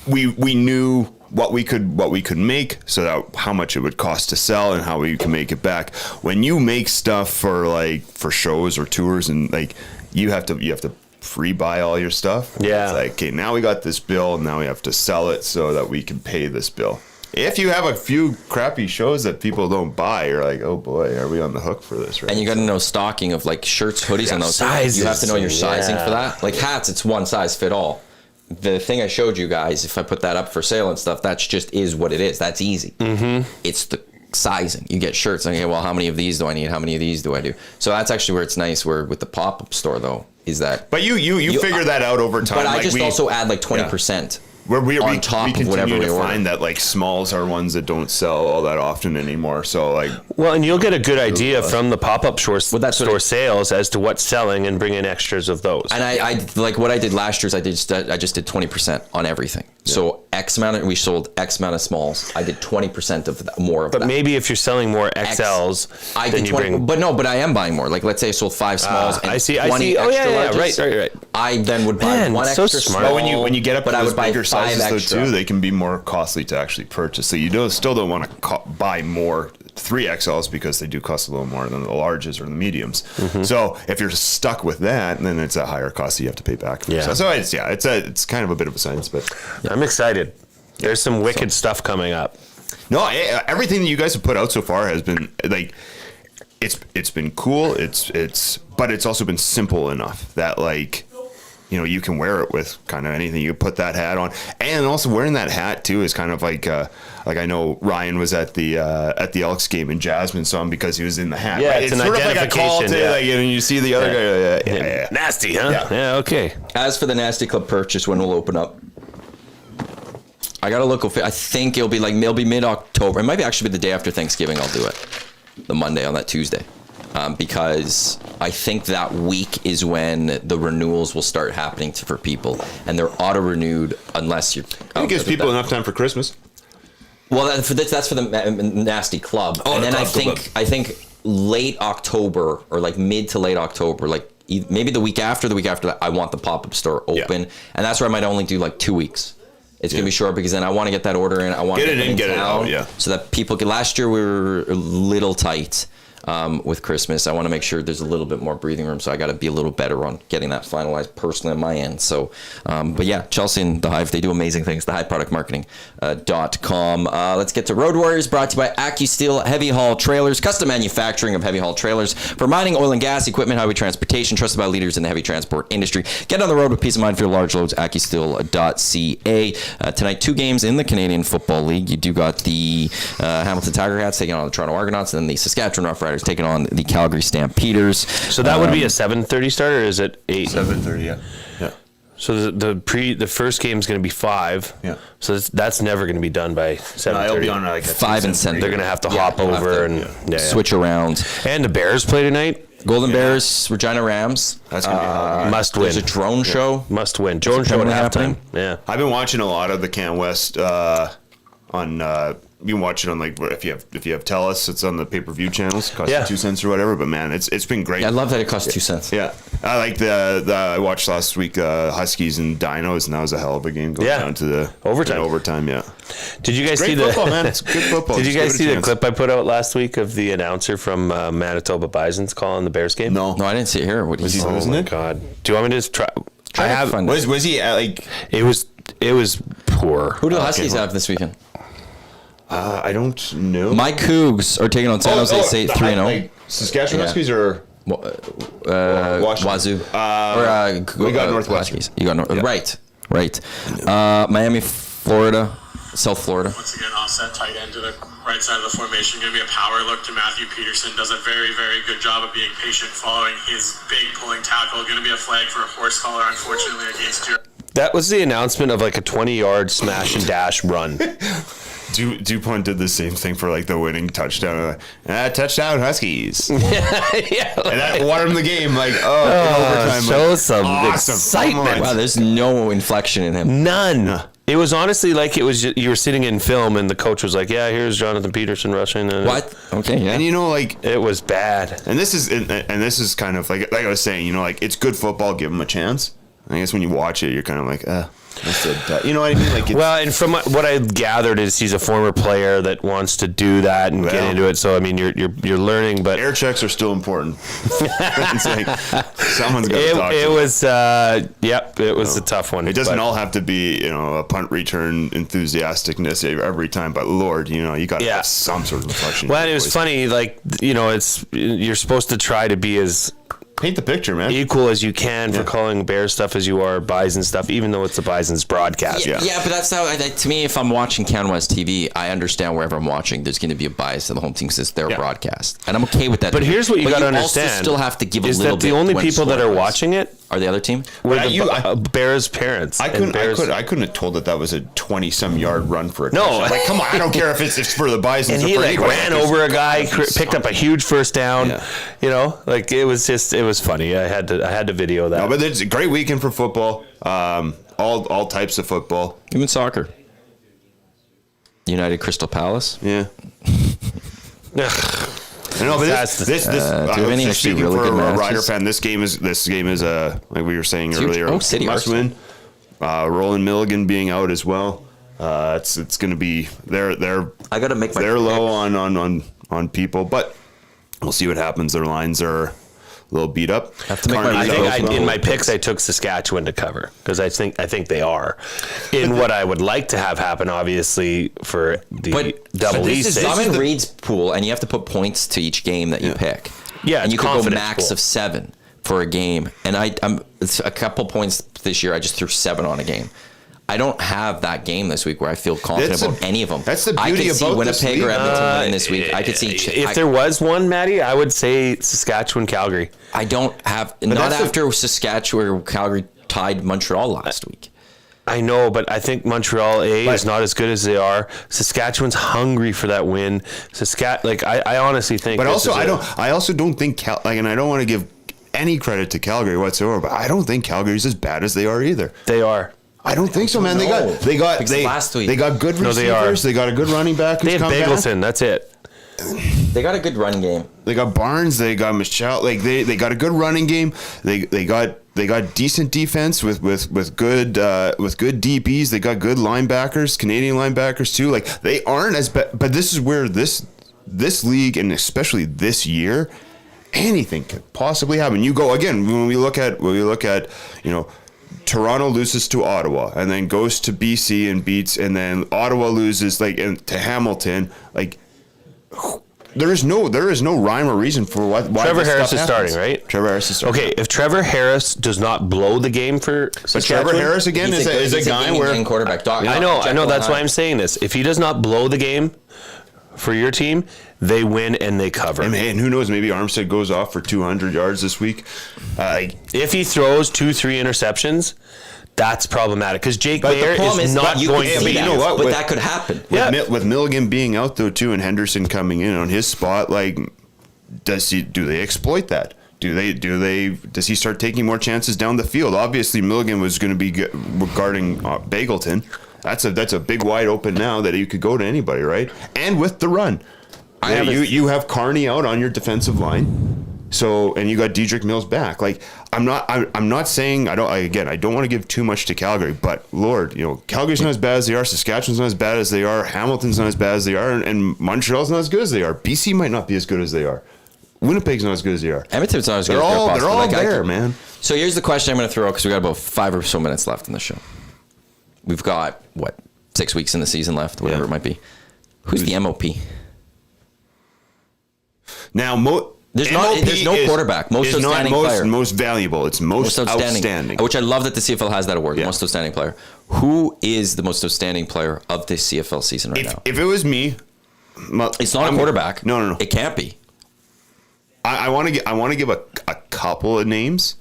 C: we knew what we could make, so that how much it would cost to sell and how we can make it back. When you make stuff for shows or tours, and like you have to pre-buy all your stuff.
D: Yeah.
C: It's like, okay, now we got this bill, now we have to sell it so that we can pay this bill. If you have a few crappy shows that people don't buy, you're like, oh boy, are we on the hook for this? Right?
A: And you got to know stocking of like shirts, hoodies, and those
D: sizes.
A: You have to know your sizing for that. Like hats, it's one size fit all. The thing I showed you guys, if I put that up for sale and stuff, that's just is what it is. That's easy. Mm-hmm. It's the sizing. You get shirts. Okay, well, how many of these do I need? How many of these do I do? So that's actually where it's nice. Where with the pop-up store though, is that.
C: But you figure that out over time.
A: But I just also add like 20%. We
C: continue to find that like smalls are ones that don't sell all that often anymore. So like,
D: well, and you'll get a good idea from the pop-up store sales as to what's selling and bring in extras of those.
A: And I like what I did last year is I just did 20% on everything. Yeah. So we sold X amount of smalls. I did 20% of more of that.
D: But maybe if you're selling more XLs, then you bring.
A: But I am buying more. Like let's say I sold 5 smalls and 20
D: Oh
A: extra
D: yeah,
A: larges.
D: Right.
A: I then would buy one
D: so
A: extra
D: smart.
A: small.
C: But when you get up to those bigger sizes
A: extra.
C: though too, they can be more costly to actually purchase. So you still don't want to buy more 3XLs because they do cost a little more than the larges or the mediums. Mm-hmm. So if you're stuck with that, then it's a higher cost that you have to pay back.
D: Yeah.
C: So it's kind of a bit of a science, but
D: I'm excited. There's some wicked stuff coming up.
C: No, everything that you guys have put out so far has been like, it's been cool. But it's also been simple enough that like, you know, you can wear it with kind of anything. You put that hat on, and also wearing that hat too is kind of like I know Ryan was at the Elks game and Jasmine saw him because he was in the hat.
D: Yeah,
C: right?
D: it's an
C: sort
D: identification.
C: Of like a call to, like, and you see the other guy. Yeah.
D: Nasty, huh? Yeah. Okay.
A: As for the Nasty Club purchase, when we'll open up, I gotta look. I think it'll be mid-October. It might actually be the day after Thanksgiving. I'll do it, the Monday on that Tuesday. Because I think that week is when the renewals will start happening for people, and they're auto-renewed unless you're.
C: It gives people enough time for Christmas.
A: Well, that's for the Nasty Club, and then I think late October or like mid to late October, like maybe the week after that, I want the pop-up store open, and that's where I might only do like 2 weeks. It's gonna be short because then I want to get that order in. I want to get it out, so that people can. Last year we were a little tight. With Christmas, I want to make sure there's a little bit more breathing room, so I got to be a little better on getting that finalized personally on my end. So, but yeah, Chelsea and the Hive, they do amazing things. TheHiveProductMarketing.com. Let's get to Road Warriors, brought to you by AccuSteel Heavy Haul Trailers, custom manufacturing of heavy haul trailers for mining, oil and gas equipment, highway transportation, trusted by leaders in the heavy transport industry. Get on the road with peace of mind for your large loads. AccuSteel.ca. Tonight, 2 games in the Canadian Football League. You do got the Hamilton Tiger Cats taking on the Toronto Argonauts, and then the Saskatchewan Roughriders taking on the Calgary Stampeders.
D: So that would be a 7:30 start, or is it 8?
C: 7:30, yeah.
D: So the first game is going to be 5.
C: Yeah.
D: So that's never going to be done by 7:30.
C: No, it'll be on like
A: 5 and 7.
D: They're going to have to hop over and
A: switch around.
D: And the Bears play tonight.
A: Golden Bears, Regina Rams.
C: That's going to be hard.
D: Must win.
A: There's a drone show.
D: Must win. Drone show at halftime. Yeah.
C: I've been watching a lot of the Can West on You can watch it on like if you have Telus, it's on the pay-per-view channels. It costs
D: Yeah.
C: you 2 cents or whatever. But man, it's been great.
A: I love that it costs 2 cents.
C: Yeah, I like the I watched last week Huskies and Dinos, and that was a hell of a game going down to the overtime. Yeah,
D: Did you guys
C: great
D: see
C: football,
D: the?
C: man. It's good football.
D: Did you
C: Just
D: guys
C: give it
D: see
C: a
D: the
C: chance.
D: clip I put out last week of the announcer from Manitoba Bison's calling the Bears game?
C: No,
A: No, I didn't see it here. What
C: Was he
A: oh,
C: losing
D: Oh my
C: it?
D: God! Do you want me to just try?
A: Try
D: I
A: to
D: have.
A: find it.
C: was he like?
D: It was poor.
A: Who do the Huskies
C: hold on.
A: have this weekend?
C: I don't know.
A: My Cougs are taking on San Jose State 3-0.
C: Like Saskatchewan
A: Yeah.
C: Huskies or
A: Wazoo.
C: we got Northwestern.
A: Huskies. You got Right. Miami, Florida, South Florida.
E: Once again, offset tight end to the right side of the formation. Going to be a power look to Matthew Peterson. Does a very, very good job of being patient following his big pulling tackle. Going to be a flag for a horse collar, unfortunately, against your...
D: That was the announcement of like a 20-yard smash and dash run.
C: DuPont did the same thing for like the winning touchdown. Touchdown Huskies. And that won him the game. Like, in overtime.
D: Show
C: like,
D: some
C: awesome.
D: excitement.
C: Come on.
A: Wow, there's no inflection in him.
D: None. It was honestly like it was you were sitting in film and the coach was like, "Yeah, here's Jonathan Peterson rushing." And
A: What? Okay, yeah.
C: And you know, like,
D: It was bad.
C: and this is kind of like I was saying, you know, like it's good football. Give them a chance. I guess when you watch it, you're kind of like, you know what I mean? Like, it's,
D: Well, and from what I gathered is he's a former player that wants to do that and get
C: Well.
D: into it. So I mean, you're learning, but
C: air checks are still important. It's like, someone's got to talk.
D: it
C: to
D: was it was a tough one.
C: It doesn't
D: but-
C: all have to be, you know, a punt return enthusiasticness every time, but Lord, you know, you got to have some sort of reflection.
D: Well, it was funny, like, you know, you're supposed to try to be as
C: Paint the picture, man.
D: equal as you can for calling Bears stuff as you are Bison stuff, even though it's the Bison's broadcast.
A: Yeah, but that's how, to me, if I'm watching CanWest TV, I understand wherever I'm watching, there's going to be a bias to the home team because it's their broadcast. And I'm okay with that.
D: But here's what you got to understand.
A: also still have to give a
D: is
A: little
D: that
A: bit
D: the only
A: when
D: people that are
A: scoring is.
D: watching it
A: Are the other team?
D: were
C: But
D: the Bears' parents.
C: I
D: and
C: couldn't have told that was a 20-some yard run for a touchdown. Like, come on, I don't care if it's for the Bisons
D: And
C: or
D: he
C: for
D: like
C: anybody.
D: ran over a guy, picked up a huge first down.
C: Yeah.
D: You know, like it was funny. I had to video that.
C: No, but it's a great weekend for football. All types of football.
A: Even soccer. United Crystal Palace.
C: Yeah. No, but
D: That's
C: this
A: do we have any
C: just
A: actually
C: speaking
A: really
C: for
A: good
C: a
A: matches?
C: Rider fan, this game is like we were saying
A: huge.
C: earlier.
A: Oh, City
C: must
A: Arsenal.
C: win. Roland Milligan being out as well. It's going to be they're
A: I got to make my
C: low on people, but we'll see what happens. Their lines are a little beat up.
A: Have to make my
C: Carney's
A: results
C: out as well.
D: in my picks, I took Saskatchewan to cover because I think they are. In what I would like to have happen, obviously, for the double
A: this
D: E's
A: is,
D: sake.
A: I'm in Reid's pool, and you have to put points to each game that you pick.
D: Yeah,
A: and
D: it's
A: you could go
D: confidence
A: max
D: pool.
A: of 7 for a game. And I'm it's a couple points this year. I just threw 7 on a game. I don't have that game this week where I feel confident about any of them.
C: That's the
A: I
C: beauty
A: could see
C: about this
A: Winnipeg or
C: league.
A: Edmonton winning this week. I could see
D: if there was one, Maddie, I would say Saskatchewan, Calgary.
A: I don't have not
C: that's the-
A: after Saskatchewan or Calgary tied Montreal last week.
D: I know, but I think Montreal is not as good as they are. Saskatchewan's hungry for that win. I honestly think.
C: But
D: this
C: also,
D: is
C: I also don't think and I don't want to give any credit to Calgary whatsoever, but I don't think Calgary's as bad as they are either.
D: they are.
C: I don't think so, man.
A: No.
C: They got
A: Because last week-
C: they got good
D: No, they are.
C: receivers. They got a good running back.
D: They
C: Who's
D: have
C: come back.
D: Bagleton. That's it.
A: They got a good run game.
C: They got Barnes. They got Michelle. Like they got a good running game. They got decent defense with good DBs. They got good linebackers, Canadian linebackers too. Like they aren't as bad. But this is where this league, and especially this year, anything could possibly happen. You go again when we look at you know. Toronto loses to Ottawa and then goes to BC and beats, and then Ottawa loses to Hamilton. Like there is no rhyme or reason for why
D: Trevor
C: this
D: Harris
C: stuff
D: is
C: happens.
D: starting, right?
C: Trevor Harris is starting.
D: Okay, if Trevor Harris does not blow the game for
C: But
D: Saskatchewan,
C: Trevor Harris again is a guy where
A: game quarterback.
D: I know. That's why I'm saying this. If he does not blow the game for your team, they win and they cover.
C: and man, who knows? Maybe Armstead goes off for 200 yards this week.
D: If he throws 2-3 interceptions, that's problematic because Jake Mayer is not going to
C: but
D: be.
C: you know what?
A: But
C: With-
A: that could happen.
C: With Milligan being out though too, and Henderson coming in on his spot, like do they exploit that? Does he start taking more chances down the field? Obviously, Milligan was going to be guarding Bagleton. That's a big wide open now that you could go to anybody, right? And with the run, you have Carney out on your defensive line. So, and you got Dedrick Mills back. Like, I'm not saying I don't want to give too much to Calgary, but Lord, Calgary's not as bad as they are. Saskatchewan's not as bad as they are. Hamilton's not as bad as they are, and Montreal's not as good as they are. BC might not be as good as they are. Winnipeg's not as good as they are.
A: Edmonton's not as good
C: They're
A: as
C: all there, man.
A: So here's the question I'm going to throw, because we got about 5 or so minutes left in the show. We've got 6 weeks in the season left, whatever it might be. Who's the MOP?
C: Now,
A: there's no quarterback. Most outstanding player.
C: Most valuable. It's most outstanding.
A: Which I love that the CFL has that award.
C: Yeah.
A: Most outstanding player. Who is the most outstanding player of this CFL season right now?
C: If it was me,
A: it's not a quarterback.
C: No.
A: It can't be.
C: I want to give a couple of names.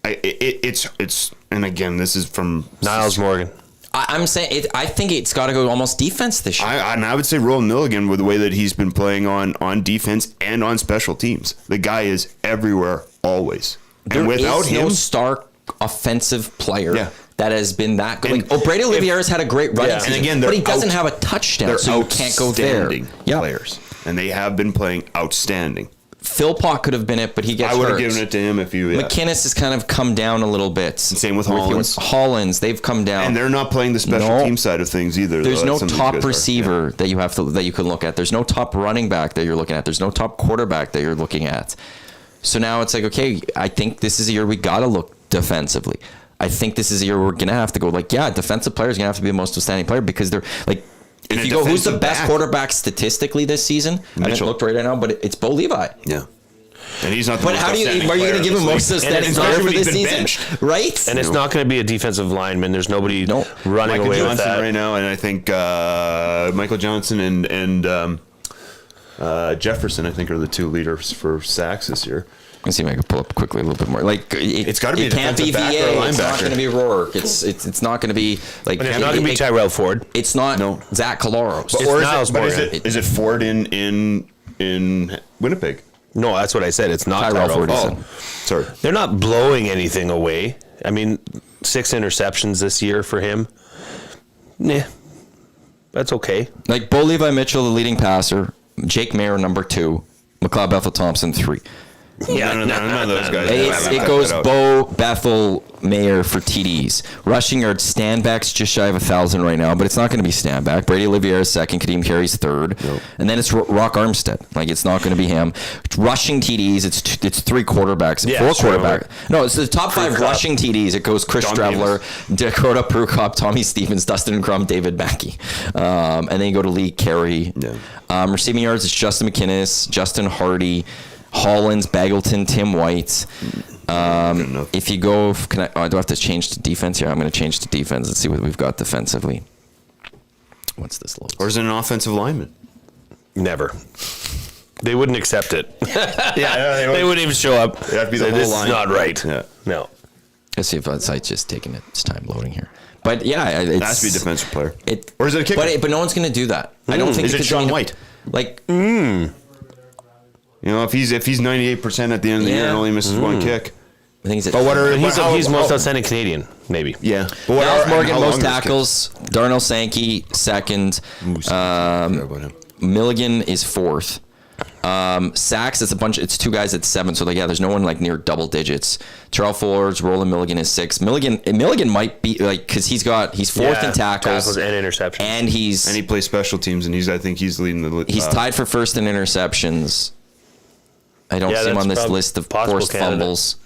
C: It's and again, this is from
D: Niles Morgan.
A: I'm saying I think it's got to go almost defense this year.
C: I would say Roland Milligan, with the way that he's been playing on defense and on special teams. The guy is everywhere, always. And without him,
A: no star offensive player that has been that good. Brady Oliveira's had a great running season, and again, but he doesn't have a touchdown, so you can't go there.
C: Players, and they have been playing outstanding.
A: Philpott could have been it, but he gets hurt.
C: I would have given it to him if you.
A: McInnes has kind of come down a little bit.
C: Same with Hollins.
A: They've come down,
C: and they're not playing the special team side of things either.
A: There's no top receiver that you can look at. There's no top running back that you're looking at. There's no top quarterback that you're looking at. So now it's like, okay, I think this is a year we gotta look defensively. I think this is a year we're gonna have to go defensive player is gonna have to be the most outstanding player, because they're like. If you go, who's the best quarterback statistically this season? I haven't looked right now, but it's Bo Levi.
C: Yeah. And he's not the
A: but
C: most
A: how do you? Are you going to give him most outstanding player for this season? Benched. Right?
D: And it's not going to be a defensive lineman. There's nobody running away with that
C: right now. And I think Michael Johnson and Jefferson, I think, are the two leaders for sacks this year.
A: Let's see if I can pull up quickly a little bit more. Like
C: it's got to be a defensive back or a linebacker.
A: It's not going to be Rourke. It's not going to be like.
D: But it's not going to be Tyrell Ford.
A: It's not Zach Caloros.
C: Is it Ford in Winnipeg?
D: No, that's what I said. It's not Tyrell Ford.
C: Sorry.
D: They're not blowing anything away. I mean, 6 interceptions this year for him. Yeah, that's okay.
A: Like Bo Levi Mitchell, the leading passer. Jake Mayer, number 2. McLeod Bethel Thompson, 3.
C: Yeah, none of those guys.
A: It goes Bo, Bethel, Mayer for TDs. Rushing yards, Stanback's just shy of 1,000 right now, but it's not going to be Stanback. Brady Oliveira's second, Kadeem Carey's third, and then it's Rock Armstead. Like, it's not going to be him. Rushing TDs, it's 3 quarterbacks, 4 quarterbacks. No, it's the top 5 rushing TDs. It goes Chris Streveler, Dakota Prukop, Tommy Stevens, Dustin Crum, David Mackey, and then you go to Lee Carey. Receiving yards, it's Justin McInnes, Justin Hardy, Hollins, Bagleton, Tim White. If you go, do I have to change to defense here? I'm going to change to defense and see what we've got defensively. What's this load?
C: Or is it an offensive lineman?
D: Never. They wouldn't accept it. They wouldn't even show up.
C: It'd have to be the whole
D: this
C: line.
D: Is not right.
C: Yeah.
D: No.
A: Let's see if the site's just taking its time loading here. But yeah, it
C: has to be a defensive player.
A: Or
C: is it a kicker?
A: But no one's going to do that. I don't think.
C: Is it Sean White?
A: Like.
C: If he's 98% at the end of the year and only misses one kick.
A: I think
D: he's most outstanding Canadian, maybe.
C: Yeah.
A: But Morgan, most tackles. Darnell Sankey, second. Milligan is 4th. Sacks, it's 2 guys at 7, so there's no one near double digits. Terrell Fords, Roland Milligan is 6. Milligan might be because he's 4th in tackles
D: and interceptions,
C: and he plays special teams, and I think he's leading the.
A: He's tied for 1st in interceptions. I don't see him on this list of forced fumbles.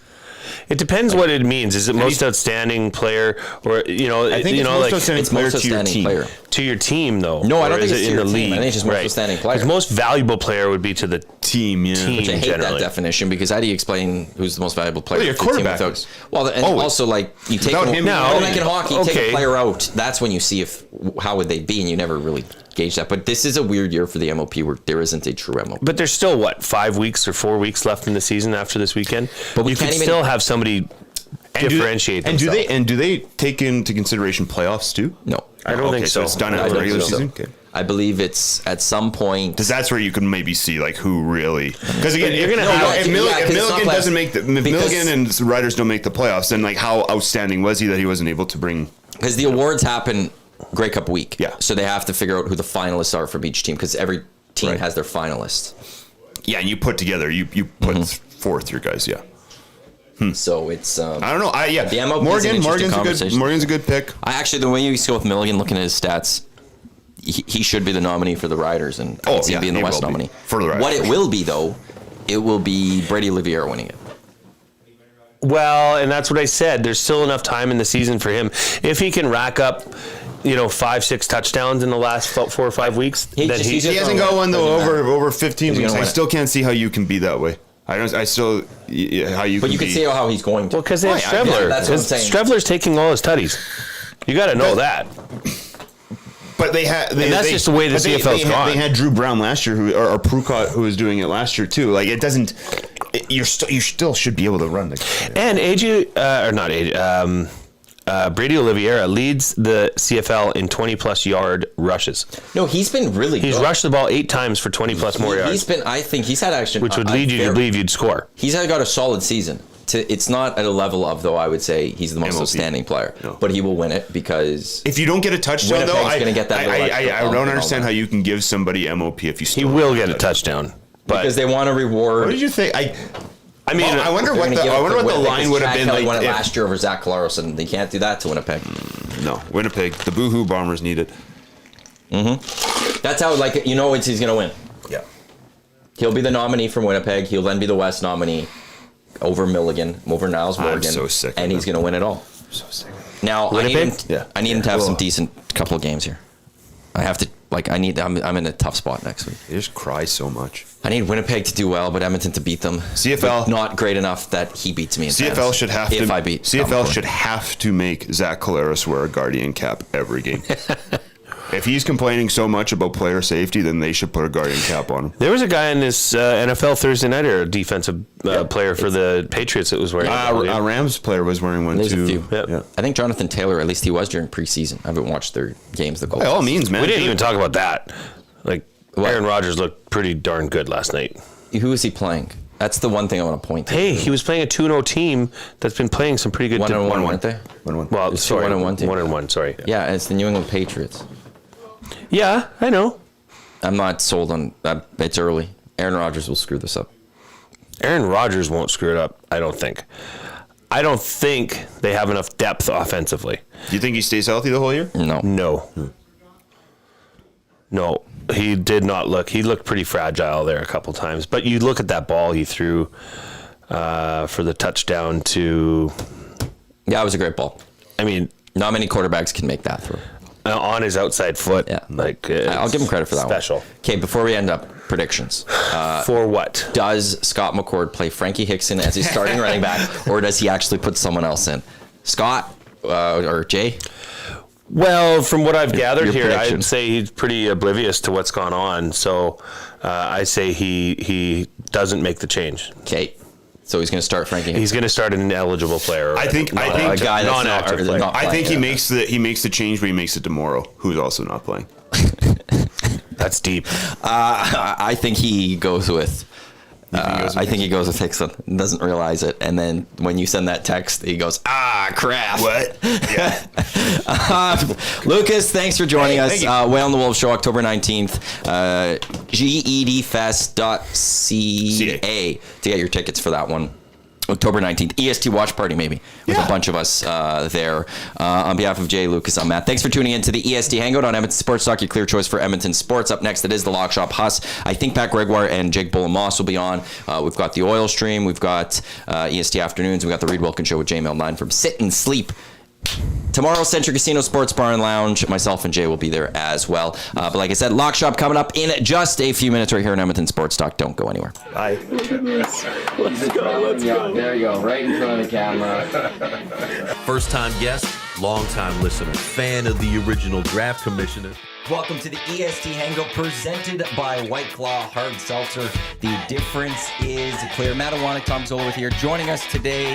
D: It depends what it means. Is it most outstanding player, or
C: I think it's most outstanding player
D: to your team though?
A: No, I don't think it's
D: in
A: to
D: the
A: your
D: league.
A: Team. I think it's just most outstanding player.
D: Because most valuable player would be to the
C: team. Yeah,
A: which I hate
D: generally.
A: that definition, because how do you explain who's the most valuable player?
C: Well, your quarterback.
A: Also you take
C: him
A: now. Like in hockey, you take a player out. That's when you see how would they be, and you never really gauge that. But this is a weird year for the MOP where there isn't a true MOP.
D: But there's still 5 weeks or 4 weeks left in the season after this weekend.
A: But
D: you can still have somebody differentiate themselves.
C: Do they take into consideration playoffs too?
A: No,
D: I don't think so.
C: It's done after the regular season. Okay.
A: I believe it's at some point.
C: Because that's where you can maybe see like who really. Because again,
D: You're gonna
C: if Milligan doesn't make if Milligan and the Riders don't make the playoffs, then like how outstanding was he that he wasn't able to bring?
A: Because the awards happen Grey Cup week.
C: Yeah.
A: So they have to figure out who the finalists are from each team because every team has their finalists.
C: Yeah, and you put together, you put forth your guys. Yeah.
A: So it's.
C: I don't know.
A: The MOP is an interesting conversation.
C: Morgan's a good pick.
A: I actually, the way you go with Milligan, looking at his stats, he should be the nominee for the Riders, and I can see him being the West nominee.
C: For the Riders.
A: What it will be, though, it will be Brady Olivier winning it.
D: Well, and that's what I said. There's still enough time in the season for him. If he can rack up, 5-6 touchdowns in the last 4 or 5 weeks,
A: He
C: hasn't got one though over 15 weeks. I still can't see how you can be that way. I still how you.
A: But
C: can
A: you can see how he's going to.
D: Well, because they have Strevler.
A: that's what I'm saying.
D: Strevler's taking all his tutties. You got to know that.
C: But they had.
D: That's just the way the CFL's gone.
C: They had Drew Brown last year, or Prucott, who was doing it last year too. Like it doesn't. You still should be able to run the.
D: And Brady Oliveira leads the CFL in 20-plus yard rushes.
A: No, he's been really good.
D: He's rushed the ball 8 times for 20-plus more yards.
A: I think he's had actually.
D: Which would lead you to believe you'd score.
A: He's got a solid season. It's not at a level of, though, I would say he's the most
C: MOP.
A: outstanding player.
C: No.
A: But he will win it because.
C: If you don't get a touchdown, though,
A: Winnipeg's gonna get that
C: I don't understand how you can give somebody MOP if you
D: He
C: still
D: will get a touchdown. But
A: because they want to reward.
C: What did you think? I wonder
A: They're
C: what
A: gonna give it to
C: the
A: Winnipeg,
C: line would have
A: Chad
C: been
A: Kelly
C: like.
A: won it
C: if-
A: last year over Zach Claros, and they can't do that to Winnipeg.
C: No, Winnipeg, the Boohoo Bombers need it.
A: That's how, he's going to win.
C: Yeah.
A: He'll be the nominee from Winnipeg. He'll then be the West nominee over Milligan, over Niles Morgan.
C: so sick of
A: and he's
C: them.
A: going to win it all.
C: So sick.
A: Now,
D: Winnipeg?
A: I need him to have some decent couple of games here. I have to, I'm in a tough spot next week.
C: They just cry so much.
A: I need Winnipeg to do well, but Edmonton to beat them.
C: CFL
A: but not great enough that he beats me in
C: CFL
A: fantasy.
C: should have
A: if
C: to.
A: I beat
C: CFL should have to make Zach Collaros wear a Guardian cap every game. If he's complaining so much about player safety, then they should put a Guardian cap on him.
D: there was a guy in this NFL Thursday Nighter, a defensive player for the Patriots that was wearing
C: A Rams player was wearing one
A: There's
C: too.
A: a few.
D: Yep.
C: Yeah.
A: I think Jonathan Taylor, at least he was during preseason. I haven't watched their games. The goals.
C: By all means, man.
D: We didn't even talk about that. Aaron Rodgers looked pretty darn good last night.
A: Who is he playing? That's the one thing I want to point to.
D: Hey, he was playing a 2-0 team that's been playing some pretty good.
A: 1-1, weren't they?
C: 1-1.
D: Well,
A: It's
D: sorry,
A: 1-1 team.
D: 1-1. Sorry.
A: Yeah, and it's the New England Patriots.
D: Yeah, I know.
A: I'm not sold on that. It's early. Aaron Rodgers will screw this up.
D: Aaron Rodgers won't screw it up. I don't think. I don't think they have enough depth offensively.
C: Do you think he stays healthy the whole year?
A: No.
D: No, he did not look. He looked pretty fragile there a couple times. But you look at that ball he threw for the touchdown to.
A: Yeah, it was a great ball.
D: I mean,
A: not many quarterbacks can make that throw.
D: On his outside foot.
A: Yeah.
D: I'll
A: give him credit for that
D: special.
A: one. Okay, before we end up, predictions.
D: For what?
A: Does Scott McCord play Frankie Hickson as his starting running back, or does he actually put someone else in? Scott or Jay?
D: Well, from what I've gathered
A: your
D: here,
A: prediction.
D: I'd say he's pretty oblivious to what's gone on. So I say he doesn't make the change.
A: Okay. So he's going to start Frankie Hickson.
D: He's going to start an ineligible player.
C: I think
A: a guy that's
D: non-active player.
A: not
C: I think
A: playing.
C: he makes the change, but he makes it to Morrow, who's also not playing.
D: That's deep.
A: I think he goes with. I think he goes with Hickson. Doesn't realize it, and then when you send that text, he goes, crap.
C: What? Yeah.
A: Lucas, thanks for joining us.
C: thank you.
A: Whale and the Wolf Show, October 19th. GEDfest.ca to get your tickets for that one. October 19th. EST watch party, maybe, with a bunch of us there. On behalf of Jay, Lucas, I'm Matt. Thanks for tuning in to the EST Hangout on Edmonton Sports Talk, your clear choice for Edmonton sports. Up next, it is the Lock Shop Huss. I think Pat Gregoire and Jake Bullen-Moss will be on. We've got the Oil Stream. We've got EST Afternoons. We've got the Reid Wilkins Show with Jay Milne 9 from Sit and Sleep. Tomorrow, Century Casino Sports Bar and Lounge. Myself and Jay will be there as well. But like I said, Lock Shop coming up in just a few minutes right here on Edmonton Sports Talk. Don't go anywhere.
D: Bye.
F: Let's go.
A: There you go, right in front of the camera.
F: First-time guest, long-time listener, fan of the original draft commissioner.
A: Welcome to the EST Hangout presented by White Claw Hard Seltzer. The difference is clear. Matt Iwanyk, Tom Zola with here, joining us today.